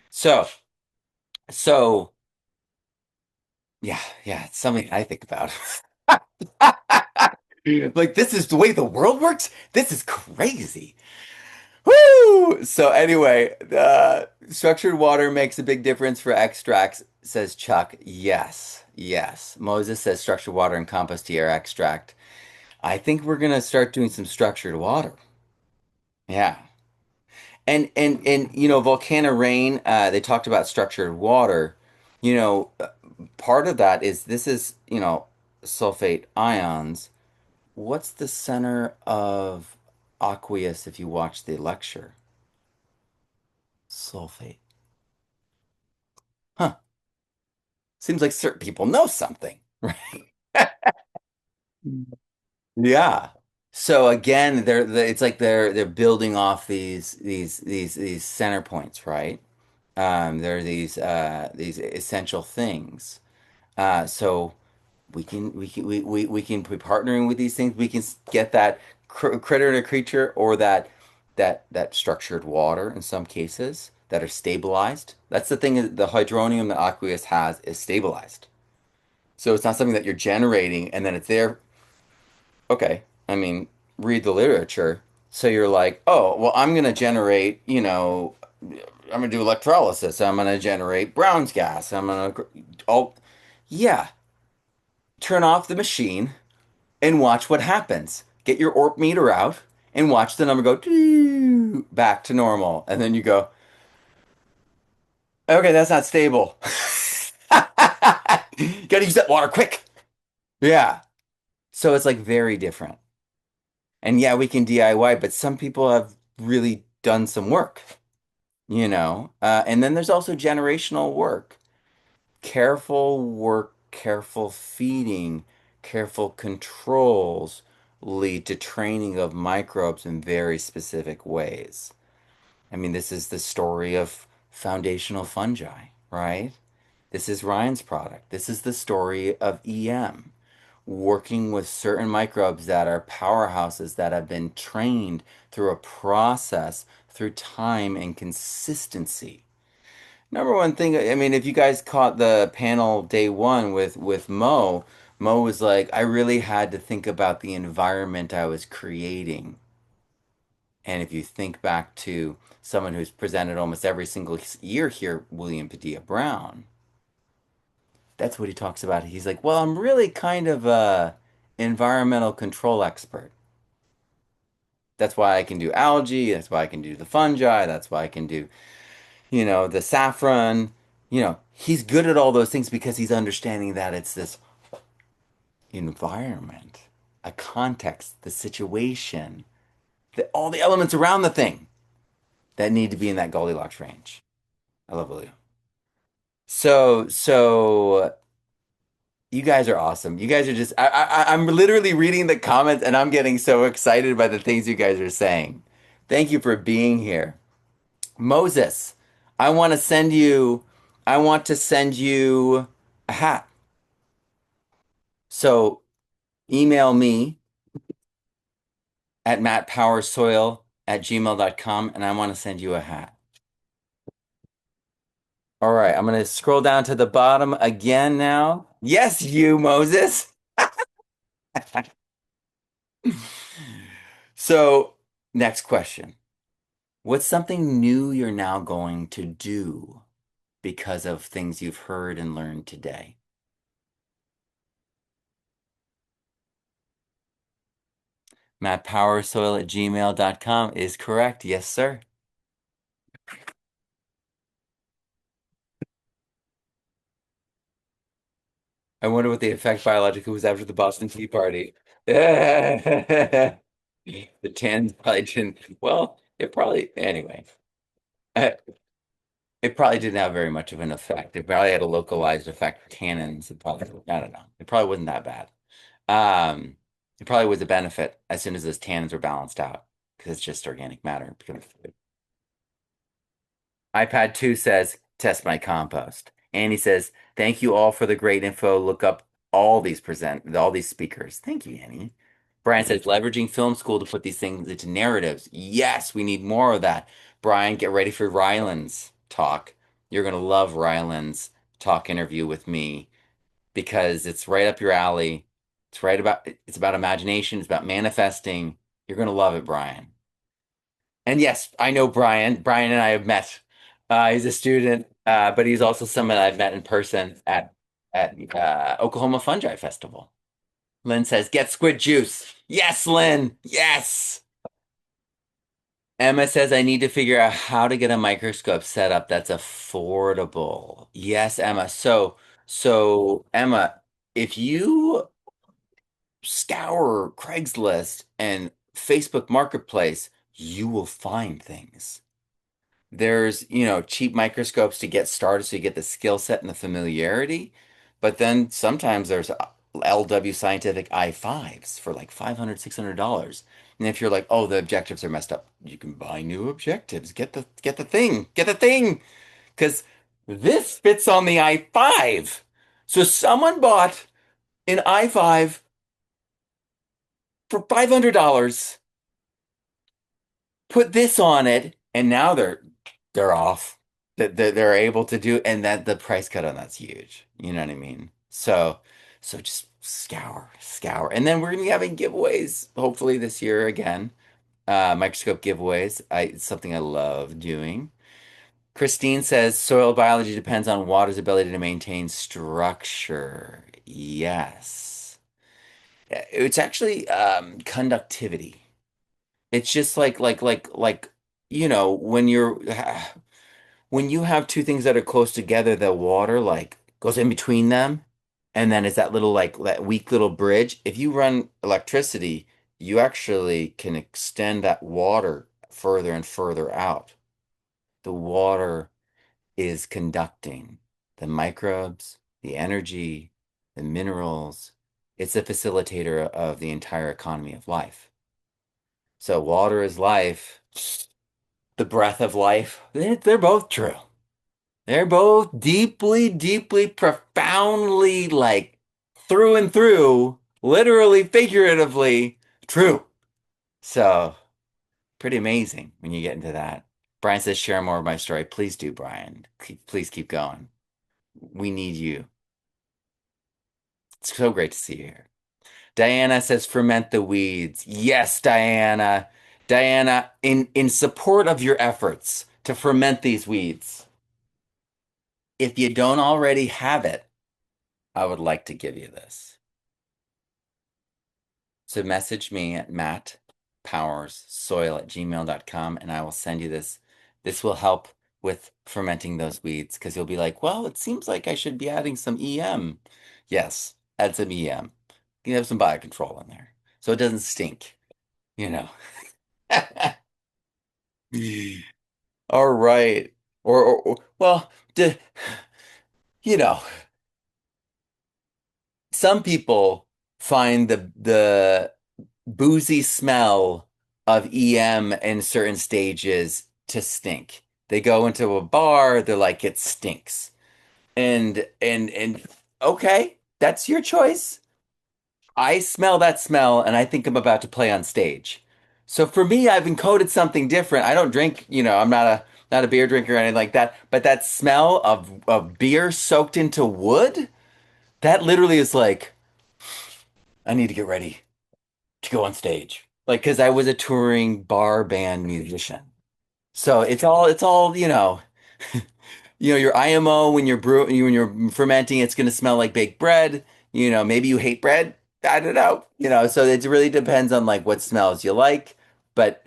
So, so yeah, it's something I think about. Like this is the way the world works. This is crazy. Woo! So anyway, structured water makes a big difference for extracts, says Chuck. Yes, yes. Moses says structured water and compost tea are extract. I think we're gonna start doing some structured water. Yeah. And Volcano Rain, they talked about structured water. You know, part of that is this is, sulfate ions. What's the center of aqueous if you watch the lecture. Sulfate. Huh. Seems like certain people know something, right? Yeah. So again, it's like they're building off these center points, right? There are these essential things. So we can be partnering with these things. We can get that critter and a creature, or that structured water in some cases that are stabilized. That's the thing. The hydronium that aqueous has is stabilized. So it's not something that you're generating and then it's there. Okay. I mean, read the literature. So you're like, oh, well, I'm going to generate, I'm going to do electrolysis. I'm going to generate Brown's gas. I'm going to, oh, yeah. Turn off the machine and watch what happens. Get your ORP meter out and watch the number go back to normal. And then you go, okay, that's not stable. Gotta use that water quick. Yeah. So it's like very different. And yeah, we can DIY, but some people have really done some work, And then there's also generational work. Careful work, careful feeding, careful controls lead to training of microbes in very specific ways. I mean, this is the story of foundational fungi, right? This is Ryan's product. This is the story of EM, working with certain microbes that are powerhouses that have been trained through a process, through time and consistency. Number one thing, I mean, if you guys caught the panel day one with Mo, Mo was like, I really had to think about the environment I was creating. And if you think back to someone who's presented almost every single year here, William Padilla Brown, that's what he talks about. He's like, well, I'm really kind of a environmental control expert. That's why I can do algae. That's why I can do the fungi. That's why I can do, the saffron. He's good at all those things because he's understanding that it's this environment, a context, the situation, all the elements around the thing that need to be in that Goldilocks range. I love William. So you guys are awesome. You guys are just I'm literally reading the comments and I'm getting so excited by the things you guys are saying. Thank you for being here. Moses, I want to send you I want to send you a hat. So email me at mattpowersoil@gmail.com and I want to send you a hat. All right, I'm going to scroll down to the bottom again now. Yes, you, Moses. So, next question. What's something new you're now going to do because of things you've heard and learned today? mattpowersoil@gmail.com is correct. Yes, sir. I wonder what the effect biologically was after the Boston Tea Party. The tans probably didn't. Well, it probably, anyway. Uh, It probably didn't have very much of an effect. It probably had a localized effect for tannins. It probably, I don't know. It probably wasn't that bad. It probably was a benefit as soon as those tannins were balanced out because it's just organic matter. iPad 2 says, test my compost. Annie says, thank you all for the great info. Look up all these speakers. Thank you, Annie. Brian says, leveraging film school to put these things into narratives. Yes, we need more of that. Brian, get ready for Ryland's talk. You're going to love Ryland's talk interview with me because it's right up your alley. It's about imagination. It's about manifesting. You're going to love it, Brian. And yes, I know Brian. Brian and I have met. He's a student, but he's also someone I've met in person at Oklahoma Fungi Festival. Lynn says, get squid juice. Yes, Lynn. Yes. Emma says, I need to figure out how to get a microscope set up that's affordable. Yes, Emma. So Emma, if you scour Craigslist and Facebook Marketplace, you will find things. There's, cheap microscopes to get started so you get the skill set and the familiarity. But then sometimes there's LW Scientific i5s for like $500, $600. And if you're like, oh, the objectives are messed up, you can buy new objectives. Get the thing. Because this fits on the i5. So someone bought an i5 for $500, put this on it, and now they're off. They're able to do, and that the price cut on that's huge. You know what I mean? So just scour, and then we're gonna be having giveaways hopefully this year again. Microscope giveaways. It's something I love doing. Christine says soil biology depends on water's ability to maintain structure. Yes. It's actually conductivity. It's just like when you have two things that are close together, the water like goes in between them, and then it's that little like that weak little bridge. If you run electricity, you actually can extend that water further and further out. The water is conducting the microbes, the energy, the minerals. It's a facilitator of the entire economy of life. So water is life, the breath of life. They're both true. They're both deeply, deeply, profoundly, like through and through, literally, figuratively true. So pretty amazing when you get into that. Brian says, share more of my story. Please do, Brian. Please keep going. We need you. It's so great to see you here. Diana says, ferment the weeds. Yes, Diana. Diana, in support of your efforts to ferment these weeds, if you don't already have it, I would like to give you this. So message me at mattpowerssoil@gmail.com and I will send you this. This will help with fermenting those weeds because you'll be like, well, it seems like I should be adding some EM. Yes, add some EM. You have some biocontrol in there so it doesn't stink, you know. All right. Well, you know, some people find the boozy smell of EM in certain stages to stink. They go into a bar, they're like, it stinks. And okay, that's your choice. I smell that smell and I think I'm about to play on stage. So for me, I've encoded something different. I don't drink, I'm not a beer drinker or anything like that, but that smell of beer soaked into wood, that literally is like, I need to get ready to go on stage. Like, because I was a touring bar band musician. So it's all, your IMO when you're fermenting, it's gonna smell like baked bread. Maybe you hate bread. I don't know. So it really depends on like what smells you like. But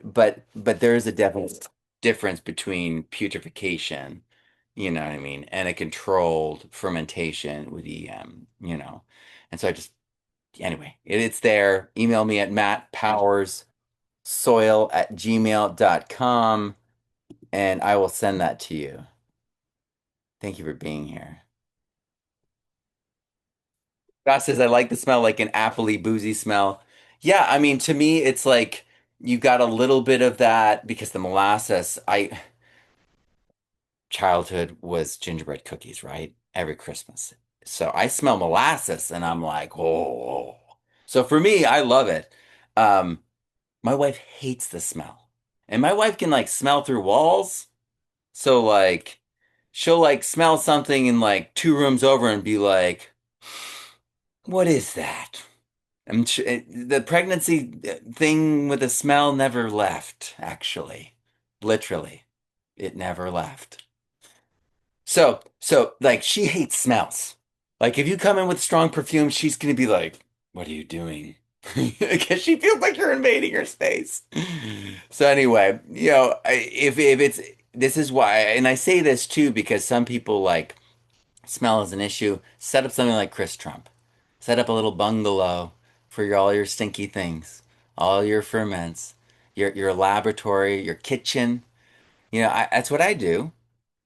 there is a definite difference between putrefaction, you know what I mean, and a controlled fermentation with EM. And so anyway, it's there. Email me at mattpowerssoil@gmail.com and I will send that to you. Thank you for being here. Scott says, I like the smell, like an appley, boozy smell. Yeah, I mean, to me, it's like you got a little bit of that because the molasses, childhood was gingerbread cookies, right? Every Christmas. So I smell molasses and I'm like, oh. So for me, I love it. Um, my wife hates the smell. And my wife can like smell through walls. So like she'll like smell something in like two rooms over and be like, what is that? The pregnancy thing with the smell never left, actually. Literally. It never left. So like she hates smells. Like if you come in with strong perfume, she's gonna be like, "What are you doing?" Because she feels like you're invading her space. So anyway, if it's this is why, and I say this too because some people like smell is an issue. Set up something like Chris Trump. Set up a little bungalow for all your stinky things. all your ferments, your laboratory, your kitchen. That's what I do.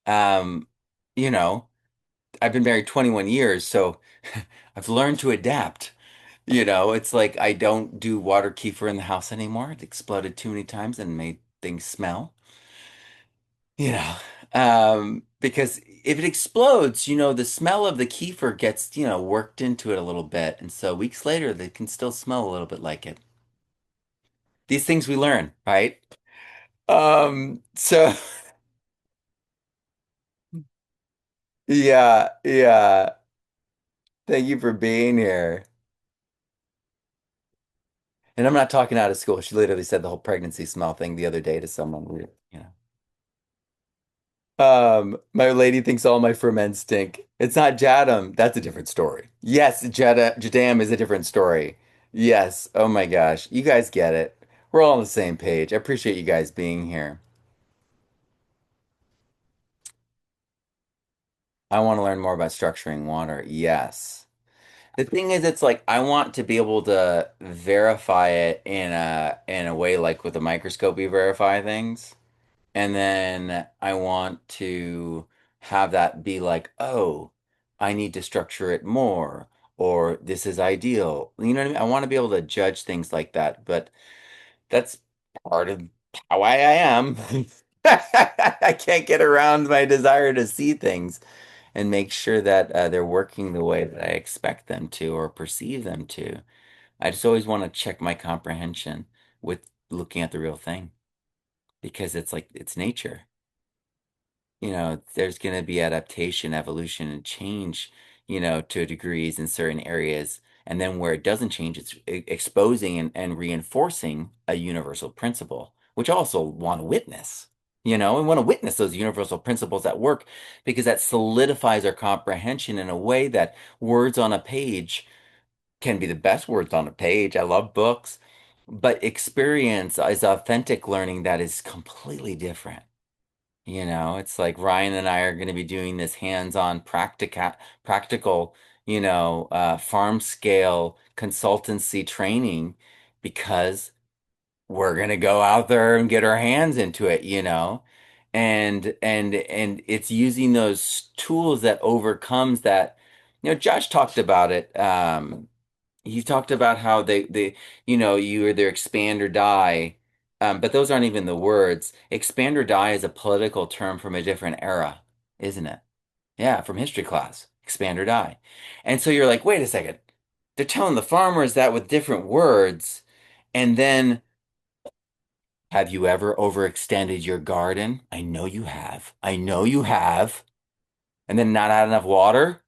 Um, you know, I've been married 21 years, so I've learned to adapt. It's like I don't do water kefir in the house anymore. It exploded too many times and made things smell. You know, because if it explodes, the smell of the kefir gets, worked into it a little bit. And so weeks later, they can still smell a little bit like it. These things we learn, right? So yeah, yeah. Thank you for being here. And I'm not talking out of school. She literally said the whole pregnancy smell thing the other day to someone. My lady thinks all my ferments stink. It's not Jadam. That's a different story. Yes, Jadam is a different story. Yes. Oh my gosh. You guys get it. We're all on the same page. I appreciate you guys being here. I want to learn more about structuring water. Yes. The thing is, it's like I want to be able to verify it in a way like with a microscope we verify things. And then I want to have that be like, oh, I need to structure it more, or this is ideal. You know what I mean? I want to be able to judge things like that, but that's part of how I am. I can't get around my desire to see things and make sure that they're working the way that I expect them to or perceive them to. I just always want to check my comprehension with looking at the real thing because it's like it's nature. There's going to be adaptation, evolution, and change, to degrees in certain areas. And then where it doesn't change, it's exposing and reinforcing a universal principle, which I also want to witness, and want to witness those universal principles at work because that solidifies our comprehension in a way that words on a page can be the best words on a page. I love books, but experience is authentic learning that is completely different. It's like Ryan and I are going to be doing this hands-on practical, farm scale consultancy training because we're going to go out there and get our hands into it. And it's using those tools that overcomes that. Josh talked about it. He talked about how you either expand or die, but those aren't even the words. Expand or die is a political term from a different era, isn't it? Yeah, from history class. Expand or die. And so you're like, wait a second. They're telling the farmers that with different words, and then have you ever overextended your garden? I know you have. I know you have. And then not had enough water?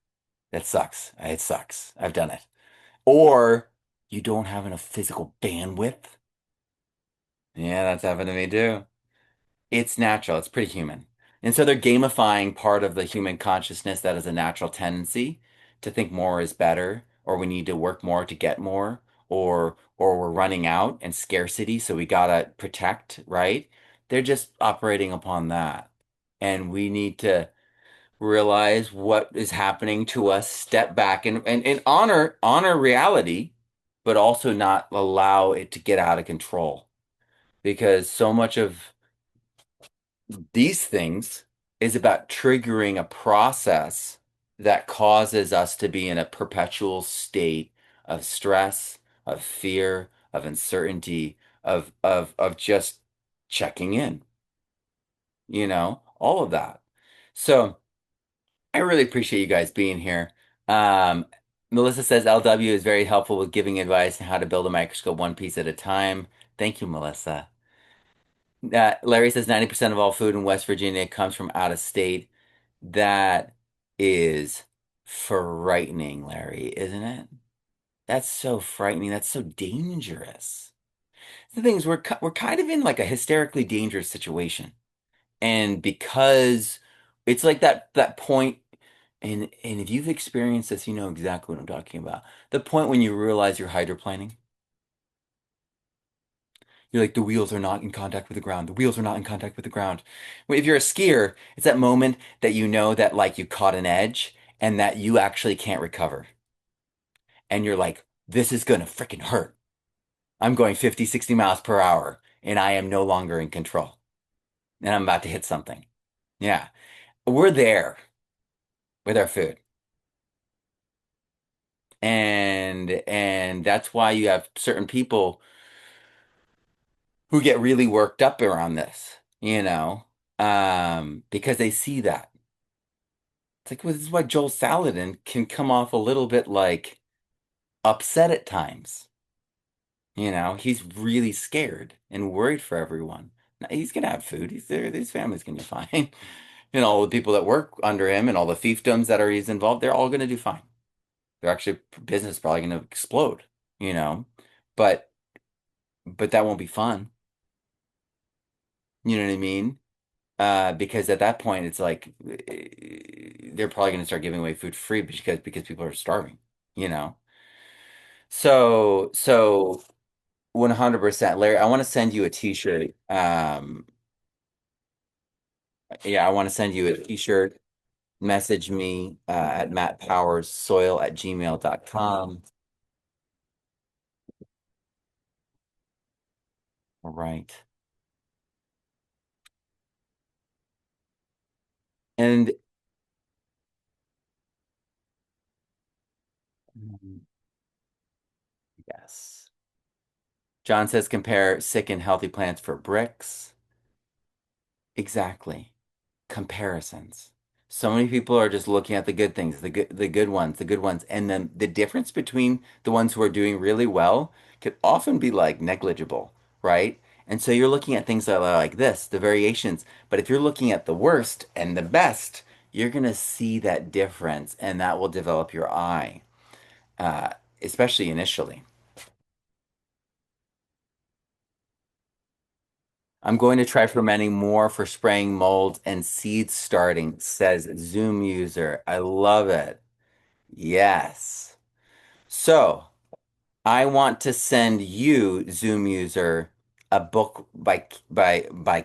That sucks. It sucks. I've done it. Or you don't have enough physical bandwidth. Yeah, that's happened to me too. It's natural, it's pretty human. And so they're gamifying part of the human consciousness that is a natural tendency to think more is better, or we need to work more to get more, or we're running out and scarcity, so we gotta protect, right? They're just operating upon that. And we need to realize what is happening to us, step back and honor reality, but also not allow it to get out of control. Because so much of these things is about triggering a process that causes us to be in a perpetual state of stress, of fear, of uncertainty, of just checking in, all of that. So I really appreciate you guys being here. Um, Melissa says LW is very helpful with giving advice on how to build a microscope one piece at a time. Thank you, Melissa. Larry says 90% of all food in West Virginia comes from out of state. That is frightening, Larry, isn't it? That's so frightening. That's so dangerous. The thing is, we're kind of in like a hysterically dangerous situation. And because it's like that point, and if you've experienced this, you know exactly what I'm talking about. The point when you realize you're hydroplaning. You're like, the wheels are not in contact with the ground. The wheels are not in contact with the ground. Well, if you're a skier, it's that moment that you know that like you caught an edge and that you actually can't recover. And you're like, this is gonna freaking hurt. I'm going 50, 60 miles per hour and I am no longer in control. And I'm about to hit something. Yeah. We're there with our food. And that's why you have certain people who get really worked up around this, because they see that. It's like, well, this is why Joel Salatin can come off a little bit like upset at times. He's really scared and worried for everyone. Now, he's gonna have food. He's there. His family's gonna be fine. All the people that work under him and all the fiefdoms that are he's involved, they're all gonna do fine. Their actually business is probably gonna explode, you know, but that won't be fun. You know what I mean? Because at that point, it's like they're probably gonna start giving away food free because people are starving. You know. So 100%, Larry. I want to send you a t-shirt. Yeah, I want to send you a t-shirt. Message me at mattpowerssoil@gmail.com. All right. And yes. John says compare sick and healthy plants for bricks. Exactly. Comparisons. So many people are just looking at the good things, the good ones. And then the difference between the ones who are doing really well could often be like negligible, right? And so you're looking at things that are like this, the variations. But if you're looking at the worst and the best, you're going to see that difference and that will develop your eye, uh, especially initially. I'm going to try fermenting more for spraying molds and seed starting, says Zoom user. I love it. Yes. So I want to send you, Zoom user, a book by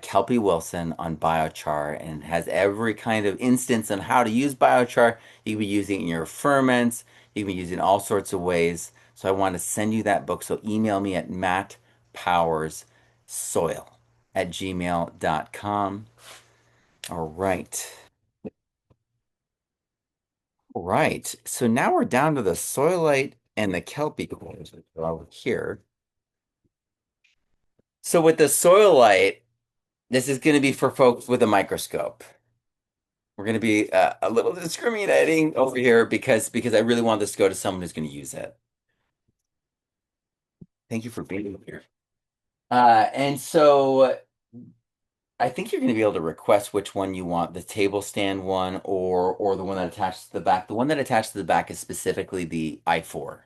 Kelpie Wilson on biochar and has every kind of instance on how to use biochar. You can be using it in your ferments. You can be using all sorts of ways. So I want to send you that book. So email me at mattpowerssoil@gmail.com. All right. All right. So now we're down to the soilite and the Kelpie cores, which are over here. So with the soilite, this is going to be for folks with a microscope. We're going to be a little discriminating over here because I really want this to go to someone who's going to use it. Thank you for being here. And so I think you're going to be able to request which one you want, the table stand one or the one that attaches to the back. The one that attaches to the back is specifically the i4.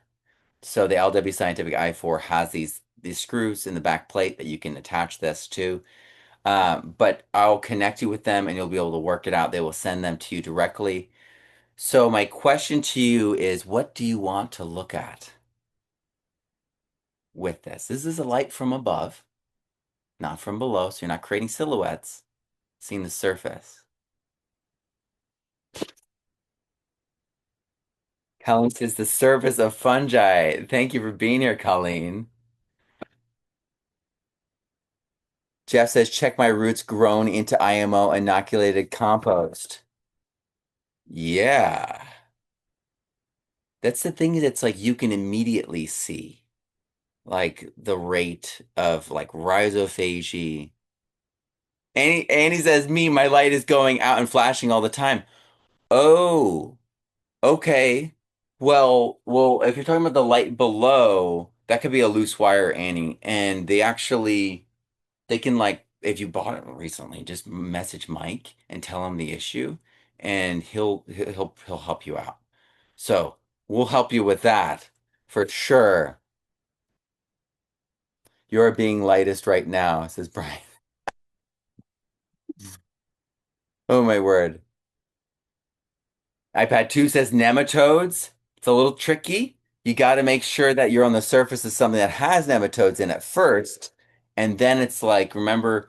So the LW Scientific i4 has these screws in the back plate that you can attach this to. But I'll connect you with them and you'll be able to work it out. They will send them to you directly. So my question to you is, what do you want to look at with this? This is a light from above, not from below, so you're not creating silhouettes, seeing the surface. Colleen says the surface of fungi. Thank you for being here, Colleen. Jeff says, check my roots grown into IMO inoculated compost. Yeah. That's the thing that's like you can immediately see like the rate of like rhizophagy. Annie says, me, my light is going out and flashing all the time. Oh, okay. Well, if you're talking about the light below, that could be a loose wire, Annie. And they can like, if you bought it recently, just message Mike and tell him the issue, and he'll help you out. So we'll help you with that for sure. You're being lightest right now, says Brian. Oh my word. iPad 2 says nematodes. It's a little tricky. You got to make sure that you're on the surface of something that has nematodes in it first. And then it's like, remember,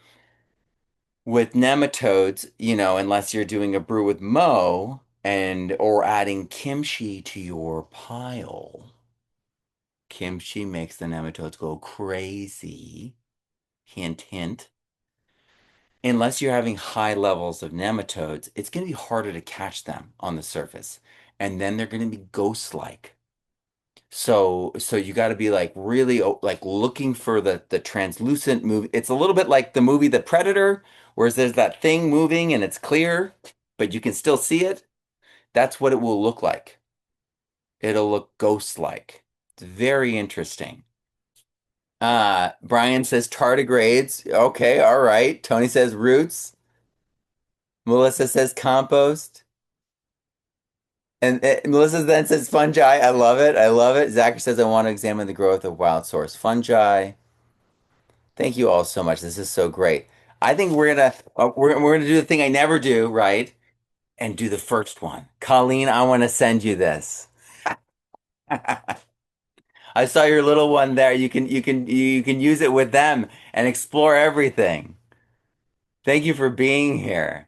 with nematodes, unless you're doing a brew with Mo or adding kimchi to your pile. kimchi makes the nematodes go crazy. Hint, hint. Unless you're having high levels of nematodes, it's going to be harder to catch them on the surface. And then they're going to be ghost-like. So you got to be like really like looking for the translucent move. It's a little bit like the movie The Predator, where there's that thing moving and it's clear, but you can still see it. That's what it will look like. It'll look ghost-like. It's very interesting. Brian says tardigrades. Okay, all right. Tony says roots. Melissa says compost. And Melissa then says fungi. I love it. I love it. Zachary says I want to examine the growth of wild source fungi. Thank you all so much. This is so great. I think we're gonna do the thing I never do, right? And do the first one. Colleen, I want to send you this. I saw your little one there. You can use it with them and explore everything. Thank you for being here.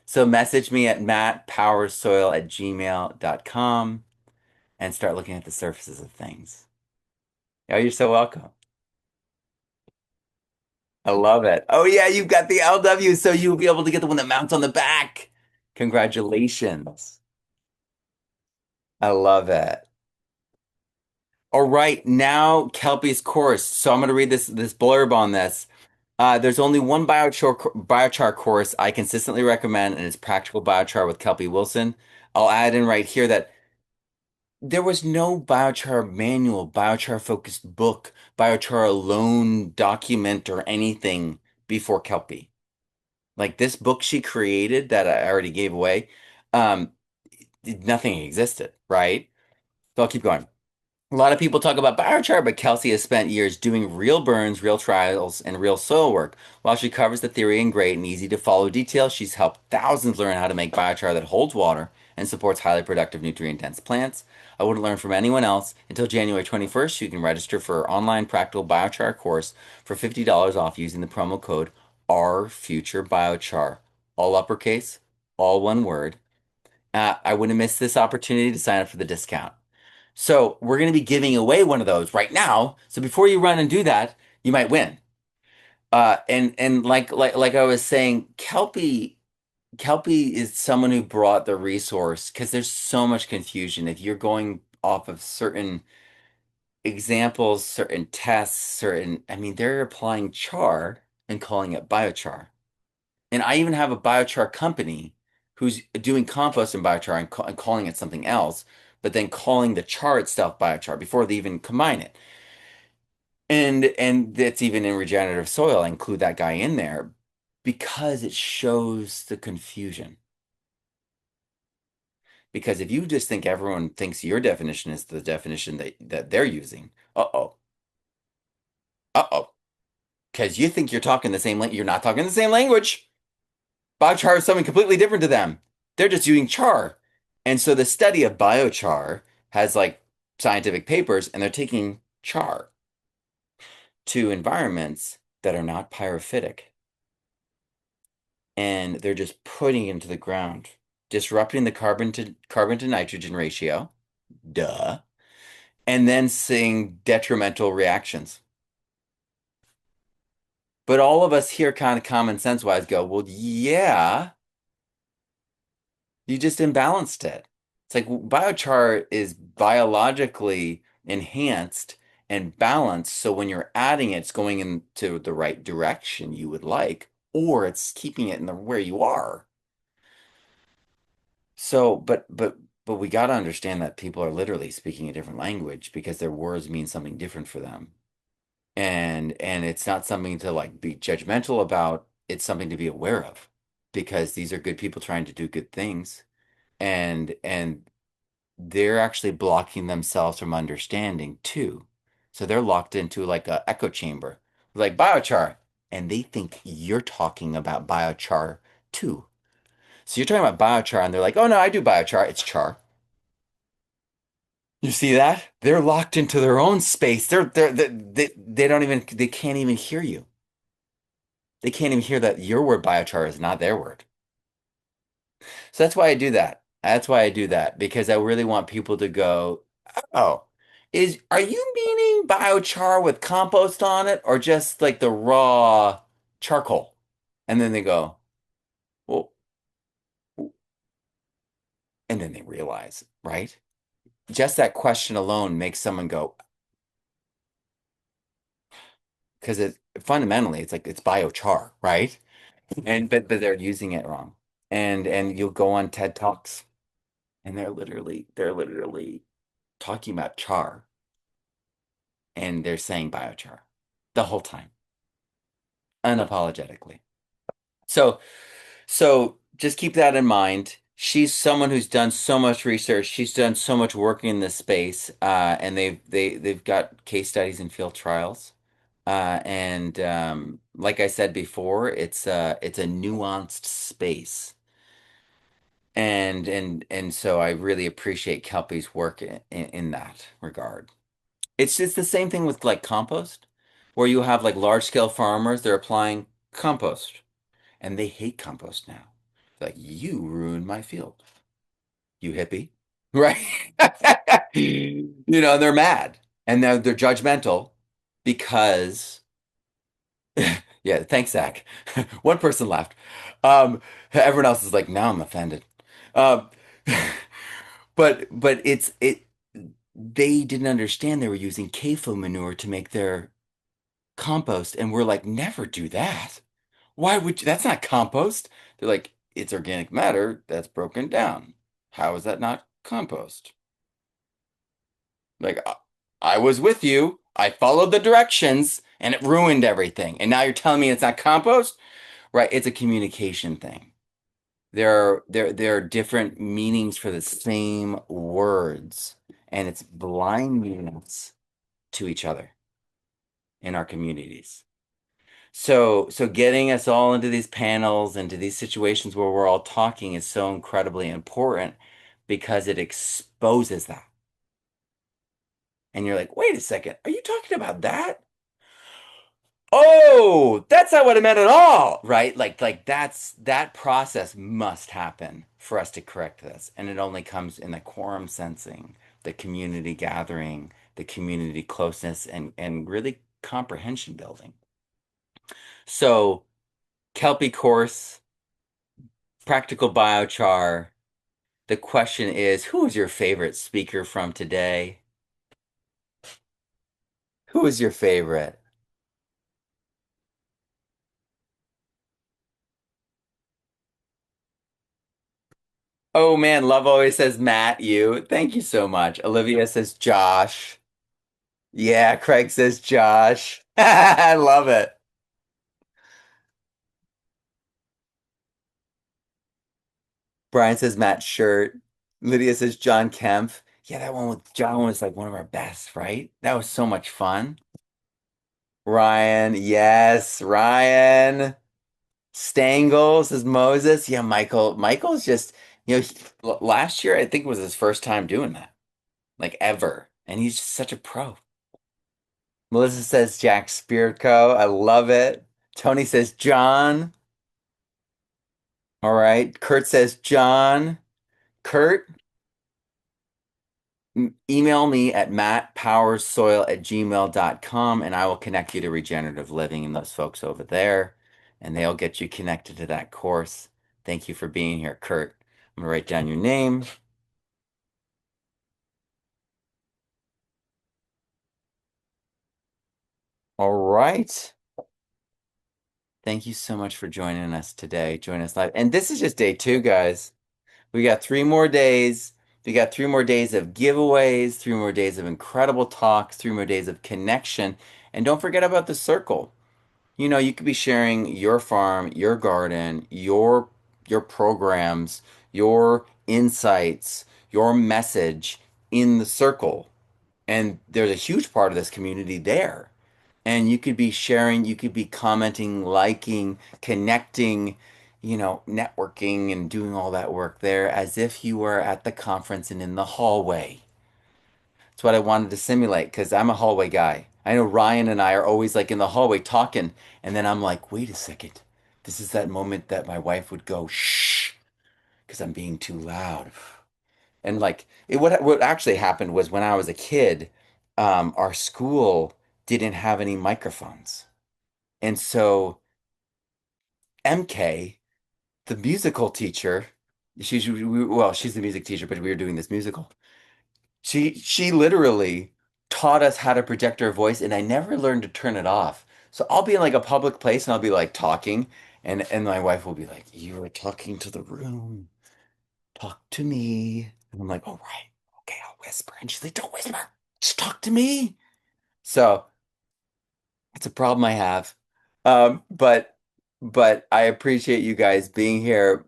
So message me at mattpowersoil@gmail.com and start looking at the surfaces of things. Oh, you're so welcome. I love it. Oh yeah, you've got the LW, so you'll be able to get the one that mounts on the back. Congratulations. I love it. All right, now Kelpie's course. So I'm going to read this blurb on this. There's only one biochar course I consistently recommend, and it's Practical Biochar with Kelpie Wilson. I'll add in right here that there was no biochar manual, biochar focused book, biochar alone document, or anything before Kelpie. Like this book she created that I already gave away, um, nothing existed, right? So I'll keep going. A lot of people talk about biochar, but Kelsey has spent years doing real burns, real trials, and real soil work. While she covers the theory in great and easy to follow details, she's helped thousands learn how to make biochar that holds water and supports highly productive nutrient-dense plants. I wouldn't learn from anyone else until January 21st. You can register for our online practical biochar course for $50 off using the promo code OurFutureBiochar. All uppercase, all one word. I wouldn't miss this opportunity to sign up for the discount. So we're going to be giving away one of those right now. So before you run and do that, you might win. And like I was saying, Kelpie is someone who brought the resource because there's so much confusion. If you're going off of certain examples, certain tests, I mean, they're applying char and calling it biochar. And I even have a biochar company who's doing compost and biochar and calling it something else, but then calling the char itself biochar before they even combine it. And that's even in regenerative soil. I include that guy in there because it shows the confusion. Because if you just think everyone thinks your definition is the definition that they're using, uh-oh. Uh-oh. Because you think you're talking the same language, you're not talking the same language. Biochar is something completely different to them. They're just using char. And so the study of biochar has like scientific papers, and they're taking char to environments that are not pyrophytic. And they're just putting it into the ground, disrupting the carbon to nitrogen ratio, duh, and then seeing detrimental reactions. But all of us here kind of common sense wise go, well, yeah, you just imbalanced it. It's like biochar is biologically enhanced and balanced. So when you're adding it, it's going into the right direction you would like, or it's keeping it in the where you are. So, but we got to understand that people are literally speaking a different language because their words mean something different for them. And it's not something to like be judgmental about. It's something to be aware of because these are good people trying to do good things. And they're actually blocking themselves from understanding too. So they're locked into like a echo chamber, like biochar, and they think you're talking about biochar too. So you're talking about biochar, and they're like, "Oh no, I do biochar. It's char." You see that? They're locked into their own space. They don't even they can't even hear you. They can't even hear that your word biochar is not their word. So that's why I do that. That's why I do that because I really want people to go, oh. Are you meaning biochar with compost on it or just like the raw charcoal? And then they go, well, and then they realize, right? Just that question alone makes someone go, because it fundamentally it's like it's biochar, right? And but they're using it wrong. And you'll go on TED Talks and they're literally talking about char and they're saying biochar the whole time, unapologetically. So so just keep that in mind. She's someone who's done so much research. She's done so much work in this space, and they've got case studies and field trials. And like I said before, it's a nuanced space. And so I really appreciate Kelpie's work in that regard. It's just the same thing with like compost, where you have like large scale farmers, they're applying compost and they hate compost now. They're like, you ruined my field, you hippie. Right? They're mad and they're judgmental because yeah, thanks, Zach. One person laughed. Everyone else is like, now I'm offended. Um, but they didn't understand they were using CAFO manure to make their compost, and we're like, never do that. Why would you? That's not compost. They're like, it's organic matter that's broken down. How is that not compost? Like, I was with you. I followed the directions and it ruined everything. And now you're telling me it's not compost? Right, it's a communication thing. There are different meanings for the same words, and it's blinding us to each other in our communities. So getting us all into these panels, into these situations where we're all talking is so incredibly important because it exposes that. And you're like, wait a second, are you talking about that? Oh, that's not what I meant at all, right? Like that process must happen for us to correct this. And it only comes in the quorum sensing, the community gathering, the community closeness, and really comprehension building. So Kelpie course, practical biochar. The question is, who is your favorite speaker from today? Who is your favorite? Oh man, Love always says Matt, you. Thank you so much. Olivia says Josh. Yeah, Craig says Josh. I love it. Brian says Matt Shirt. Lydia says John Kemp. Yeah, that one with John was like one of our best, right? That was so much fun. Ryan, yes, Ryan. Stangl says Moses. Yeah, Michael. Michael's just, last year I think was his first time doing that, like ever. And he's just such a pro. Melissa says Jack Spirko. I love it. Tony says John. All right. Kurt says John. Kurt, email me at mattpowerssoil@gmail.com and I will connect you to Regenerative Living and those folks over there, and they'll get you connected to that course. Thank you for being here, Kurt. I'm gonna write down your name. All right. Thank you so much for joining us today. Join us live. And this is just day 2, guys. We got 3 more days. We got 3 more days of giveaways, 3 more days of incredible talks, 3 more days of connection. And don't forget about the circle. You could be sharing your farm, your garden, your programs, your insights, your message in the circle. And there's a huge part of this community there. And you could be sharing, you could be commenting, liking, connecting, networking and doing all that work there as if you were at the conference and in the hallway. That's what I wanted to simulate because I'm a hallway guy. I know Ryan and I are always like in the hallway talking, and then I'm like, wait a second. This is that moment that my wife would go, shh, because I'm being too loud. And like what actually happened was when I was a kid, our school didn't have any microphones. And so MK, the musical teacher, she's the music teacher, but we were doing this musical. She literally taught us how to project our voice, and I never learned to turn it off. So I'll be in like a public place and I'll be like talking, and my wife will be like, "You are talking to the room. Talk to me." And I'm like, "All right, okay, I'll whisper." And she's like, "Don't whisper. Just talk to me." So it's a problem I have. But I appreciate you guys being here.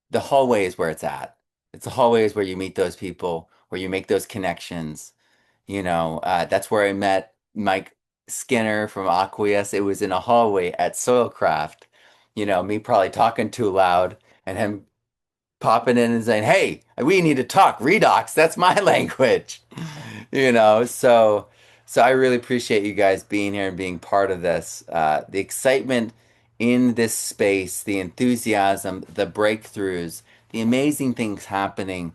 The hallway is where it's at. It's the hallway is where you meet those people, where you make those connections. That's where I met Mike Skinner from Aqueous. It was in a hallway at Soilcraft. Me probably talking too loud and him popping in and saying, "Hey, we need to talk redox. That's my language." So I really appreciate you guys being here and being part of this. The excitement in this space, the enthusiasm, the breakthroughs, the amazing things happening.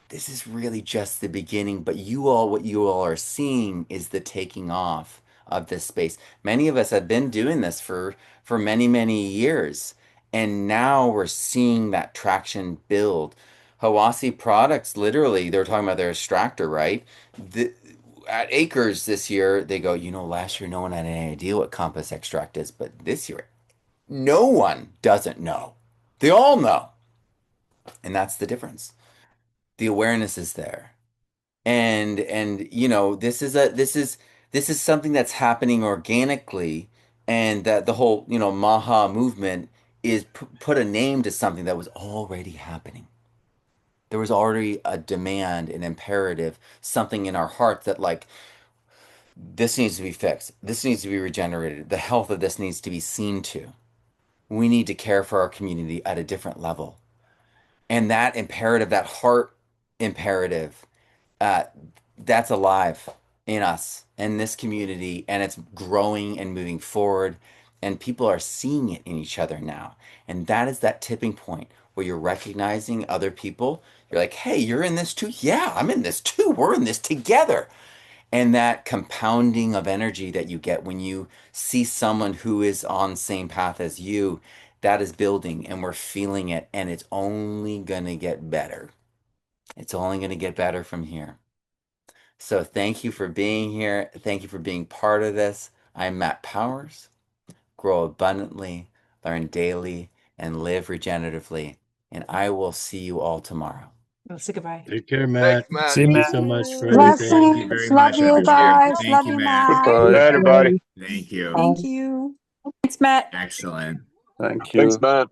This is really just the beginning, but what you all are seeing is the taking off of this space. Many of us have been doing this for many, many years, and now we're seeing that traction build. Hawassi Products, literally, they're talking about their extractor, right? At Acres this year, they go, last year no one had any idea what compass extract is, but this year, no one doesn't know. They all know. And that's the difference. The awareness is there. And this is something that's happening organically, and that the whole Maha movement is put a name to something that was already happening. There was already a demand, an imperative, something in our heart that like this needs to be fixed, this needs to be regenerated, the health of this needs to be seen to. We need to care for our community at a different level. And that imperative, that heart imperative, uh, that's alive in us, in this community, and it's growing and moving forward, and people are seeing it in each other now. And that is that tipping point where you're recognizing other people. You're like, "Hey, you're in this too." "Yeah, I'm in this too. We're in this together." And that compounding of energy that you get when you see someone who is on the same path as you, that is building, and we're feeling it, and it's only going to get better. It's only going to get better from here. So thank you for being here. Thank you for being part of this. I'm Matt Powers. Grow abundantly, learn daily, and live regeneratively. And I will see you all tomorrow. Oh, say goodbye. Take care, Matt. See you, Thank you Matt. so much for everything. Thank you very Love much, you everyone. guys. Thank Love you, you, Matt. Matt. Goodbye. Bye, everybody. Thank you. Thank you. Thanks, Matt. Excellent. Thank Thanks, you. Matt.